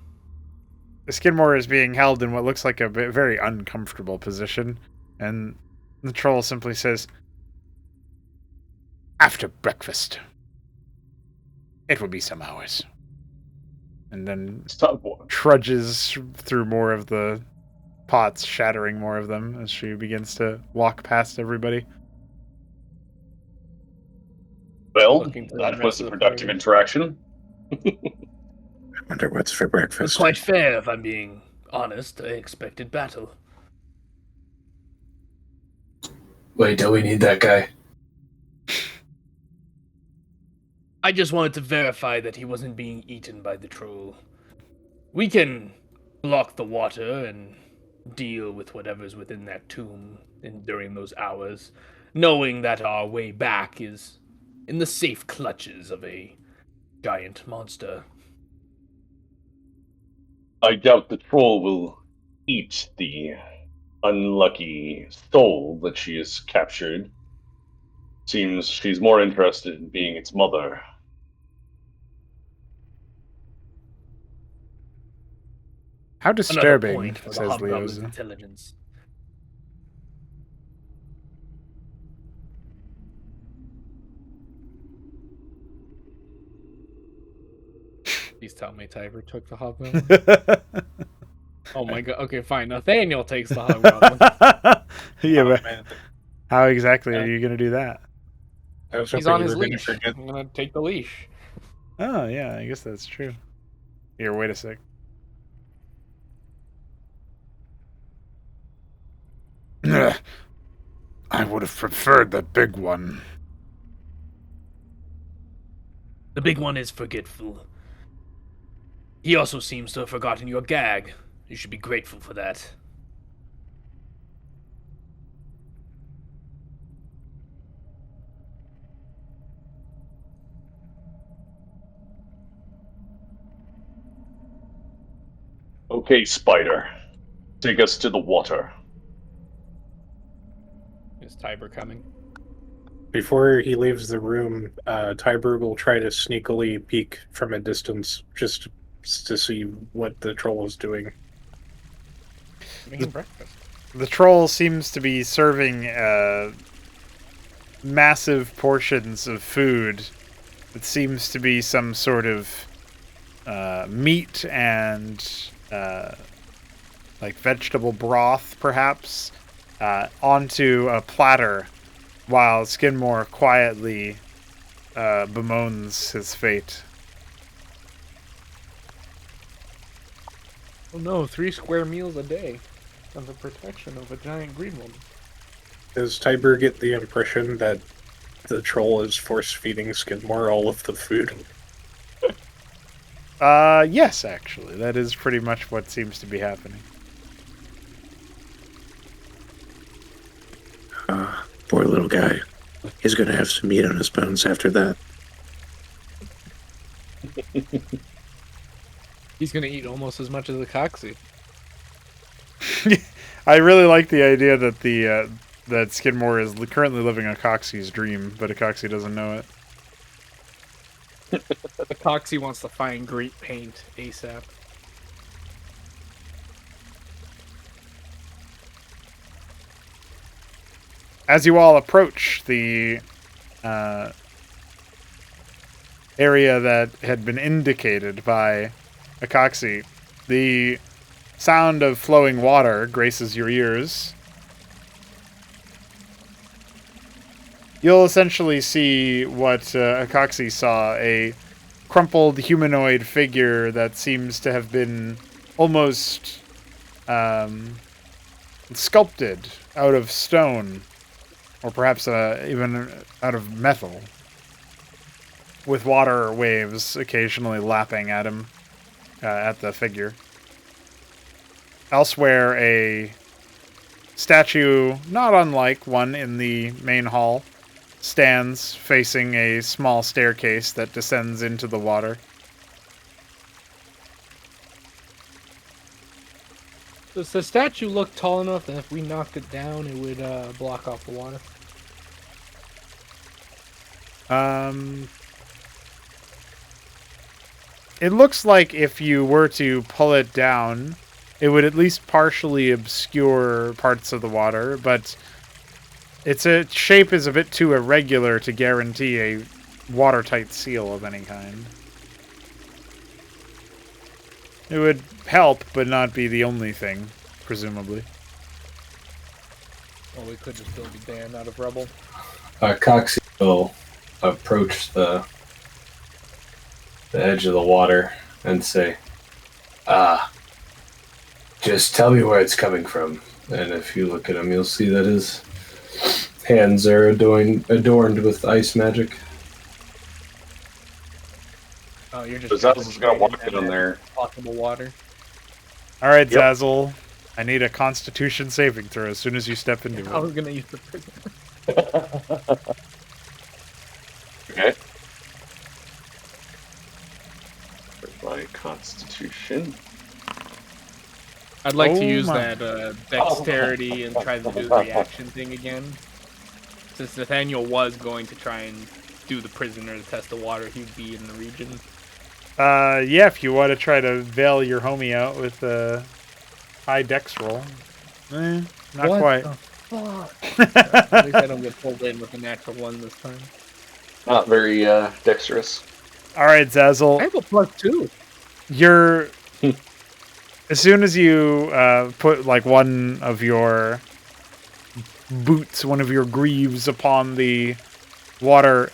Skidmore is being held in what looks like a very uncomfortable position, and the troll simply says, "After breakfast. It will be some hours." And then trudges through more of the pots, shattering more of them as she begins to walk past everybody. Well, that was a productive interaction. I wonder what's for breakfast. Quite fair, if I'm being honest. I expected battle. Wait, do we need that guy? I just wanted to verify that he wasn't being eaten by the troll. We can block the water and deal with whatever's within that tomb during those hours, knowing that our way back is in the safe clutches of a giant monster. I doubt the troll will eat the unlucky soul that she has captured. Seems she's more interested in being its mother. How disturbing, Point for the says hobgoblin's Leoza. intelligence. Please tell me Tiber took the hobgoblin. Oh my god. Okay, fine. Nathaniel takes the hobgoblin. Yeah, but Man, how exactly are you going to do that? I was He's hoping on you his were gonna leash. forget. I'm gonna take the leash. Oh, yeah, I guess that's true. Here, wait a sec. I would have preferred the big one. The big one is forgetful. He also seems to have forgotten your gag. You should be grateful for that. Okay, Spider. Take us to the water. Is Tiber coming? Before he leaves the room, Tiber will try to sneakily peek from a distance just to see what the troll is doing. Making breakfast. The troll seems to be serving massive portions of food. It seems to be some sort of meat and like vegetable broth, perhaps, onto a platter, while Skidmore quietly bemoans his fate. Oh no, 3 square meals a day under protection of a giant green woman. Does Tiber get the impression that the troll is force-feeding Skidmore all of the food? Yes, actually. That is pretty much what seems to be happening. Poor little guy. He's gonna have some meat on his bones after that. He's gonna eat almost as much as a Coxie. I really like the idea that that Skidmore is currently living a Coxie's dream, but a Coxie doesn't know it. The Coxie wants to find great paint ASAP. As you all approach the area that had been indicated by Acoxy, the sound of flowing water graces your ears. You'll essentially see what Acoxy saw, a crumpled humanoid figure that seems to have been almost sculpted out of stone, or perhaps even out of metal, with water waves occasionally lapping at him, at the figure. Elsewhere, a statue, not unlike one in the main hall, stands facing a small staircase that descends into the water. Does the statue look tall enough that if we knocked it down, it would block off the water? It looks like if you were to pull it down, it would at least partially obscure parts of the water, but its shape is a bit too irregular to guarantee a watertight seal of any kind. It would help, but not be the only thing, presumably. Well, we could just build a dam out of rubble. Coxie will approach the edge of the water and say, just tell me where it's coming from. And if you look at him, you'll see that his hands are adorned with ice magic. Oh, you're So just Zazzle's gonna walk in there. Possible water. All right, Yep. Zazzle. I need a Constitution saving throw as soon as you step into I it. was gonna use the prison. Okay. Where's my Constitution? I'd like to Oh use my. that dexterity and try to do the reaction thing again. Since Nathaniel was going to try and do the prisoner to test the water, he'd be in the region. Yeah, if you want to try to bail your homie out with a high dex roll. Not What quite. the fuck? At least I don't get pulled in with a natural 1 this time. Not very dexterous. All right, I Zazzle. have a +2. You're... As soon as you put, like, one of your boots, one of your greaves upon the water...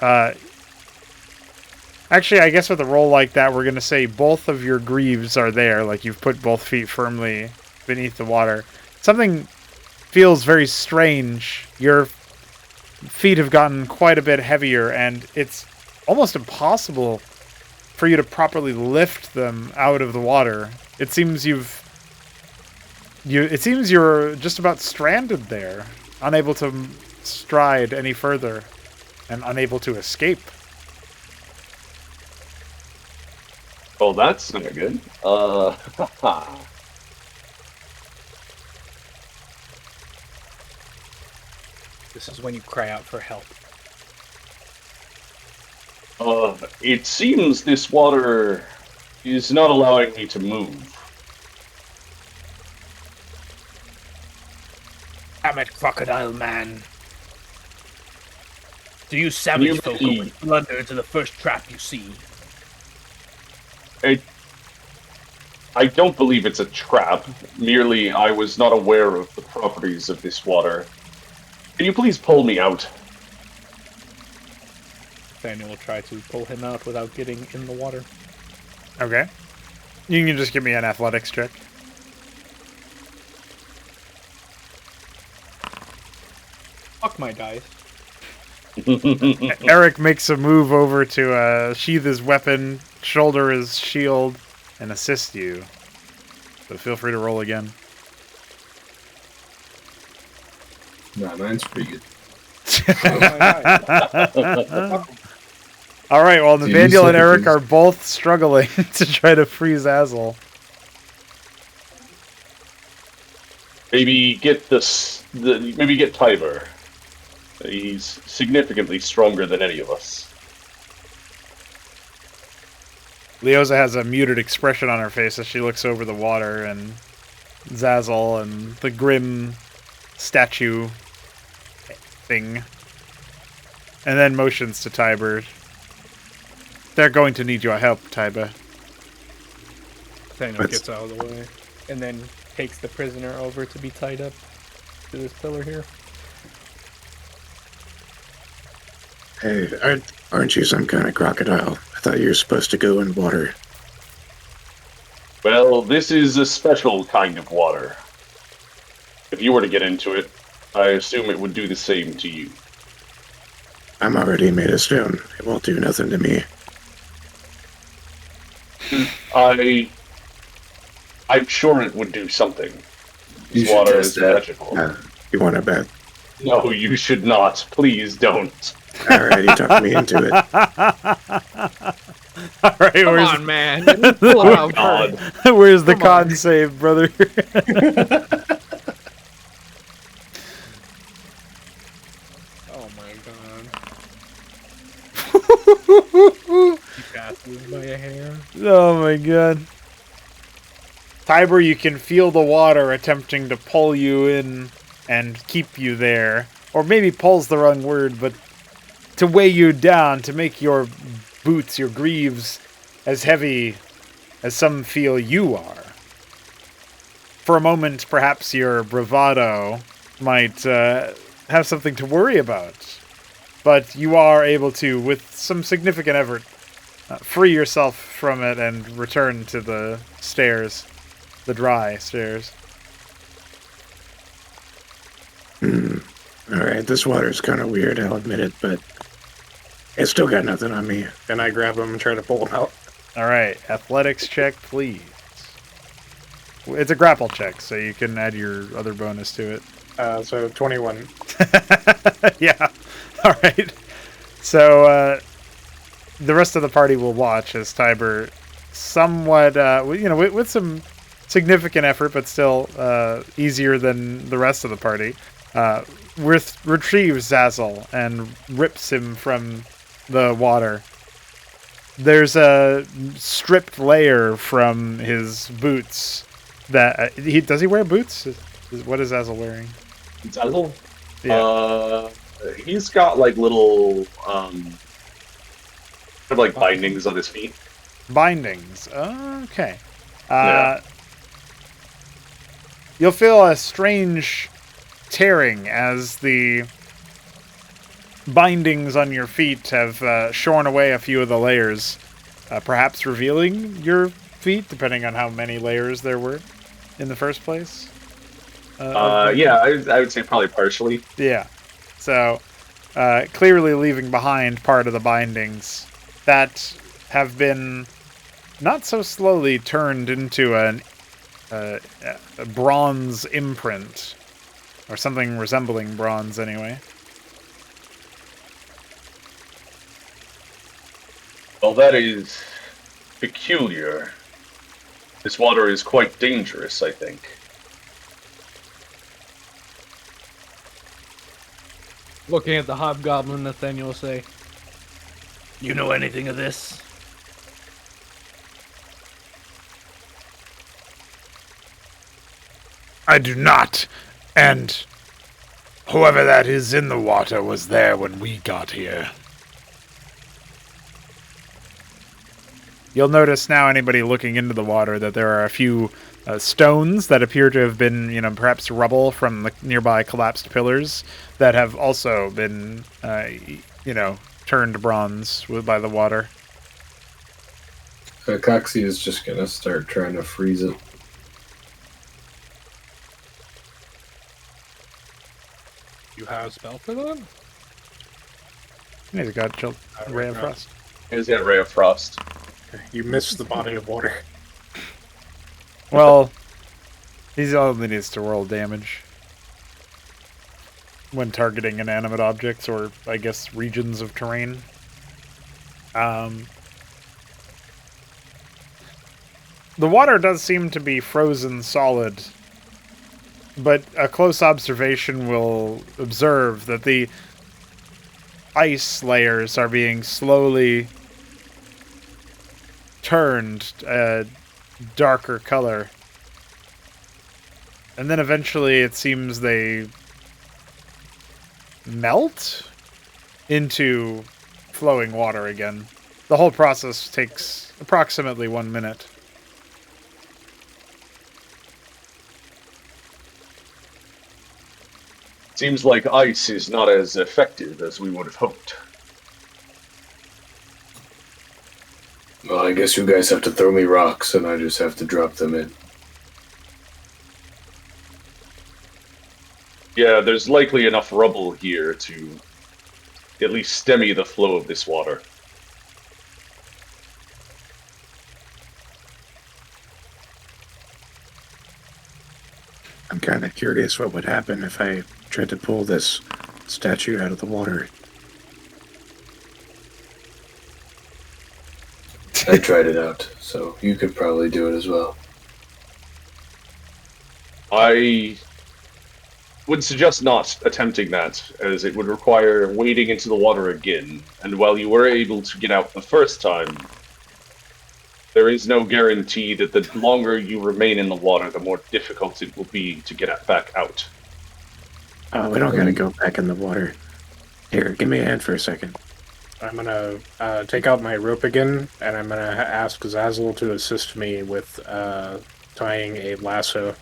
Actually, I guess with a roll like that, we're going to say both of your greaves are there. Like, you've put both feet firmly beneath the water. Something feels very strange. Your feet have gotten quite a bit heavier, and it's almost impossible for you to properly lift them out of the water. It seems you're just about stranded there, unable to stride any further, and unable to escape. Oh, that's not good. This is when you cry out for help. It seems this water is not allowing me to move. Damn it, crocodile man. Do you savage You folk mean- always blunder into the first trap you see? I don't believe it's a trap. Merely, I was not aware of the properties of this water. Can you please pull me out? Nathaniel will try to pull him out without getting in the water. Okay. You can just give me an athletics check. Fuck my dice. Eric makes a move over to sheath his weapon, shoulder his shield, and assist you. So feel free to roll again. Nah, mine's pretty good. All right, well, Do you Nathaniel and say Eric things- are both struggling to try to freeze Azel. Maybe get maybe get Tiber. He's significantly stronger than any of us. Leoza has a muted expression on her face as she looks over the water, and Zazzle and the grim statue thing. And then motions to Tiber. They're going to need your help, Tiber. Nathaniel gets out of the way and then takes the prisoner over to be tied up to this pillar here. Hey, aren't you some kind of crocodile? I thought you were supposed to go in water. Well, this is a special kind of water. If you were to get into it, I assume it would do the same to you. I'm already made of stone. It won't do nothing to me. I'm sure it would do something. You This should water test is that. magical. You want to bet? No, you should not. Please don't. Alright, you talked me into it. All right, Come where's, on, man. Pull it out God. first. where's the Come on. con save, brother? Oh my god. He passes by a hair. Oh my god. Tiber, you can feel the water attempting to pull you in and keep you there. Or maybe pull's the wrong word, but to weigh you down, to make your boots, your greaves, as heavy as some feel you are. For a moment, perhaps your bravado might have something to worry about. But you are able to, with some significant effort, free yourself from it and return to the stairs. The dry stairs. Alright, this water's kind of weird, I'll admit it, but it's still got nothing on me. And I grab him and try to pull him out. Alright, athletics check, please. It's a grapple check, so you can add your other bonus to it. So 21. Yeah. Alright. So, the rest of the party will watch as Tiber somewhat, with some significant effort, but still easier than the rest of the party, retrieves Zazzle and rips him from the water. There's a stripped layer from his boots that does he wear boots? What is Zazzle wearing? Zazzle? Yeah. He's got like little kind of like bindings on his feet. Bindings. Okay. Yeah. You'll feel a strange tearing as the bindings on your feet have shorn away a few of the layers, perhaps revealing your feet, depending on how many layers there were in the first place. Yeah, I would say probably partially. Yeah. So, clearly leaving behind part of the bindings that have been not so slowly turned into a bronze imprint, or something resembling bronze anyway. Well, that is peculiar. This water is quite dangerous, I think. Looking at the hobgoblin, Nathaniel will say, You know anything of this? I do not, and Whoever that is in the water was there when we got here. You'll notice now, anybody looking into the water, that there are a few stones that appear to have been, perhaps rubble from the nearby collapsed pillars that have also been, turned bronze by the water. Coxie is just going to start trying to freeze it. You have a spell for that? He's got Ray of Frost. Here's that Ray of Frost. You missed the body of water. Well, he only needs to roll damage when targeting inanimate objects or, I guess, regions of terrain. The water does seem to be frozen solid, but a close observation will observe that the ice layers are being slowly turned a darker color. And then eventually it seems they melt into flowing water again. The whole process takes approximately 1 minute. Seems like ice is not as effective as we would have hoped. Well, I guess you guys have to throw me rocks, and I just have to drop them in. Yeah, there's likely enough rubble here to at least stemmy the flow of this water. I'm kind of curious what would happen if I tried to pull this statue out of the water. I tried it out, so you could probably do it as well. I would suggest not attempting that, as it would require wading into the water again, and while you were able to get out the first time, there is no guarantee that the longer you remain in the water, the more difficult it will be to get back out. Oh, we don't gotta go back in the water. Here, give me a hand for a second. I'm gonna take out my rope again, and I'm gonna ask Zazzle to assist me with tying a lasso.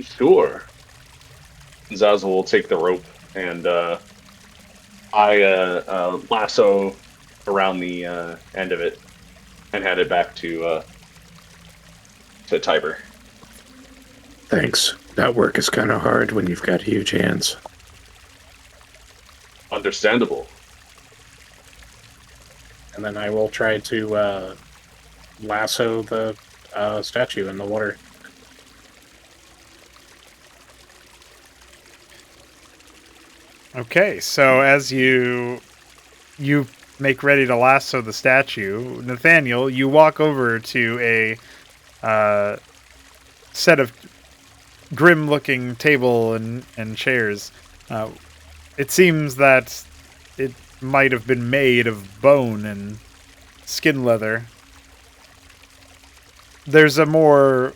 Sure. Zazzle will take the rope and I lasso around the end of it and hand it back to Tiber. Thanks. That work is kind of hard when you've got huge hands. Understandable. And then I will try to lasso the statue in the water. Okay, so as you make ready to lasso the statue, Nathaniel, you walk over to a set of grim-looking table and chairs. It seems that it might have been made of bone and skin leather. There's a more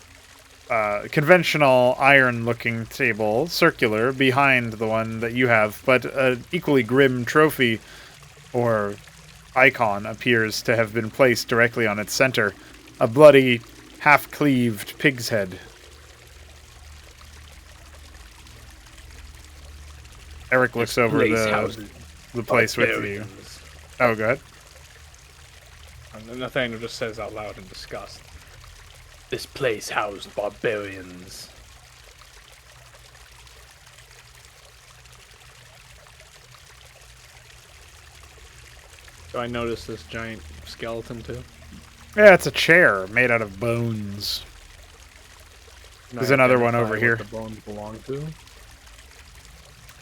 conventional iron-looking table, circular, behind the one that you have, but an equally grim trophy or icon appears to have been placed directly on its center. A bloody, half-cleaved pig's head. Eric looks over the place with you. Oh, go ahead. And then Nathaniel just says out loud in disgust, "This place housed barbarians." Do I notice this giant skeleton too? Yeah, it's a chair made out of bones. There's another one over here. What the bones belong to?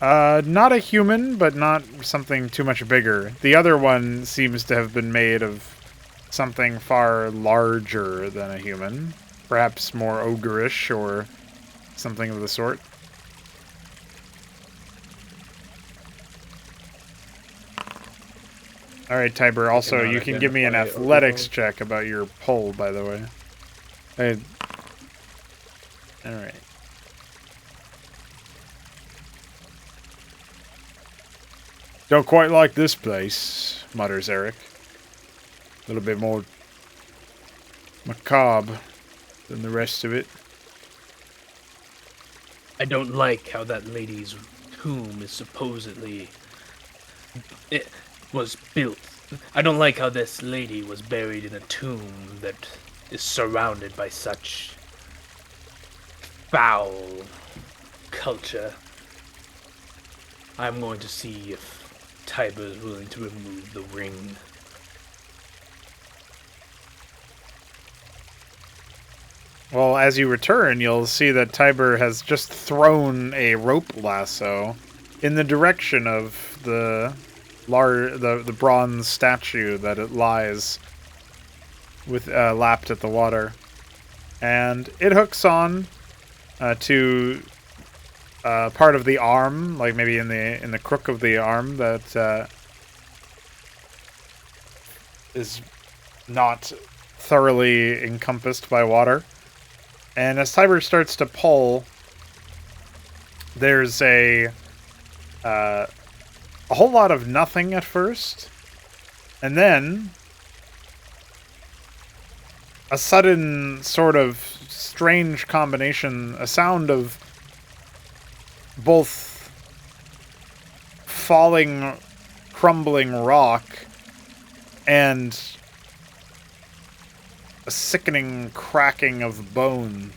Not a human, but not something too much bigger. The other one seems to have been made of something far larger than a human. Perhaps more ogreish or something of the sort. Alright, Tiber, also, you can give me an athletics check about your pull, by the way. Alright. Don't quite like this place, mutters Eric. A little bit more macabre than the rest of it. I don't like how that lady's tomb is supposedly... It was built. I don't like how this lady was buried in a tomb that is surrounded by such foul culture. I'm going to see if Tiber is willing to remove the ring. Well, as you return, you'll see that Tiber has just thrown a rope lasso in the direction of the bronze statue that it lies with lapped at the water, and it hooks on to part of the arm, like maybe in the crook of the arm that is not thoroughly encompassed by water. And as Tiber starts to pull, there's a whole lot of nothing at first, and then a sudden sort of strange combination, a sound of both falling, crumbling rock and a sickening cracking of bone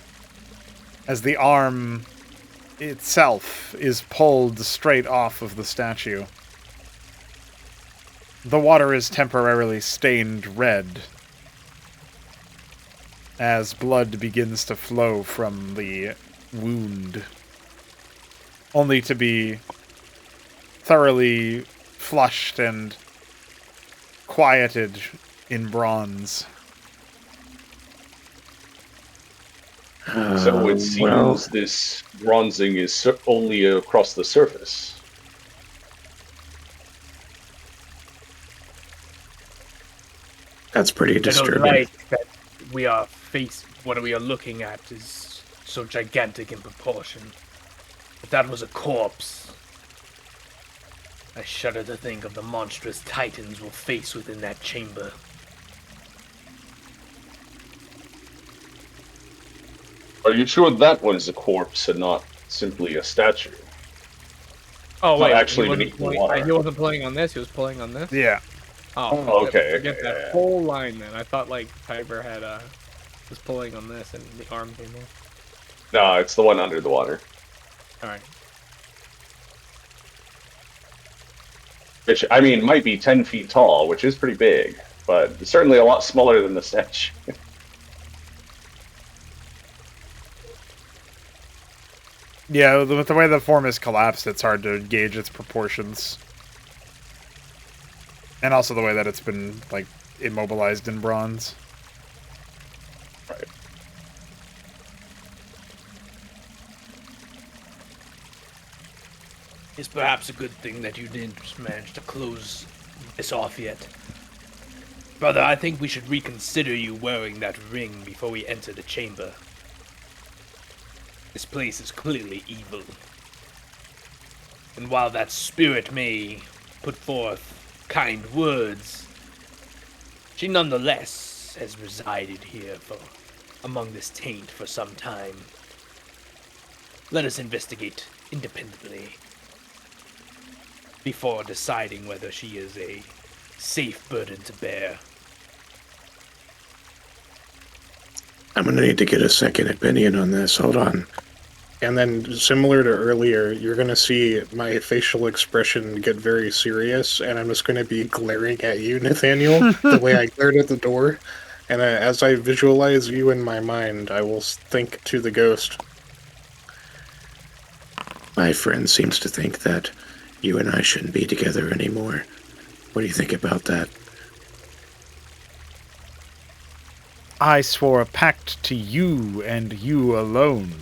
as the arm itself is pulled straight off of the statue. The water is temporarily stained red as blood begins to flow from the wound, only to be thoroughly flushed and quieted in bronze. So it seems this bronzing is only across the surface. That's pretty I don't disturbing. like that what we are looking at is so gigantic in proportion. If that was a corpse, I shudder to think of the monstrous titans we'll face within that chamber. Are you sure that one is a corpse and not simply a statue? Oh, It's not wait. actually he wasn't beneath the pulling- water. He wasn't pulling on this, he was pulling on this? Yeah. Oh, okay, Forget okay, that yeah. whole line then. I thought, like, Tiber had, was pulling on this and the arm came off. No, it's the one under the water. Alright. Which, I mean, might be 10 feet tall, which is pretty big, but certainly a lot smaller than the statue. Yeah, with the way the form is collapsed, it's hard to gauge its proportions. And also the way that it's been, like, immobilized in bronze. Right. It's perhaps a good thing that you didn't manage to close this off yet. Brother, I think we should reconsider you wearing that ring before we enter the chamber. This place is clearly evil. And while that spirit may put forth kind words, she nonetheless has resided here among this taint for some time. Let us investigate independently before deciding whether she is a safe burden to bear. I'm going to need to get a second opinion on this. Hold on. And then, similar to earlier, you're going to see my facial expression get very serious, and I'm just going to be glaring at you, Nathaniel, the way I glared at the door. And as I visualize you in my mind, I will think to the ghost. My friend seems to think that you and I shouldn't be together anymore. What do you think about that? I swore a pact to you and you alone.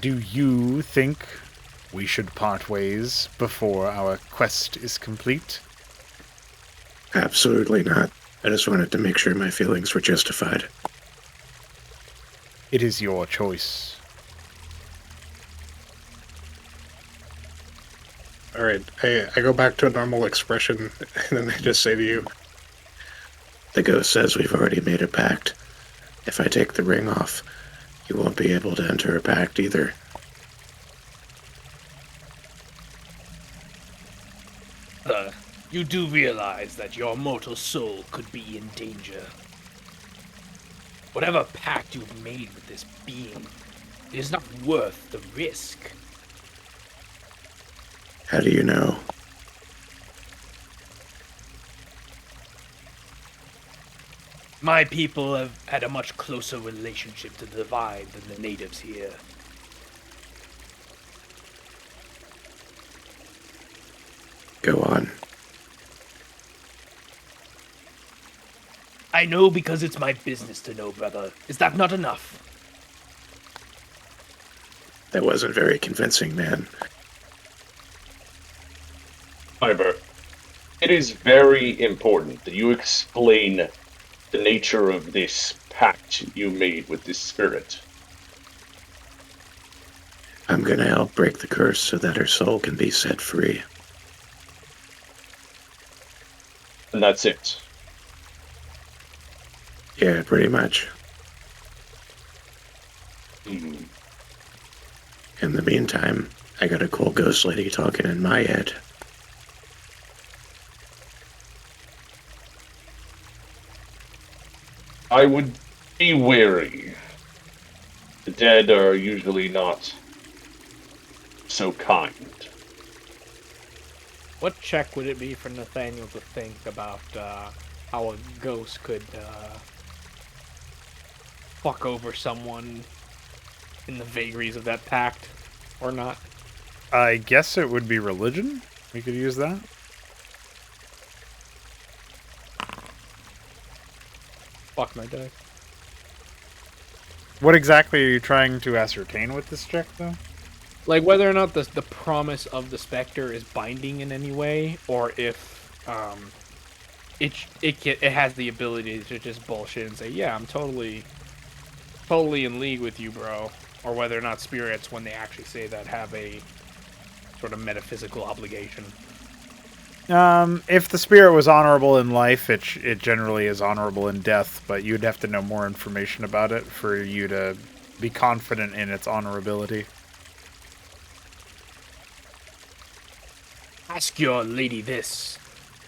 Do you think we should part ways before our quest is complete? Absolutely not. I just wanted to make sure my feelings were justified. It is your choice. right. I go back to a normal expression, and then I just say to you, The ghost says we've already made a pact. If I take the ring off, you won't be able to enter a pact either. You do realize that your mortal soul could be in danger. Whatever pact you've made with this being, it is not worth the risk. How do you know? My people have had a much closer relationship to the divine than the natives here. Go on. I know because it's my business to know, brother. Is that not enough? That wasn't very convincing, man. However, it is very important that you explain the nature of this pact you made with this spirit. I'm gonna help break the curse so that her soul can be set free. And that's it. Yeah, pretty much. Hmm. In the meantime, I got a cool ghost lady talking in my head. I would be wary. The dead are usually not so kind. What check would it be for Nathaniel to think about how a ghost could fuck over someone in the vagaries of that pact, or not? I guess it would be religion. We could use that. Fuck my dice. What exactly are you trying to ascertain with this check, though? Like whether or not the promise of the specter is binding in any way, or if it has the ability to just bullshit and say, yeah, I'm totally in league with you, bro. Or whether or not spirits, when they actually say that, have a sort of metaphysical obligation. If the spirit was honorable in life, it generally is honorable in death, but you'd have to know more information about it for you to be confident in its honorability. Ask your lady this.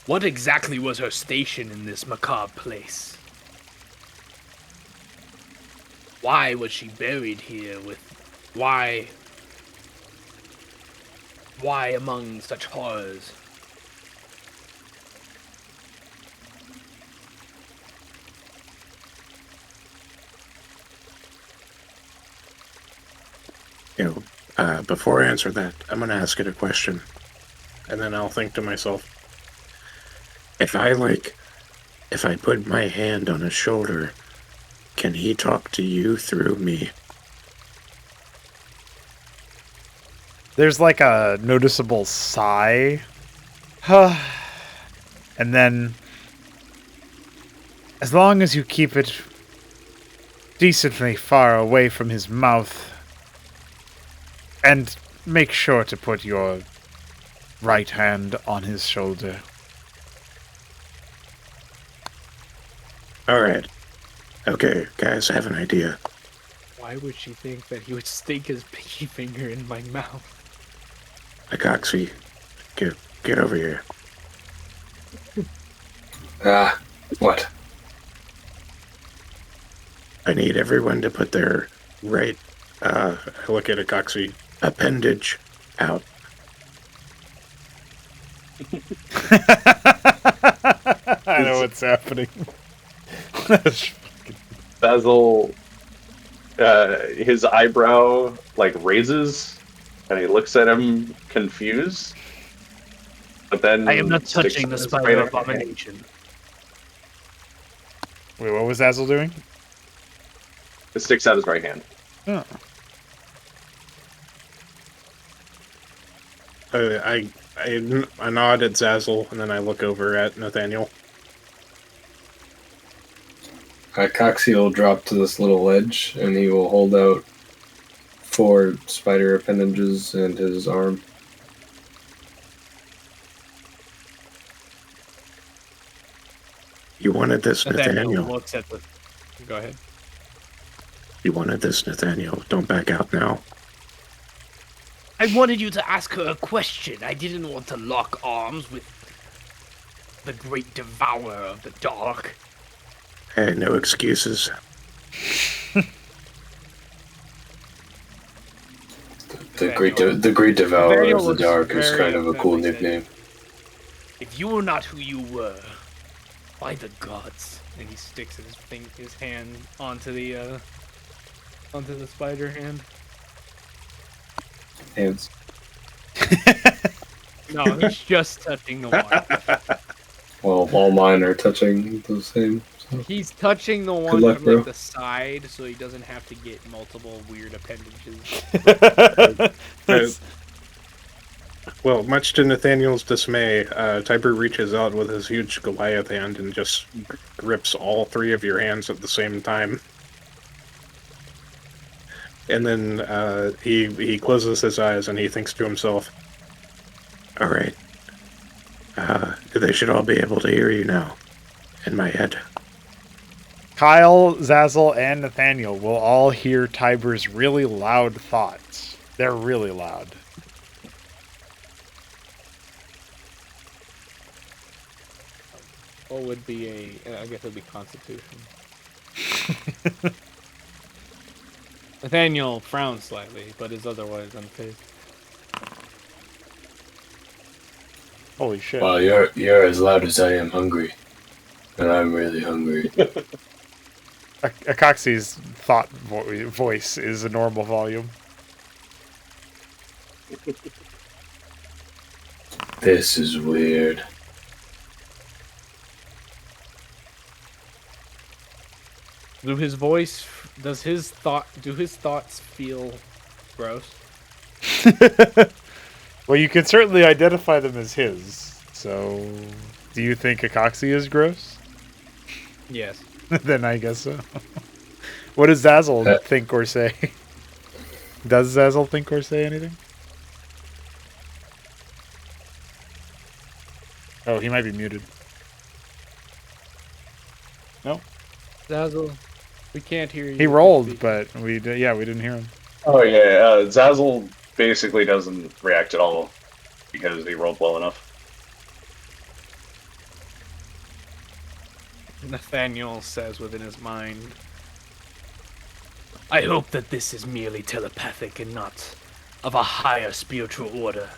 What exactly was her station in this macabre place? Why was she buried here with... Why among such horrors? You know, before I answer that, I'm gonna ask it a question. and then I'll think to myself, If I put my hand on his shoulder, can he talk to you through me? There's like a noticeable sigh. And then, as long as you keep it decently far away from his mouth, and make sure to put your right hand on his shoulder. Alright. Okay, guys, I have an idea. Why would she think that he would stick his pinky finger in my mouth? Acoxy, get over here. What? I need everyone to put their right I look at Acoxy. appendage out. I know what's happening. Basil, his eyebrow like raises, and he looks at him confused. But then I am not sticks touching the his spider right hand. abomination. Wait, what was Azel doing? It sticks out his right hand. Oh. I nod at Zazzle, and then I look over at Nathaniel. Coxie will drop to this little ledge, and he will hold out 4 spider appendages and his arm. You wanted this, Nathaniel Nathaniel. looks at the. Go ahead. You wanted this, Nathaniel. Don't back out now. I wanted you to ask her a question. I didn't want to lock arms with the great devourer of the dark. Hey, no excuses. The great devourer Nathaniel of the looks dark is very kind of a cool upset. nickname. If you were not who you were, By the gods! And he sticks his hand onto the spider hand. Hands. No, he's just touching the one. Well, all mine are touching the same. So. He's touching the one luck, from bro. like the side, so he doesn't have to get multiple weird appendages. Well, much to Nathaniel's dismay, Tiber reaches out with his huge Goliath hand and just grips all three of your hands at the same time. And then he closes his eyes and he thinks to himself, All right. They should all be able to hear you now. In my head. Kyle, Zazzle, and Nathaniel will all hear Tiber's really loud thoughts. They're really loud. What would be I guess it would be Constitution. Nathaniel frowns slightly, but is otherwise unfazed. Holy shit. Well, you're as loud as I am hungry, and I'm really hungry. Akaxi's thought voice is a normal volume. This is weird. Do his thoughts feel gross? Well, you can certainly identify them as his. So, do you think Akaxi is gross? Yes. Then I guess so. What does Zazzle think or say? Does Zazzle think or say anything? Oh, he might be muted. No? Zazzle, we can't hear you. He rolled, but we didn't hear him. Oh yeah, Zazzle basically doesn't react at all because he rolled well enough. Nathaniel says within his mind, I hope that this is merely telepathic and not of a higher spiritual order.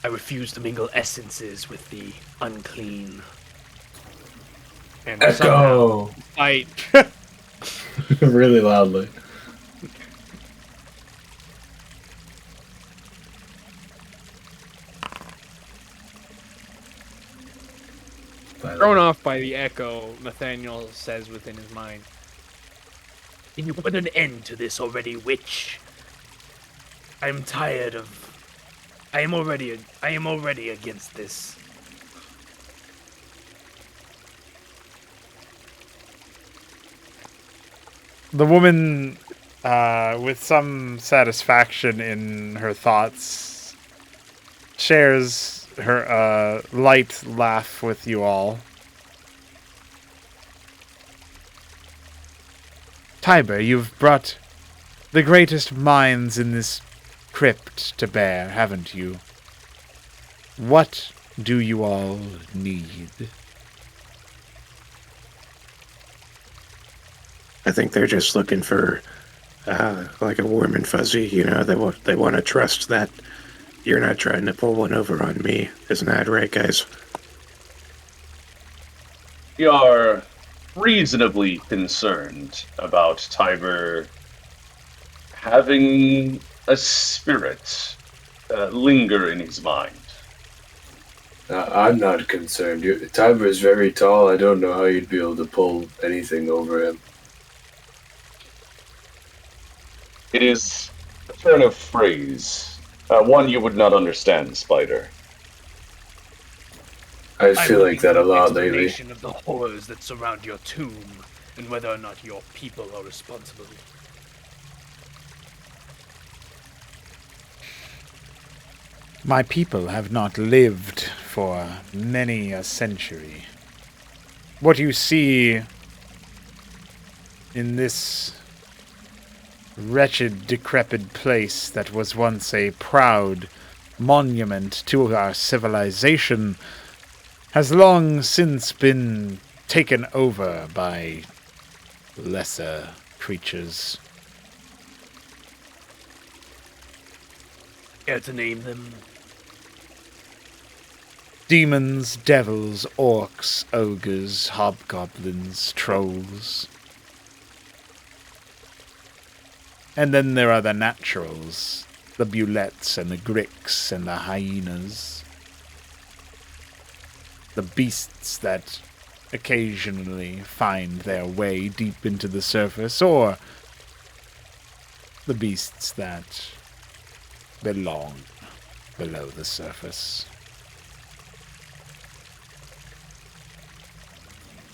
I refuse to mingle essences with the unclean. and somehow, Echo. fight. Really loudly. Thrown off by the echo, Nathaniel says within his mind, Can you put an end to this already, witch? I am tired of... I am already against this. The woman, with some satisfaction in her thoughts, shares her light laugh with you all. Tiber, you've brought the greatest minds in this crypt to bear, haven't you? What do you all need? I think they're just looking for, like a warm and fuzzy, you know, they want to trust that you're not trying to pull one over on me. Isn't that right, guys? We are reasonably concerned about Tiber having a spirit linger in his mind. I'm not concerned. Tiber is very tall. I don't know how you'd be able to pull anything over him. It is a turn of phrase, one you would not understand, Spider. I feel like that a lot lately. Explanation of the horrors that surround your tomb, and whether or not your people are responsible. My people have not lived for many a century. what you see in this wretched, decrepit place that was once a proud monument to our civilization has long since been taken over by lesser creatures. Care to name them? Demons, devils, orcs, ogres, hobgoblins, trolls. And then there are the naturals, the bulettes and the gricks and the hyenas. The beasts that occasionally find their way deep into the surface, or the beasts that belong below the surface.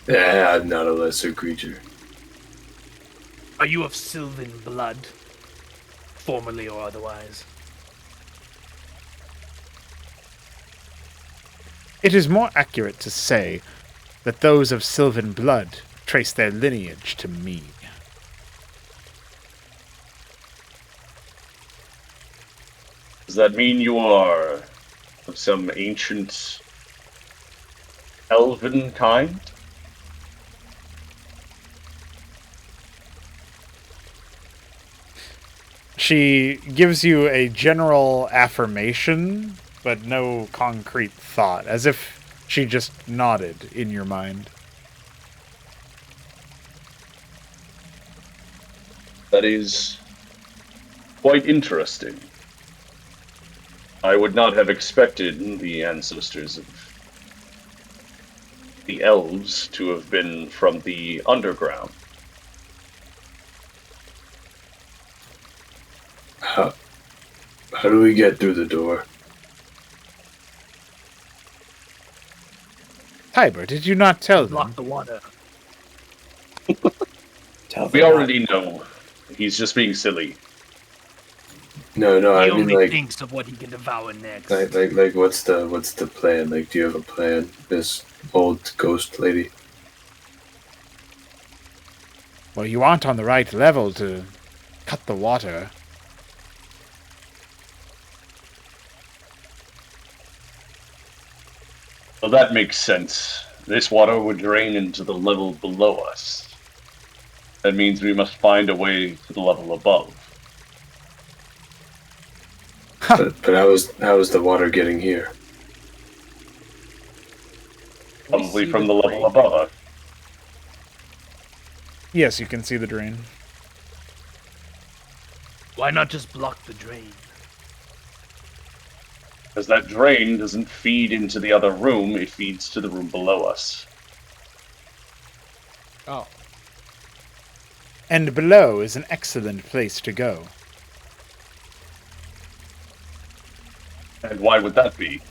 Yeah, I'm not a lesser creature. Are you of Sylvan blood? Formerly or otherwise? It is more accurate to say that those of Sylvan blood trace their lineage to me. Does that mean you are of some ancient elven kind? She gives you a general affirmation, but no concrete thought, as if she just nodded in your mind. That is quite interesting. I would not have expected the ancestors of the elves to have been from the underground. How do we get through the door? Tiber, did you not tell them? Block the water. Tell We them already know. He's just being silly. No, He I mean only like, thinks of what he can devour next. like, what's the plan? Like, do you have a plan, this old ghost lady? Well, you aren't on the right level to cut the water. Well, that makes sense. This water would drain into the level below us. That means we must find a way to the level above. But how is the water getting here? Probably from the level above us. Yes, you can see the drain. Why not just block the drain? Because that drain doesn't feed into the other room, it feeds to the room below us. Oh. And below is an excellent place to go. And why would that be?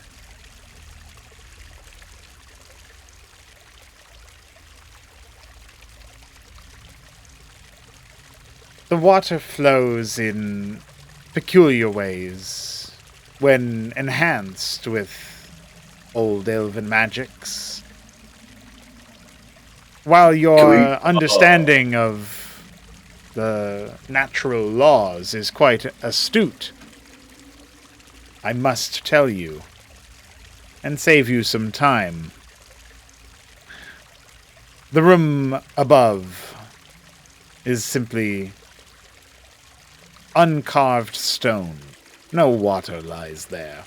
The water flows in peculiar ways when enhanced with old elven magics. While your understanding of the natural laws is quite astute, I must tell you, and save you some time. The room above is simply uncarved stone. No water lies there.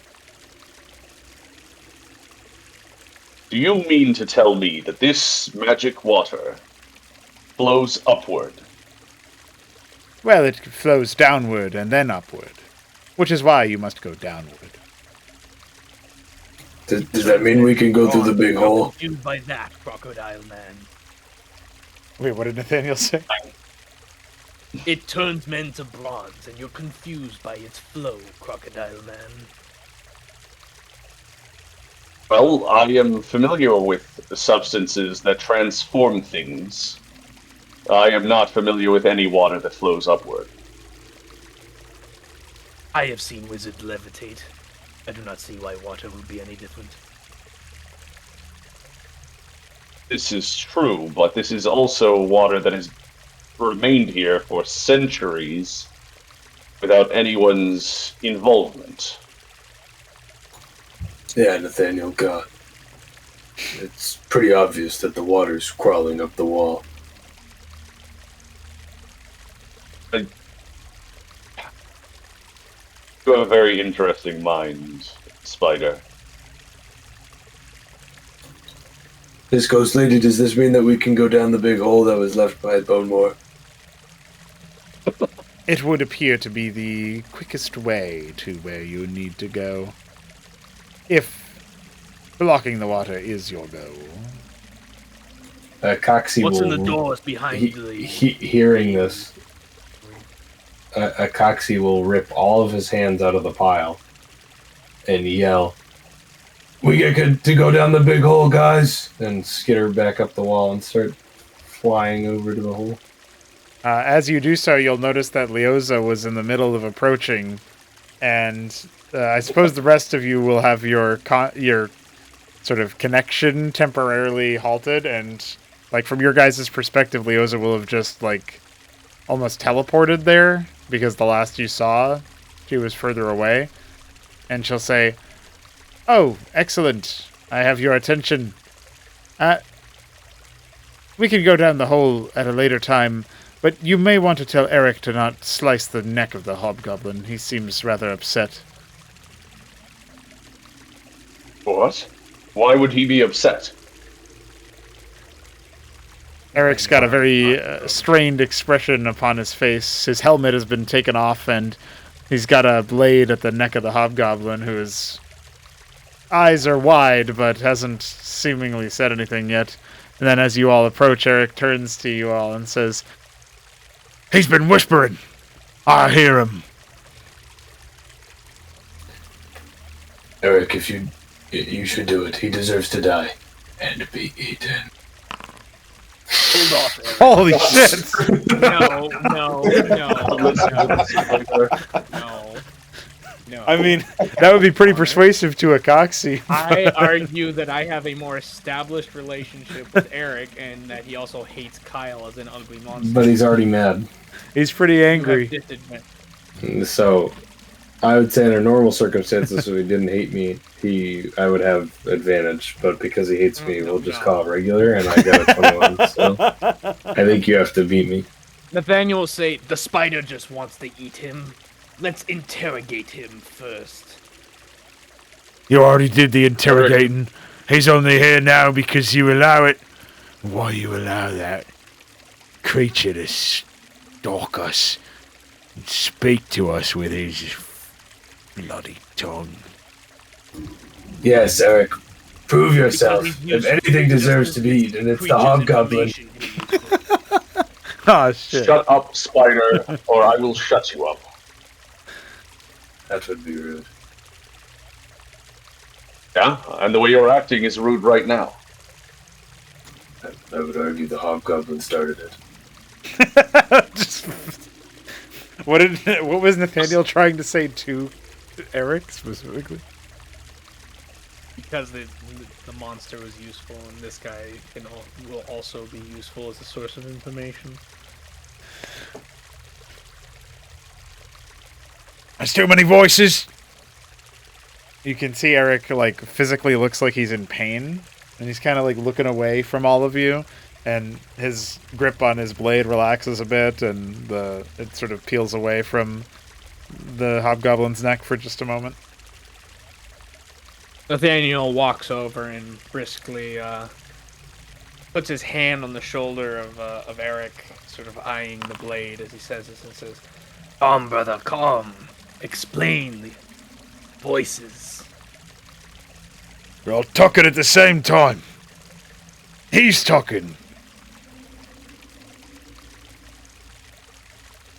Do you mean to tell me that this magic water flows upward? Well, it flows downward and then upward, which is why you must go downward. Does that mean we can go through the big hole? Confused by that, Crocodile Man. Wait, what did Nathaniel say? It turns men to bronze, and you're confused by its flow, Crocodile Man. Well, I am familiar with substances that transform things. I am not familiar with any water that flows upward. I have seen wizards levitate. I do not see why water would be any different. This is true, but this is also water that has remained here for centuries without anyone's involvement. Yeah, Nathaniel, God. It's pretty obvious that the water's crawling up the wall. You have a very interesting mind, Spider. This ghost lady, does this mean that we can go down the big hole that was left by Bonemore? It would appear to be the quickest way to where you need to go. If blocking the water is your goal. Coxie What's will... in the doors behind hearing this, Coxie will rip all of his hands out of the pile and yell, "We get to go down the big hole, guys!" and skitter back up the wall and start flying over to the hole. As you do so, you'll notice that Leoza was in the middle of approaching, and I suppose the rest of you will have your sort of connection temporarily halted, and like from your guys' perspective, Leoza will have just like almost teleported there because the last you saw, she was further away, and she'll say, "Oh, excellent! I have your attention. We can go down the hole at a later time." But you may want to tell Eric to not slice the neck of the hobgoblin. He seems rather upset. What? Why would he be upset? Eric's got a very strained expression upon his face. His helmet has been taken off, and he's got a blade at the neck of the hobgoblin, whose eyes are wide, but hasn't seemingly said anything yet. And then as you all approach, Eric turns to you all and says, "He's been whispering. I hear him." Eric, if you should do it. He deserves to die and be eaten. Hold off, Eric. Holy shit! No. I mean, that would be pretty persuasive to a Coxie. I argue that I have a more established relationship with Eric, and that he also hates Kyle as an ugly monster. But he's already mad. He's pretty angry. So, I would say under normal circumstances, if he didn't hate me, I would have advantage. But because he hates me, we'll just call it regular, and I got a 21. So, I think you have to beat me. Nathaniel will say, "The spider just wants to eat him. Let's interrogate him first." You already did the interrogating. He's only here now because you allow it. Why you allow that creature to stalk us and speak to us with his bloody tongue? Yes, Eric. Prove yourself. If anything deserves to be eaten, it's the hobgoblin. Oh, shit. Shut up, Spider, or I will shut you up. That would be rude. Yeah, and the way you're acting is rude right now. I would argue the hobgoblin started it. What was Nathaniel trying to say to Eric specifically? Because the monster was useful, and this guy will also be useful as a source of information. There's too many voices. You can see Eric like physically looks like he's in pain, and he's kind of like looking away from all of you, and his grip on his blade relaxes a bit, and it sort of peels away from the hobgoblin's neck for just a moment. Nathaniel walks over and briskly puts his hand on the shoulder of Eric, sort of eyeing the blade as he says this, and says, "Come, brother, come. Explain the voices." We're all talking at the same time. He's talking.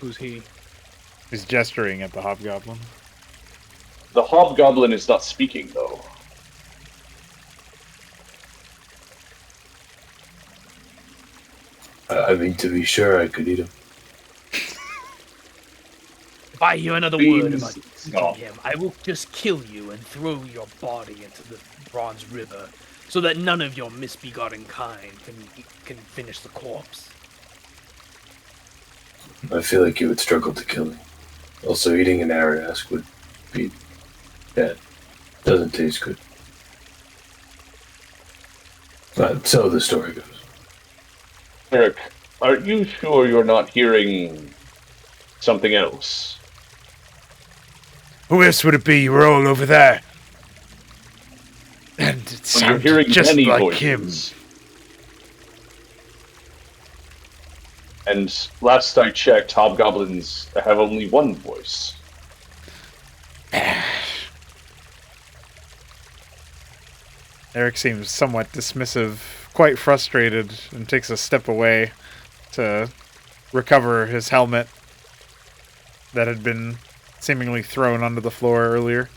"Who's he?" He's gesturing at the hobgoblin. The hobgoblin is not speaking, though. I mean, to be sure, I could eat him. If I hear another Please word about eating stop. him, I will just kill you and throw your body into the bronze river so that none of your misbegotten kind can finish the corpse. I feel like you would struggle to kill me. Also, eating an Arask would be bad. Doesn't taste good. But so the story goes. Eric, are you sure you're not hearing something else? Who else would it be? You were all over there. And it You're sounded hearing just many like voices. And last I checked, hobgoblins have only one voice. Eric seems somewhat dismissive, quite frustrated, and takes a step away to recover his helmet that had been seemingly thrown onto the floor earlier.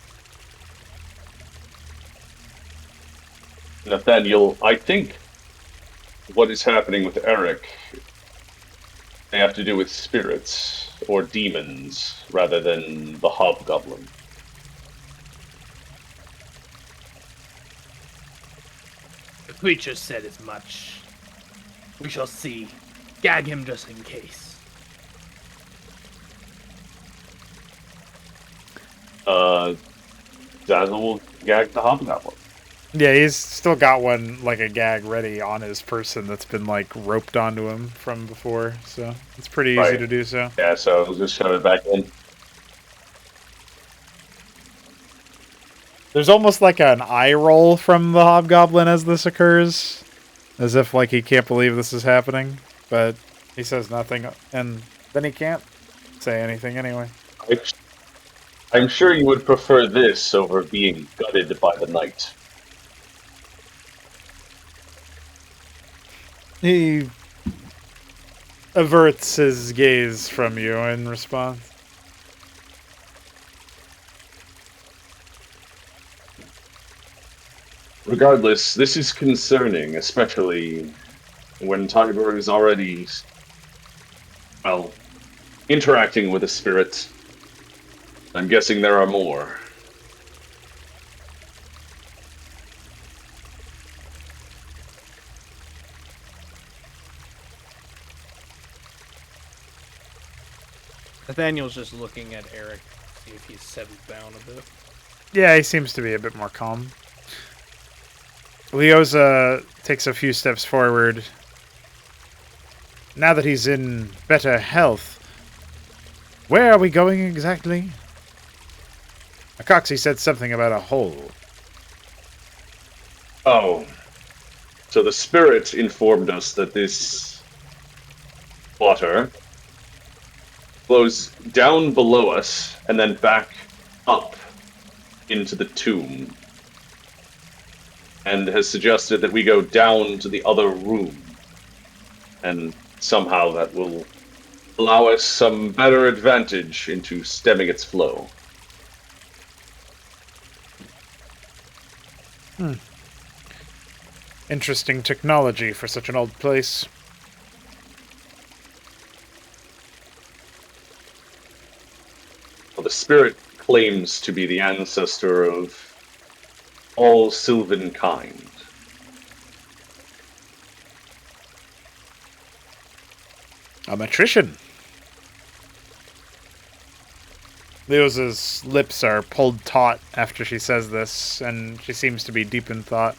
Nathaniel, I think what is happening with Eric may have to do with spirits or demons rather than the hobgoblin. The creature said as much. We shall see. Gag him just in case. Zazzle will gag the hobgoblin. Yeah, he's still got one, like a gag ready on his person that's been, like, roped onto him from before, so it's pretty easy Right. to do so. Yeah, so I'll just shove it back in. There's almost like an eye roll from the hobgoblin as this occurs, as if, like, he can't believe this is happening, but he says nothing, and then he can't say anything anyway. I'm sure you would prefer this over being gutted by the night. He averts his gaze from you in response. Regardless, this is concerning, especially when Tiber is already, well, interacting with a spirit. I'm guessing there are more. Nathaniel's just looking at Eric, see if he's settled down a bit. Yeah, he seems to be a bit more calm. Leoza takes a few steps forward. Now that he's in better health, where are we going exactly? Acoxy said something about a hole. Oh, so the spirit informed us that this water flows down below us and then back up into the tomb, and has suggested that we go down to the other room, and somehow that will allow us some better advantage into stemming its flow. Interesting technology for such an old place. Well, the spirit claims to be the ancestor of all sylvan kind. A matrician. Leoza's lips are pulled taut after she says this, and she seems to be deep in thought.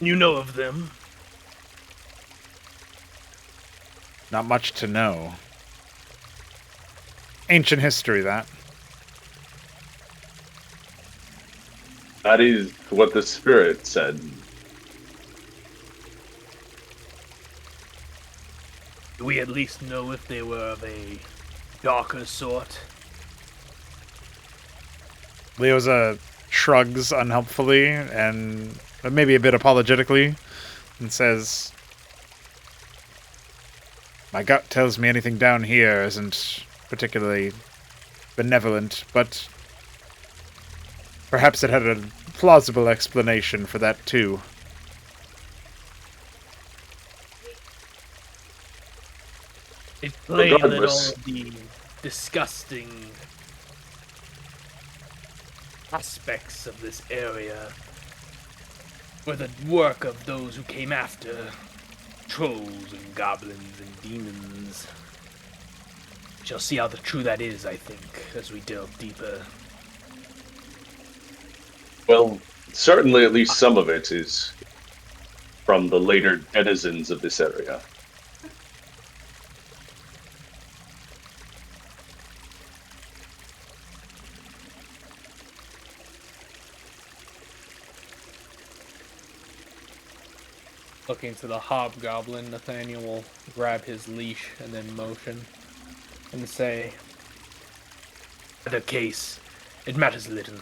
You know of them? Not much to know. Ancient history, that. That is what the spirit said. Do we at least know if they were of a darker sort? Leoza shrugs unhelpfully and maybe a bit apologetically and says, "My gut tells me anything down here isn't particularly benevolent, but perhaps it had a plausible explanation for that too." It's plain that all Regardless. of the disgusting aspects of this area were the work of those who came after trolls and goblins and demons. We shall see how true that is, I think, as we delve deeper. Well, certainly at least some of it is from the later denizens of this area. Looking to the hobgoblin, Nathaniel will grab his leash and then motion and say, Either case, it matters little.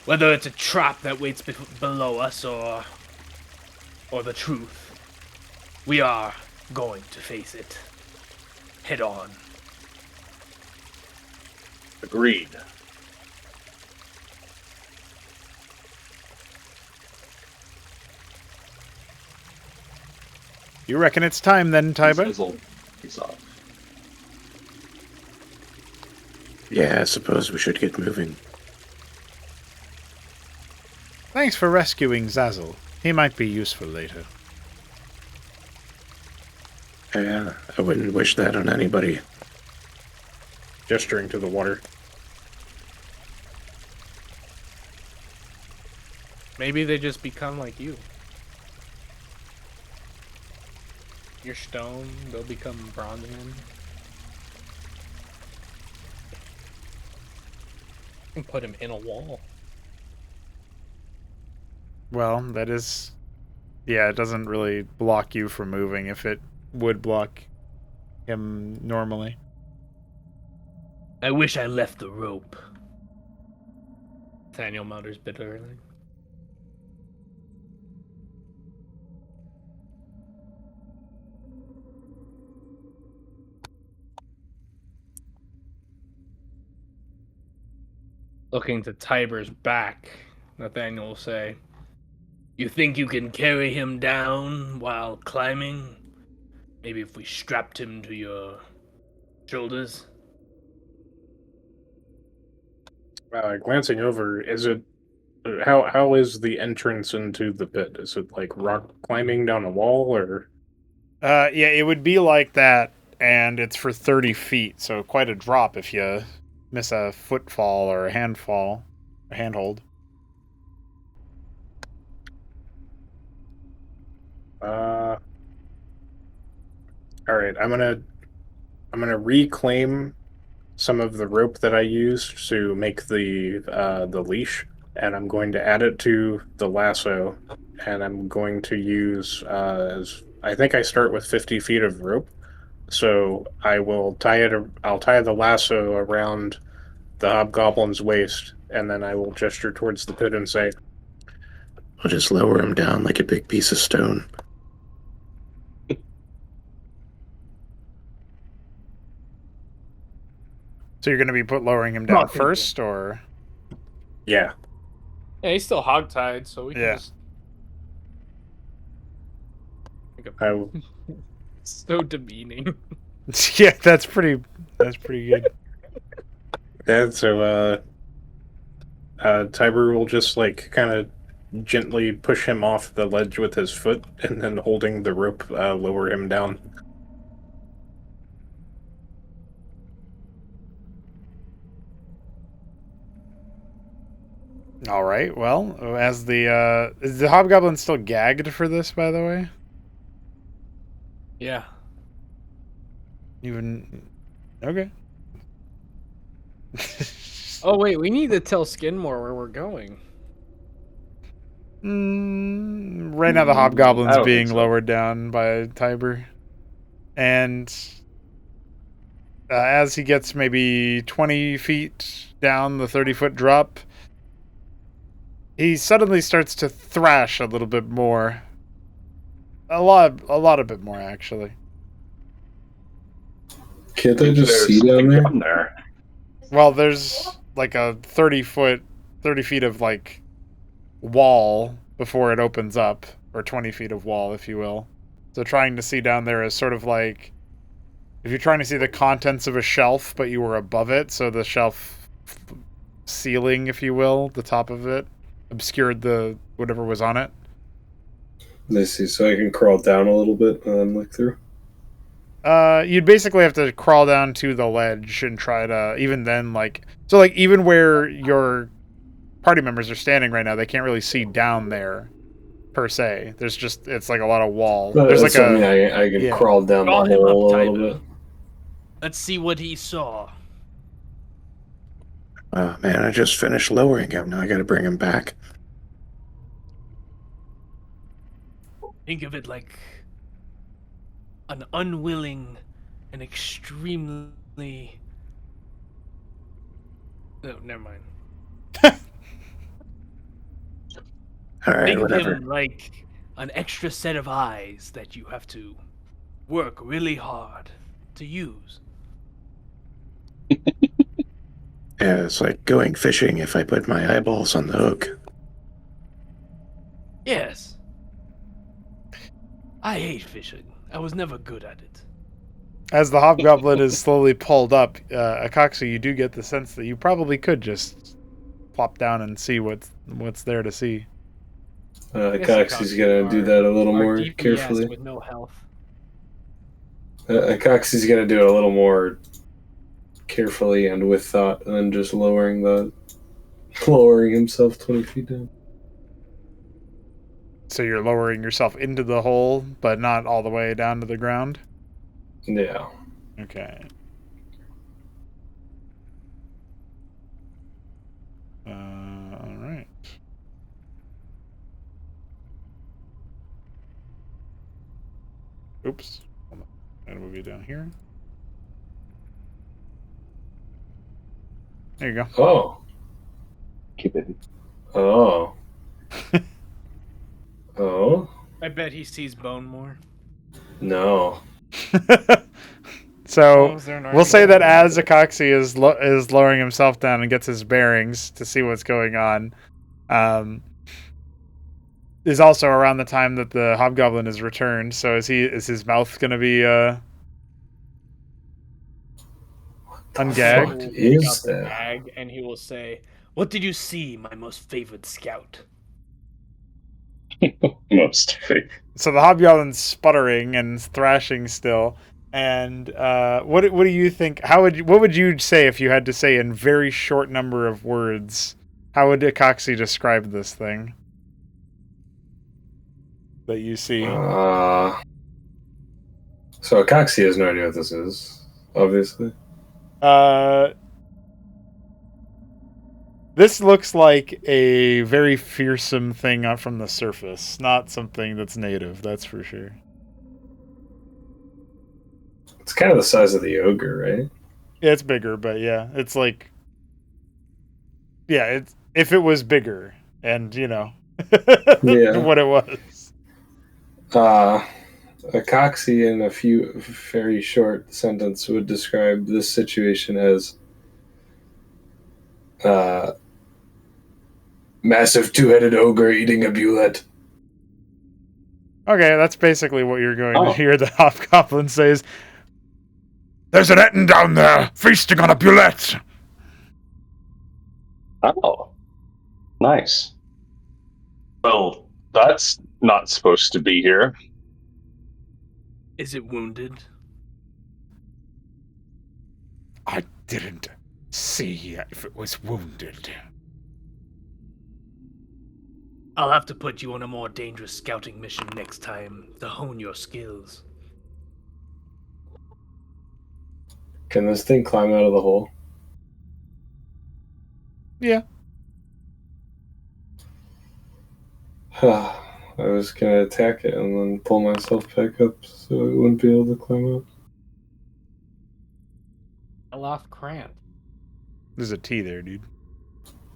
Whether it's a trap that waits below us or the truth, we are going to face it head on. Agreed. You reckon it's time then, Tiber? He's off. Yeah, I suppose we should get moving. Thanks for rescuing Zazzle. He might be useful later. Yeah, I wouldn't wish that on anybody. Gesturing to the water. maybe they just become like you. You're stone, they'll become bronze men. And put him in a wall. Well, that is... Yeah, it doesn't really block you from moving if it would block him normally. I wish I left the rope. Nathaniel mutters bitterly. Looking to Tiber's back, Nathaniel will say, You think you can carry him down while climbing? Maybe if we strapped him to your shoulders? Glancing over, is it how is the entrance into the pit? Is it like rock climbing down a wall, or? Yeah, it would be like that, and it's for 30 feet, so quite a drop if you miss a footfall or a handfall, a handhold. All right, I'm gonna reclaim some of the rope that I used to make the leash, and I'm going to add it to the lasso, and I'm going to use I think I start with 50 feet of rope, so I'll tie the lasso around the hobgoblin's waist, and then I will gesture towards the pit and say, We'll just lower him down like a big piece of stone. So you're going to be lowering him down first, or? Yeah. yeah, he's still hogtied, so we can Yeah. just... I, So demeaning. Yeah, that's pretty good. Yeah, so Tiber will just like kind of gently push him off the ledge with his foot, and then holding the rope, lower him down. All right. Well, as the is the hobgoblin still gagged for this, by the way? Yeah. Even okay. Oh wait, we need to tell Skidmore where we're going. Right now, the I hobgoblin's don't being think so. lowered down by Tiber, and as he gets maybe 20 feet down the 30-foot drop, he suddenly starts to thrash a little bit more. A lot bit more, actually. Can't I just There's see down there? something there. Well, there's like a 30 feet of like wall before it opens up, or 20 feet of wall, if you will. So trying to see down there is sort of like if you're trying to see the contents of a shelf, but you were above it, so the shelf ceiling, if you will, the top of it, obscured the whatever was on it. I see. So I can crawl down a little bit and then look through. You'd basically have to crawl down to the ledge and try to, even then, like, so like even where your party members are standing right now, they can't really see down there per se. There's just, it's like a lot of wall. But There's that's like what I a, mean. I can yeah. crawl down the Call him hole up, a little Tyler. bit. Let's see what he saw. Oh, man, I just finished lowering him. Now I gotta bring him back. Think of it like an unwilling and extremely... No, never mind. All right, Think of whatever. him like an extra set of eyes that you have to work really hard to use. Yeah, it's like going fishing if I put my eyeballs on the hook. Yes. I hate fishing. I was never good at it. as the hobgoblin is slowly pulled up, Akaxi, you do get the sense that you probably could just plop down and see what's there to see. Akaxi's gonna do that a little more DPS carefully. with no health. Akaxi's gonna do it a little more carefully and with thought, and then just lowering himself 20 feet down. So you're lowering yourself into the hole, but not all the way down to the ground? Yeah. Okay. All right. Oops. Hold on. I'm gonna move you down here. There you go. Oh. Keep it. Oh. Oh. I bet he sees bone more. No. So Was there an we'll say argument? that as Akaxi is lowering himself down and gets his bearings to see what's going on, is also around the time that the hobgoblin is returned. So is his mouth going to be ungagged? What Take is out the that? bag and he will say, What did you see, my most favored scout? Most fake. So the hobgoblin's sputtering and thrashing still. And what do you think? What would you say if you had to say in very short number of words? How would Akaxi describe this thing that you see? So Akaxi has no idea what this is, obviously. This looks like a very fearsome thing out from the surface, not something that's native. That's for sure. It's kind of the size of the ogre, right? Yeah, it's bigger, but yeah, it's like, yeah, it's if it was bigger, and Yeah. what it was. Akaxi, in a few very short sentence, would describe this situation as massive two-headed ogre eating a bullet. Okay, that's basically what you're going to Oh. hear the hobgoblin says. There's an Etten down there, feasting on a bullet. Oh, nice. Well, that's not supposed to be here. Is it wounded? I didn't see if it was wounded. I'll have to put you on a more dangerous scouting mission next time to hone your skills. Can this thing climb out of the hole? Yeah. I was gonna attack it and then pull myself back up so it wouldn't be able to climb out. I lost cramp. There's a T there, dude.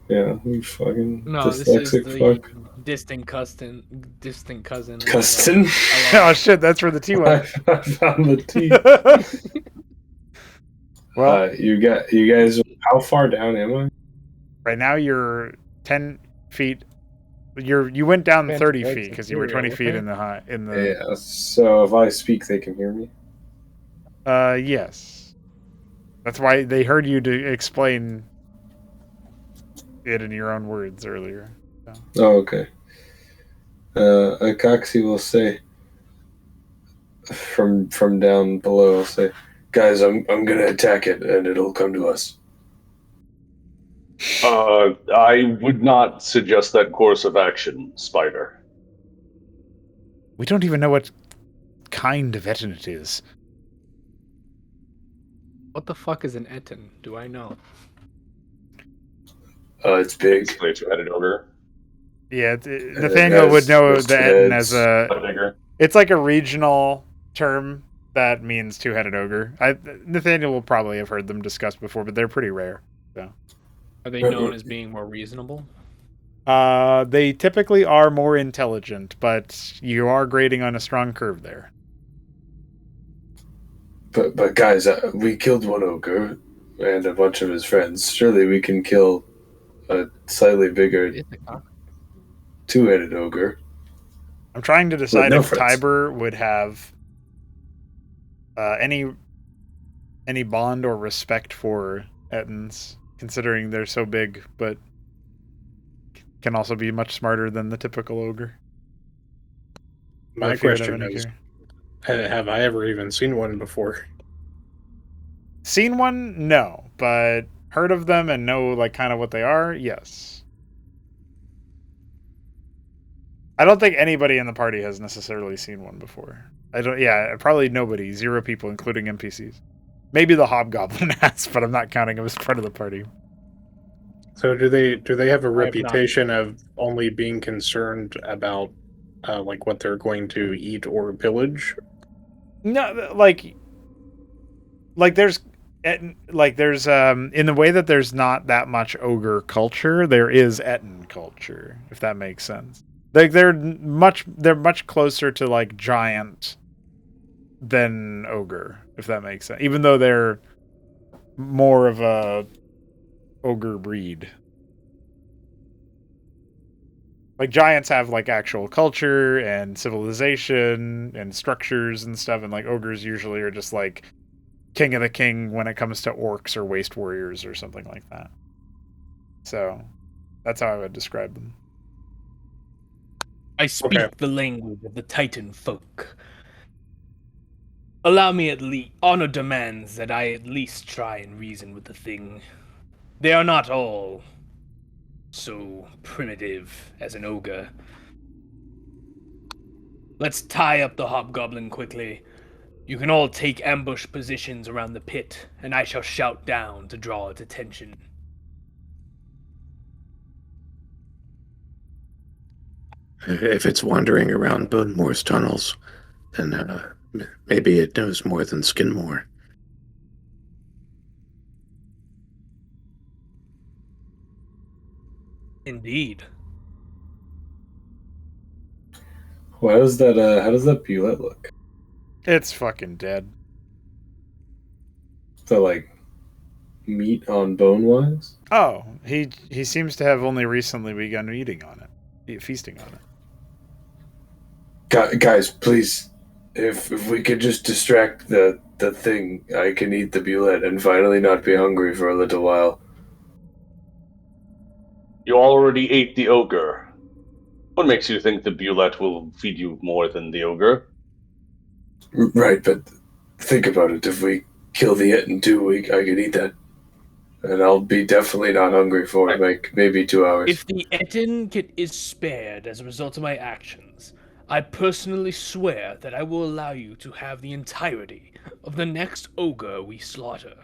Yeah, you fucking No, this is dyslexic the fuck. distant cousin. Custon? Oh shit, that's where the T I went. found the T. Well, you guys. How far down am I? right now you're 10 feet. You went down Fancy 30 legs feet and because you were cereal, 20 feet okay. in the high in the. Yeah. So if I speak, they can hear me. Yes. That's why they heard you to explain it in your own words earlier. So. Oh, okay. Akaxi will say from down below, will say, "Guys, I'm gonna attack it, and it'll come to us." I would not suggest that course of action, Spider. We don't even know what kind of Etten it is. What the fuck is an Etten? Do I know? It's big. Basically, a two-headed ogre. Yeah, Nathaniel would know the Etten as Bigger. it's like a regional term that means two-headed ogre. Nathaniel will probably have heard them discussed before, but they're pretty rare. So. Are they known as being more reasonable? They typically are more intelligent, but you are grading on a strong curve there. But guys, we killed one ogre and a bunch of his friends. Surely we can kill a slightly bigger two-headed ogre. I'm trying to decide no if friends. Tiber would have any bond or respect for Ettins, considering they're so big, but can also be much smarter than the typical ogre. My question is, have I ever even seen one before? Seen one? No, but heard of them and know like kind of what they are? Yes. I don't think anybody in the party has necessarily seen one before. Probably nobody. 0 people, including NPCs. Maybe the hobgoblin has, but I'm not counting him as part of the party. So do they have a reputation of only being concerned about like what they're going to eat or pillage? No, like there's in the way that there's not that much ogre culture, there is Etten culture, if that makes sense. Like they're much closer to like giant than ogre, if that makes sense. Even though they're more of a ogre breed. Like giants have like actual culture and civilization and structures and stuff, and like ogres usually are just like king of the king when it comes to orcs or waste warriors or something like that. So that's how I would describe them. I speak the language of the Titan folk. Allow me at least. Honor demands that I at least try and reason with the thing. They are not all so primitive as an ogre. Let's tie up the hobgoblin quickly. You can all take ambush positions around the pit, and I shall shout down to draw its attention. If it's wandering around Bonemoor's tunnels, then maybe it knows more than Skinmore. Indeed. How does that Bulette look? It's fucking dead. So like meat on bone wise? Oh, he seems to have only recently begun feasting on it. Guys, please, if we could just distract the thing, I can eat the Bulette and finally not be hungry for a little while. You already ate the ogre. What makes you think the Bulette will feed you more than the ogre? Right, but think about it. If we kill the Etten too, I could eat that. And I'll be definitely not hungry for like maybe 2 hours. If the Etten is spared as a result of my actions, I personally swear that I will allow you to have the entirety of the next ogre we slaughter.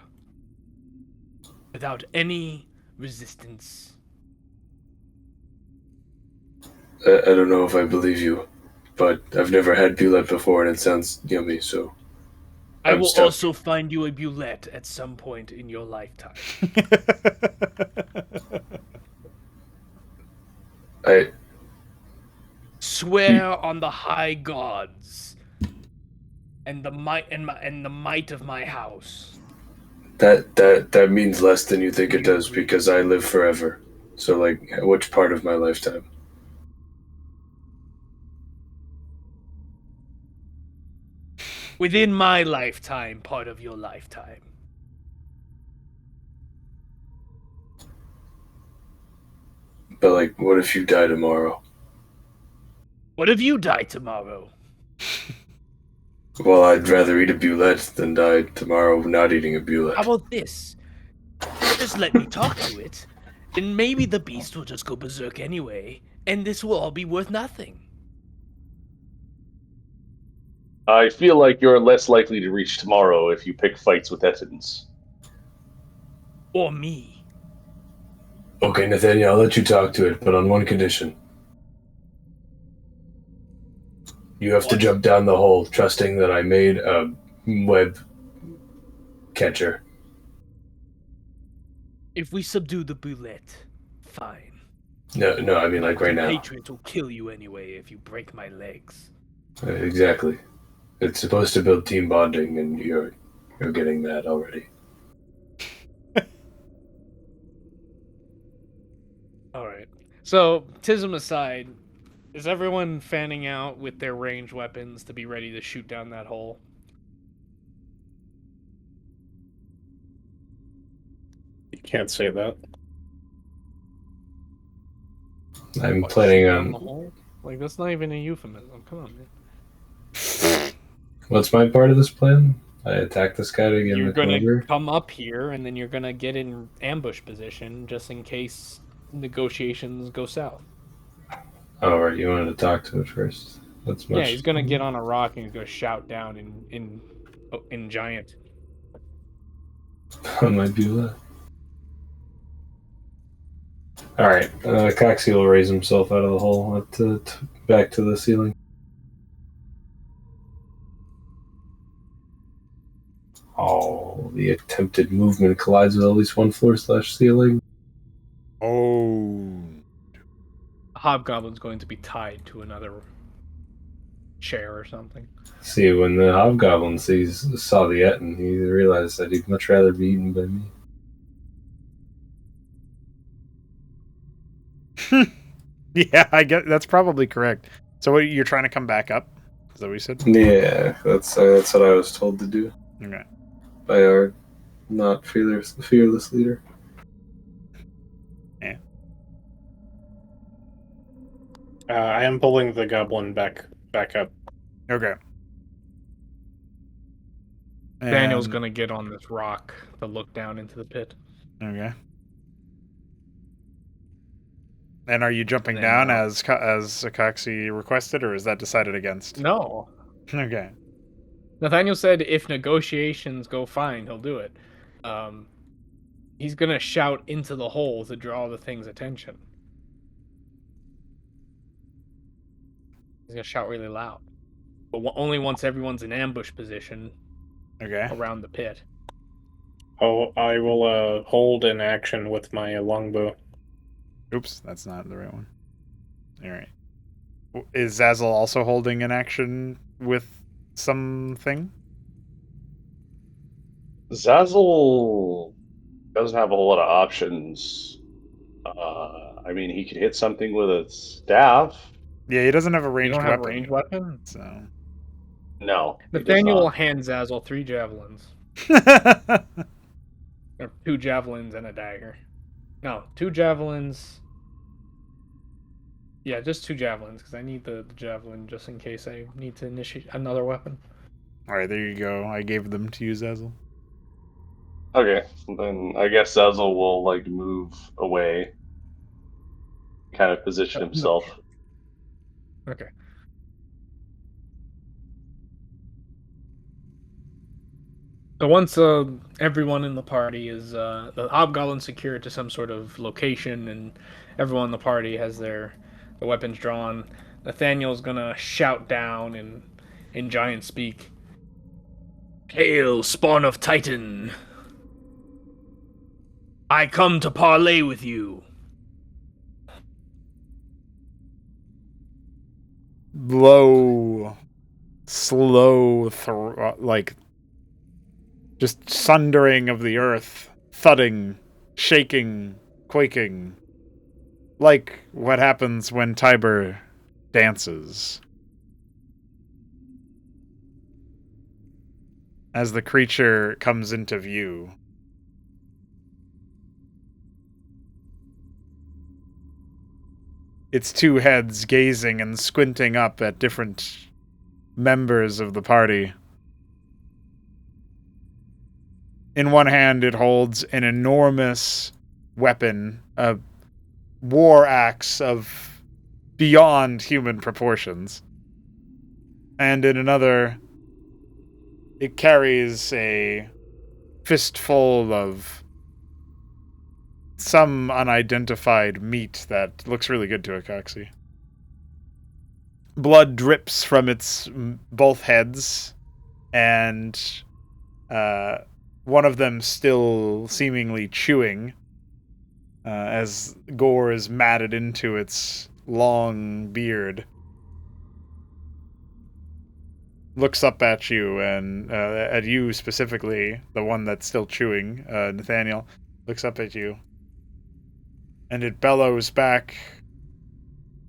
Without any resistance. I don't know if I believe you, but I've never had Bulette before and it sounds yummy, so I will also find you a Bulette at some point in your lifetime. I swear on the high gods and the might of my house. That means less than you think it does because I live forever. So like which part of my lifetime? Within my lifetime, part of your lifetime. But, like, what if you die tomorrow? What if you die tomorrow? Well, I'd rather eat a bulette than die tomorrow not eating a How bulette. about this? Just let me talk to it, and maybe the beast will just go berserk anyway, and this will all be worth nothing. I feel like you're less likely to reach tomorrow if you pick fights with Ettins. Or me. Okay, Nathaniel, I'll let you talk to it, but on one condition. You have to What? jump down the hole, trusting that I made a web catcher. If we subdue the boulette, fine. No, I mean, like, right now. Patriots will kill you anyway if you break my legs. Exactly. It's supposed to build team bonding, and you're getting that already. Alright. So, Tism aside, is everyone fanning out with their ranged weapons to be ready to shoot down that hole? You can't say that. I'm What, planning shoot down the on... hole? Like, that's not even a euphemism. Come on, man. What's my part of this plan? I attack this guy to get You're the gonna cover? come up here, and then you're gonna get in ambush position just in case negotiations go south. Oh, right, you wanted to talk to it first. That's much... Yeah, he's gonna get on a rock and he's gonna shout down in giant. on my Beulah. Alright, Coxie will raise himself out of the hole back to the ceiling. Oh, the attempted movement collides with at least one floor/ceiling. Oh. Hobgoblin's going to be tied to another chair or something. See, when the hobgoblin saw the Etten, he realized that he'd much rather be eaten by me. Yeah, I get that's probably correct. So what, you're trying to come back up? Is that what you said? Yeah, that's what I was told to do Okay. by our not fearless leader. Yeah. I am pulling the goblin back up. Okay. Daniel's And- gonna get on this rock to look down into the pit. Okay. And are you jumping Then, down as Akaxi requested, or is that decided against? No. Okay. Nathaniel said if negotiations go fine, he'll do it. He's gonna shout into the hole to draw the thing's attention. He's gonna shout really loud. But only once everyone's in ambush position Okay. around the pit. Oh, I will hold in action with my longbow. Oops, that's not the right one. All right. Is Zazzle also holding an action with something? Zazzle doesn't have a whole lot of options. I mean, he could hit something with a staff. Yeah, he doesn't have a You ranged don't have weapon. a ranged weapon? So. No. he does Nathaniel will not. hand Zazzle 3 javelins. Or 2 javelins and a dagger. No, 2 javelins. Yeah, just 2 javelins, because I need the javelin just in case I need to initiate another weapon. All right, there you go. I gave them to you, Zazzle. Okay, then I guess Zazzle will like move away, kind of position himself. Okay. So once everyone in the party is the hobgoblin secured to some sort of location, and everyone in the party has their weapons drawn, Nathaniel's gonna shout down in giant speak. Hail, spawn of Titan! I come to parley with you. Low, slow, like just sundering of the earth, thudding, shaking, quaking, like what happens when Tiber dances. As the creature comes into view. its two heads gazing and squinting up at different members of the party. In one hand, it holds an enormous weapon, a war axe of beyond human proportions. And in another, it carries a fistful of some unidentified meat that looks really good to a Coxie. Blood drips from its both heads, and one of them still seemingly chewing, as gore is matted into its long beard. Looks up at you, and at you specifically, the one that's still chewing, Nathaniel, looks up at you. And it bellows back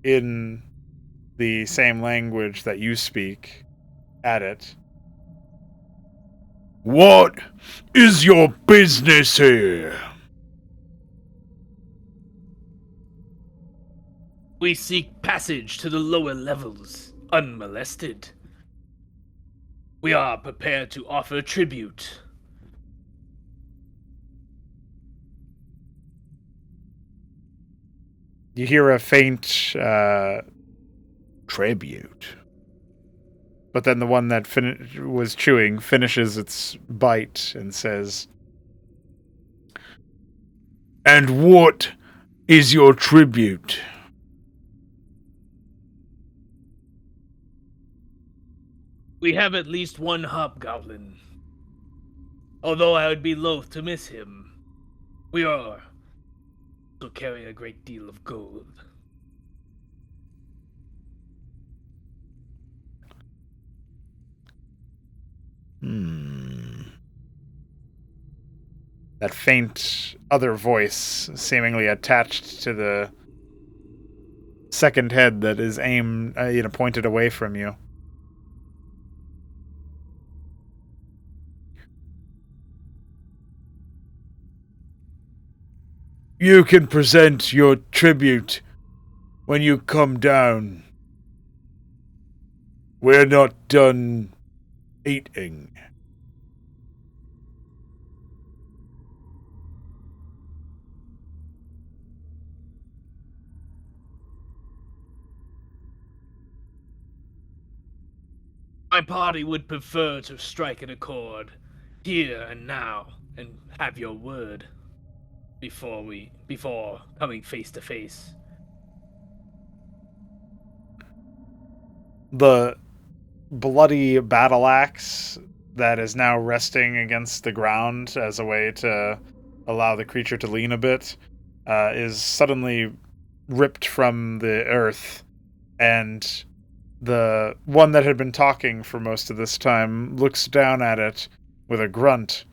in the same language that you speak at it. What is your business here? We seek passage to the lower levels, unmolested. We are prepared to offer tribute. You hear a faint Tribute. but then the one that was chewing finishes its bite and says, And what is your tribute? We have at least one hobgoblin. Although I would be loath to miss him, we are also carry a great deal of gold. that faint other voice seemingly attached to the second head that is aimed, pointed away from you. You can present your tribute when you come down. We're not done eating. My party would prefer to strike an accord here and now and have your word before coming face to face. The bloody battle axe that is now resting against the ground as a way to allow the creature to lean a bit is suddenly ripped from the earth, and the one that had been talking for most of this time looks down at it with a grunt.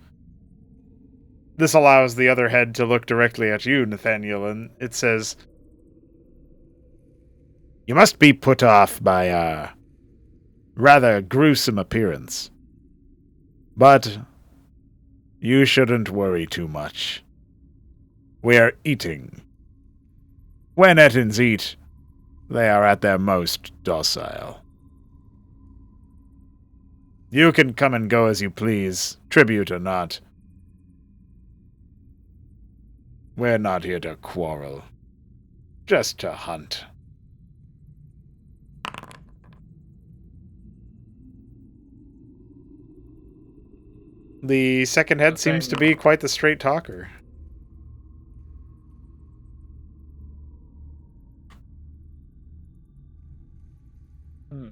This allows the other head to look directly at you, Nathaniel, and it says, You must be put off by our rather gruesome appearance. But you shouldn't worry too much. We're eating. When Ettins eat, they are at their most docile. You can come and go as you please, tribute or not. We're not here to quarrel, just to hunt. the second head seems to be quite the straight talker. Hmm.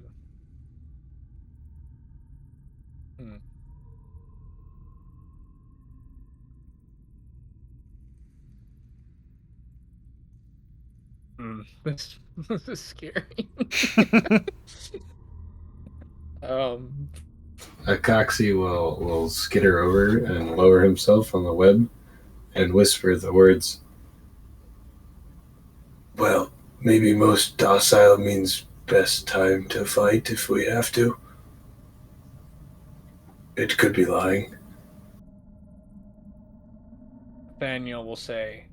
This is scary. Coxie will skitter over and lower himself on the web and whisper the words, "Well, maybe most docile means best time to fight if we have to. It could be lying." Nathaniel will say,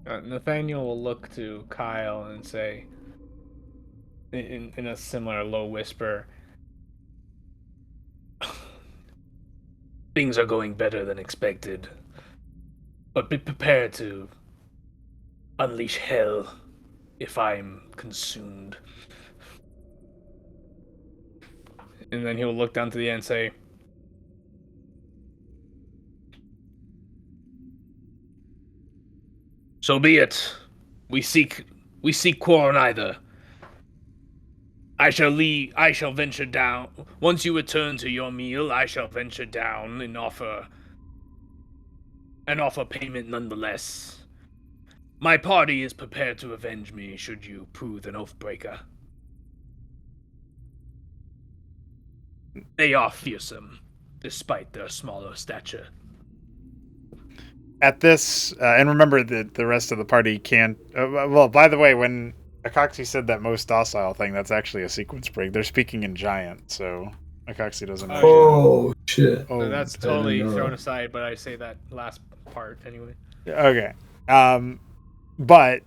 Nathaniel will look to Kyle and say, in a similar low whisper, Things are going better than expected. But be prepared to unleash hell if I'm consumed. and then he'll look down to the end and say, So be it. We seek quarrel neither. I shall venture down. Once you return to your meal, I shall venture down and offer payment nonetheless. My party is prepared to avenge me should you prove an oathbreaker. They are fearsome, despite their smaller stature. At this, and remember that the rest of the party can't. Well, by the way, when Akaxi said that most docile thing, that's actually a sequence break. They're speaking in giant, so Akaxi doesn't know. Oh, shit. Oh, so that's I didn't totally know thrown that. aside, but I say that last part anyway. okay. But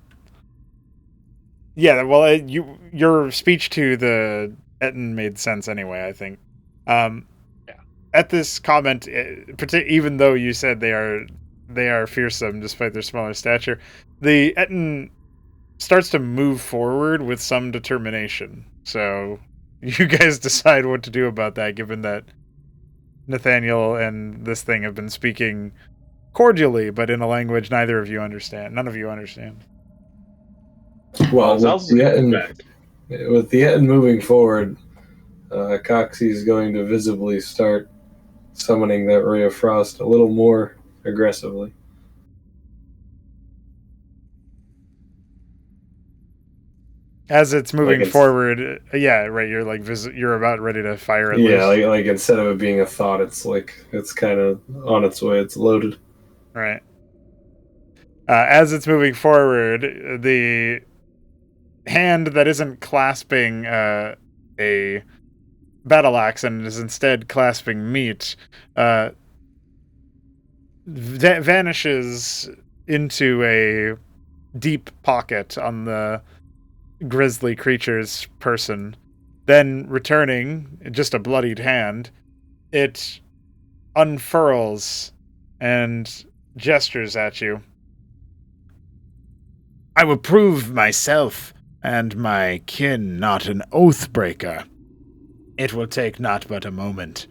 yeah, well, your speech to the Etten made sense anyway. I think. Yeah. At this comment, even though you said they are fearsome despite their smaller stature, the Etten starts to move forward with some determination. So you guys decide what to do about that, given that Nathaniel and this thing have been speaking cordially, but in a language neither of you understand. None of you understand. Well, sounds like a good bet. with the Etten moving forward, Coxie is going to visibly start summoning that ray of frost a little more aggressively. As it's moving Like it's- forward, yeah, right. You're like you're about ready to fire it. Yeah, loose. like instead of it being a thought, it's like it's kind of on its way. It's loaded. Right. As it's moving forward, the hand that isn't clasping a battle axe and is instead clasping meat vanishes into a deep pocket on the grisly creature's person. Then returning, just a bloodied hand, it unfurls and gestures at you. I will prove myself and my kin not an oath-breaker. It will take not but a moment,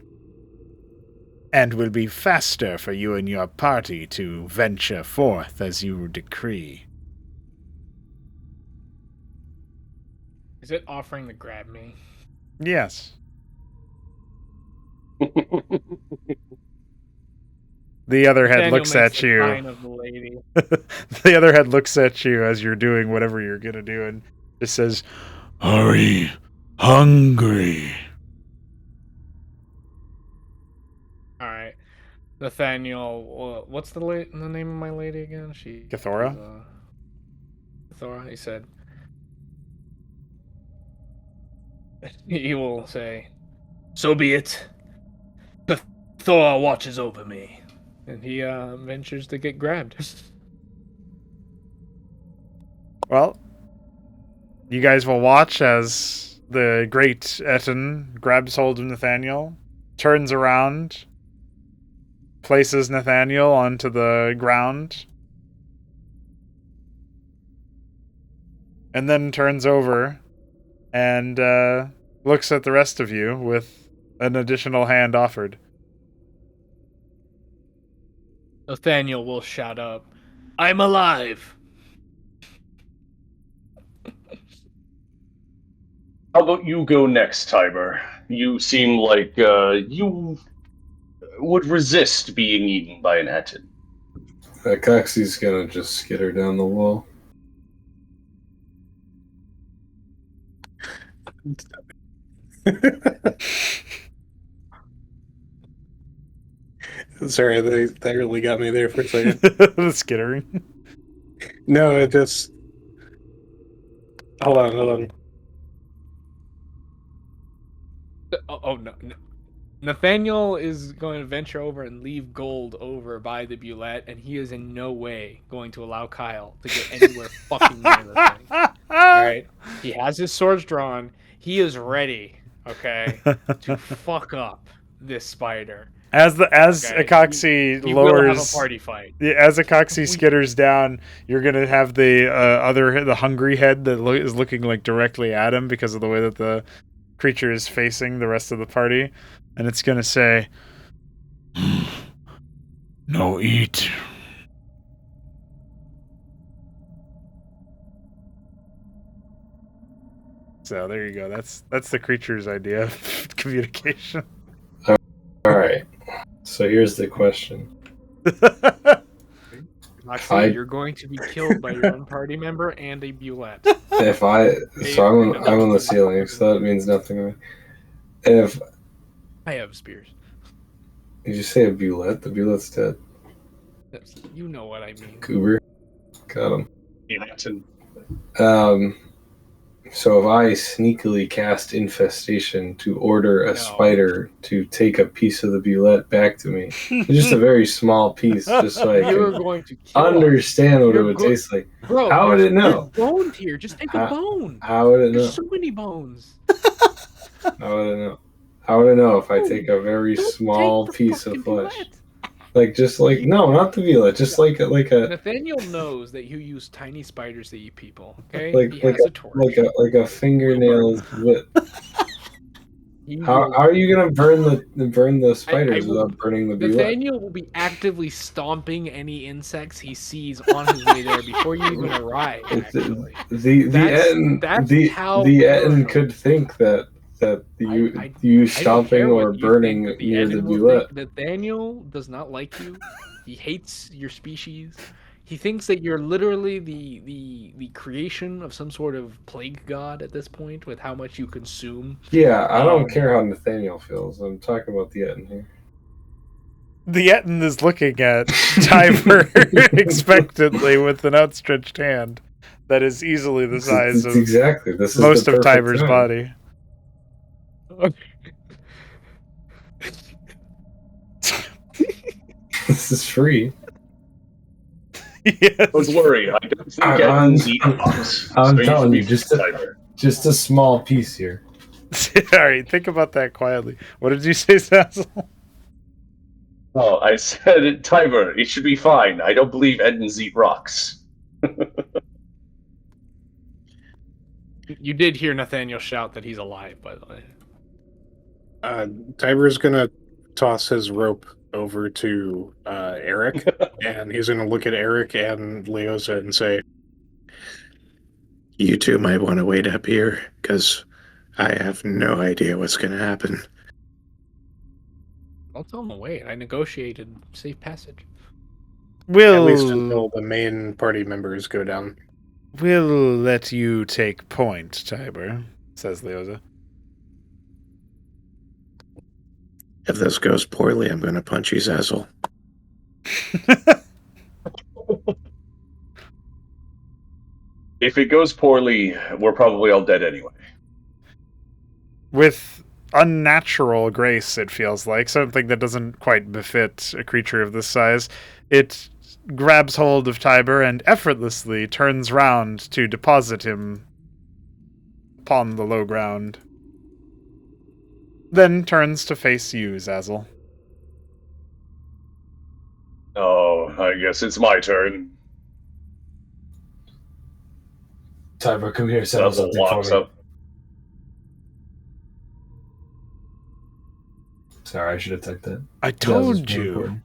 and will be faster for you and your party to venture forth as you decree. Is it offering to grab me? Yes. The other head Daniel looks makes at the you. sign of the lady. The other head looks at you as you're doing whatever you're gonna do and just says, Are we hungry? All right, Nathaniel. What's the name of my lady again? Cathora? Cathora. He said. He will say, So be it. Thor watches over me. and he ventures to get grabbed. well, you guys will watch as the great Etten grabs hold of Nathaniel, turns around, places Nathaniel onto the ground, and then turns over and looks at the rest of you with an additional hand offered. Nathaniel will shout up. I'm alive. How about you go next, Tiber? You seem like you would resist being eaten by an Etten. Coxie's gonna just skitter down the wall. Sorry, that really got me there for a second. The skittering. No, it just. Hold on. Oh no, no. Nathaniel is going to venture over and leave gold over by the Bulette, and he is in no way going to allow Kyle to get anywhere fucking near the thing. Alright? He has his swords drawn. He is ready, okay, to fuck up this spider. As Okay? Akaxi He will have a lowers, party fight. as Akaxi skitters down, you're gonna have the hungry head that is looking like directly at him because of the way that the creature is facing the rest of the party, and it's gonna say, No eat. so there you go. That's the creature's idea of communication. All right. So here's the question. Moxie, you're going to be killed by your own party member and a Bulette. If I'm on the ceiling, so that means nothing to me. If I have spears. did you say a Bulette? The Bulette's dead. You know what I mean. Goober, got him. Imagine. So if I sneakily cast Infestation to order a spider to take a piece of the Bulette back to me, just a very small piece, just so I You're can going to kill understand what it You're would go- taste like. Bro, How would it know? There's bones here. Just take a bone. How would it know? There's so many bones. How would it know? How would I know if I take a very Don't small take the piece of fucking flesh? Bulette. No, not the Bulette, just like a Nathaniel knows that you use tiny spiders to eat people. Okay, like he like has a torch. like a fingernail's width. How are you gonna burn the spiders will- without burning the Bulette? Nathaniel will be actively stomping any insects he sees on his way there before you even arrive. Actually, The how Etten could think that you stomping or burning near the Bulette. Nathaniel does not like you. He hates your species. He thinks that you're literally the creation of some sort of plague god at this point with how much you consume. Yeah, I don't care how Nathaniel feels. I'm talking about the Etten here. The Etten is looking at Tiber expectantly with an outstretched hand that is easily the size of exactly. This is most the of perfect Tiber's time. body. This is free. Yes. Don't worry, I don't think I'm Eddens eat fox. I'm so telling you, should be just a- Tiber. Just a small piece here. All right, think about that quietly. What did you say, Sassel? Oh, I said Tiber. It should be fine. I don't believe Eddens eat rocks. You did hear Nathaniel shout that he's alive, by the way. Tiber's gonna toss his rope over to Eric, and he's gonna look at Eric and Leoza and say, You two might want to wait up here, because I have no idea what's going to happen. I'll tell him to wait. I negotiated safe passage. at least We'll until the main party members go down. let you take point, Tiber, says Leoza. If this goes poorly, I'm going to punch you, Zazzle. If it goes poorly, we're probably all dead anyway. With unnatural grace, it feels like, something that doesn't quite befit a creature of this size, it grabs hold of Tiber and effortlessly turns round to deposit him upon the low ground. Then turns to face you, Zazzle. Oh, I guess it's my turn. Tiber, come here. Settle Zazzle something for walks me. up. Sorry, I should have typed that. I That was told more you. important.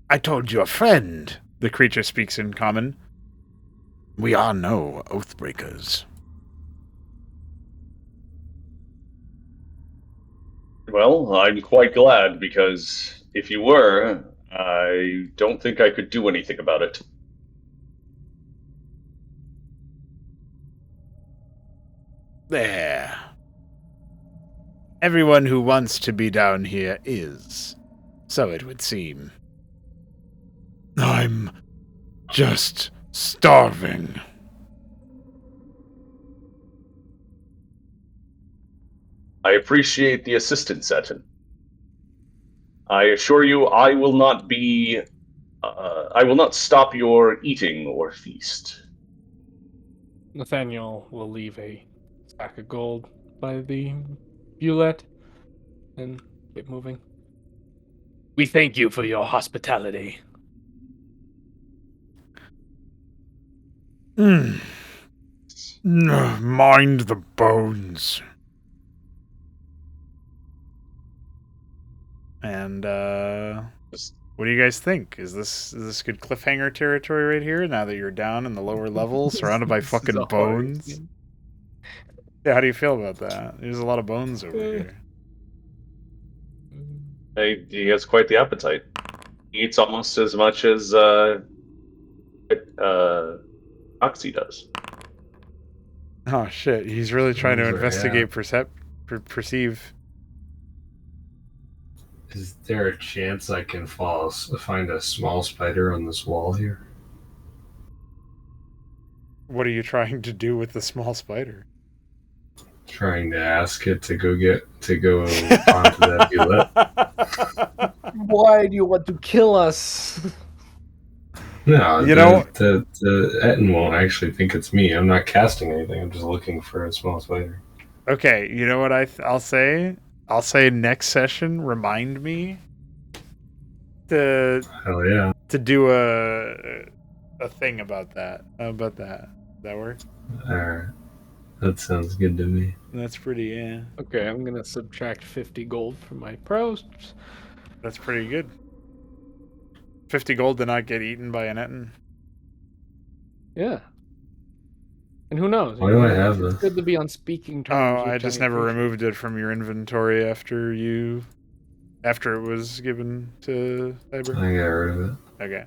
I told you a friend. The creature speaks in common. We are no oathbreakers. Well, I'm quite glad, because if you were, I don't think I could do anything about it. There. Everyone who wants to be down here is. So it would seem. I'm just starving. I appreciate the assistance, Etten. I assure you, I will not be. I will not stop your eating or feast. Nathaniel will leave a sack of gold by the Bulette and get moving. We thank you for your hospitality. Mind the bones. And what do you guys think? Is this good cliffhanger territory right here? Now that you're down in the lower level, surrounded by This is fucking a horror bones. scene. Yeah, how do you feel about that? There's a lot of bones over here. He has quite the appetite. He eats almost as much as Oxy does. Oh shit! He's really trying to Sounds like- investigate, perceive. Is there a chance I can find a small spider on this wall here? What are you trying to do with the small spider? Trying to ask it to go onto that Bulette. Why do you want to kill us? No, You know- the Etten won't actually think it's me. I'm not casting anything. I'm just looking for a small spider. Okay, you know what I'll say? I'll say next session. Remind me to Hell yeah! do a thing about that. How about that? Does that work? All right, that sounds good to me. That's pretty. Yeah, Okay, I'm gonna subtract 50 gold from my pros. that's pretty good. 50 gold to not get eaten by an Etten. Yeah. And who knows? Why do I have It's this? good to be on speaking terms. Oh, with I just giant never creatures. removed it from your inventory after it was given to Cyber. I got rid of it. Okay.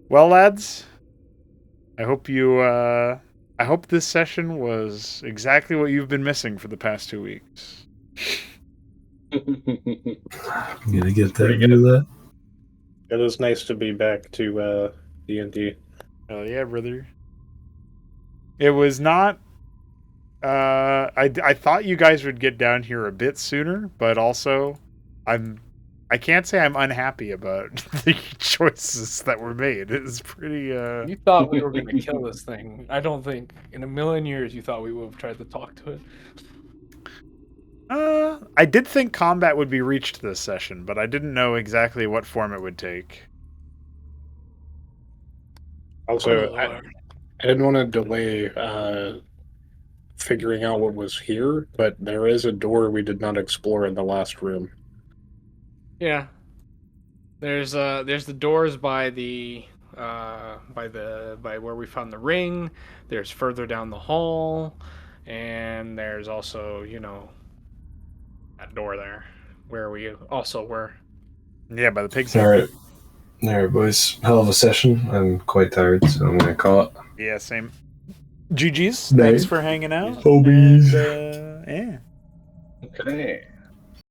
Well, lads, I hope this session was exactly what you've been missing for the past 2 weeks. I'm gonna get that. Pretty good. Do that. It was nice to be back to D&D. Hell yeah, brother. It was not. I thought you guys would get down here a bit sooner, but also, I can't say I'm unhappy about the choices that were made. It's pretty. You thought we were gonna kill this thing. I don't think in a million years you thought we would have tried to talk to it. I did think combat would be reached this session, but I didn't know exactly what form it would take. Also, Oh, I Lord. didn't want to delay figuring out what was here, but there is a door we did not explore in the last room. Yeah. There's the doors by where we found the ring. There's further down the hall, and there's also, that door there where we also were. Yeah, by the pigs. All right, boys. Hell of a session. I'm quite tired, so I'm gonna call it. Yeah, same. GG's. Nice. Thanks for hanging out. Hobies. And, yeah. Okay.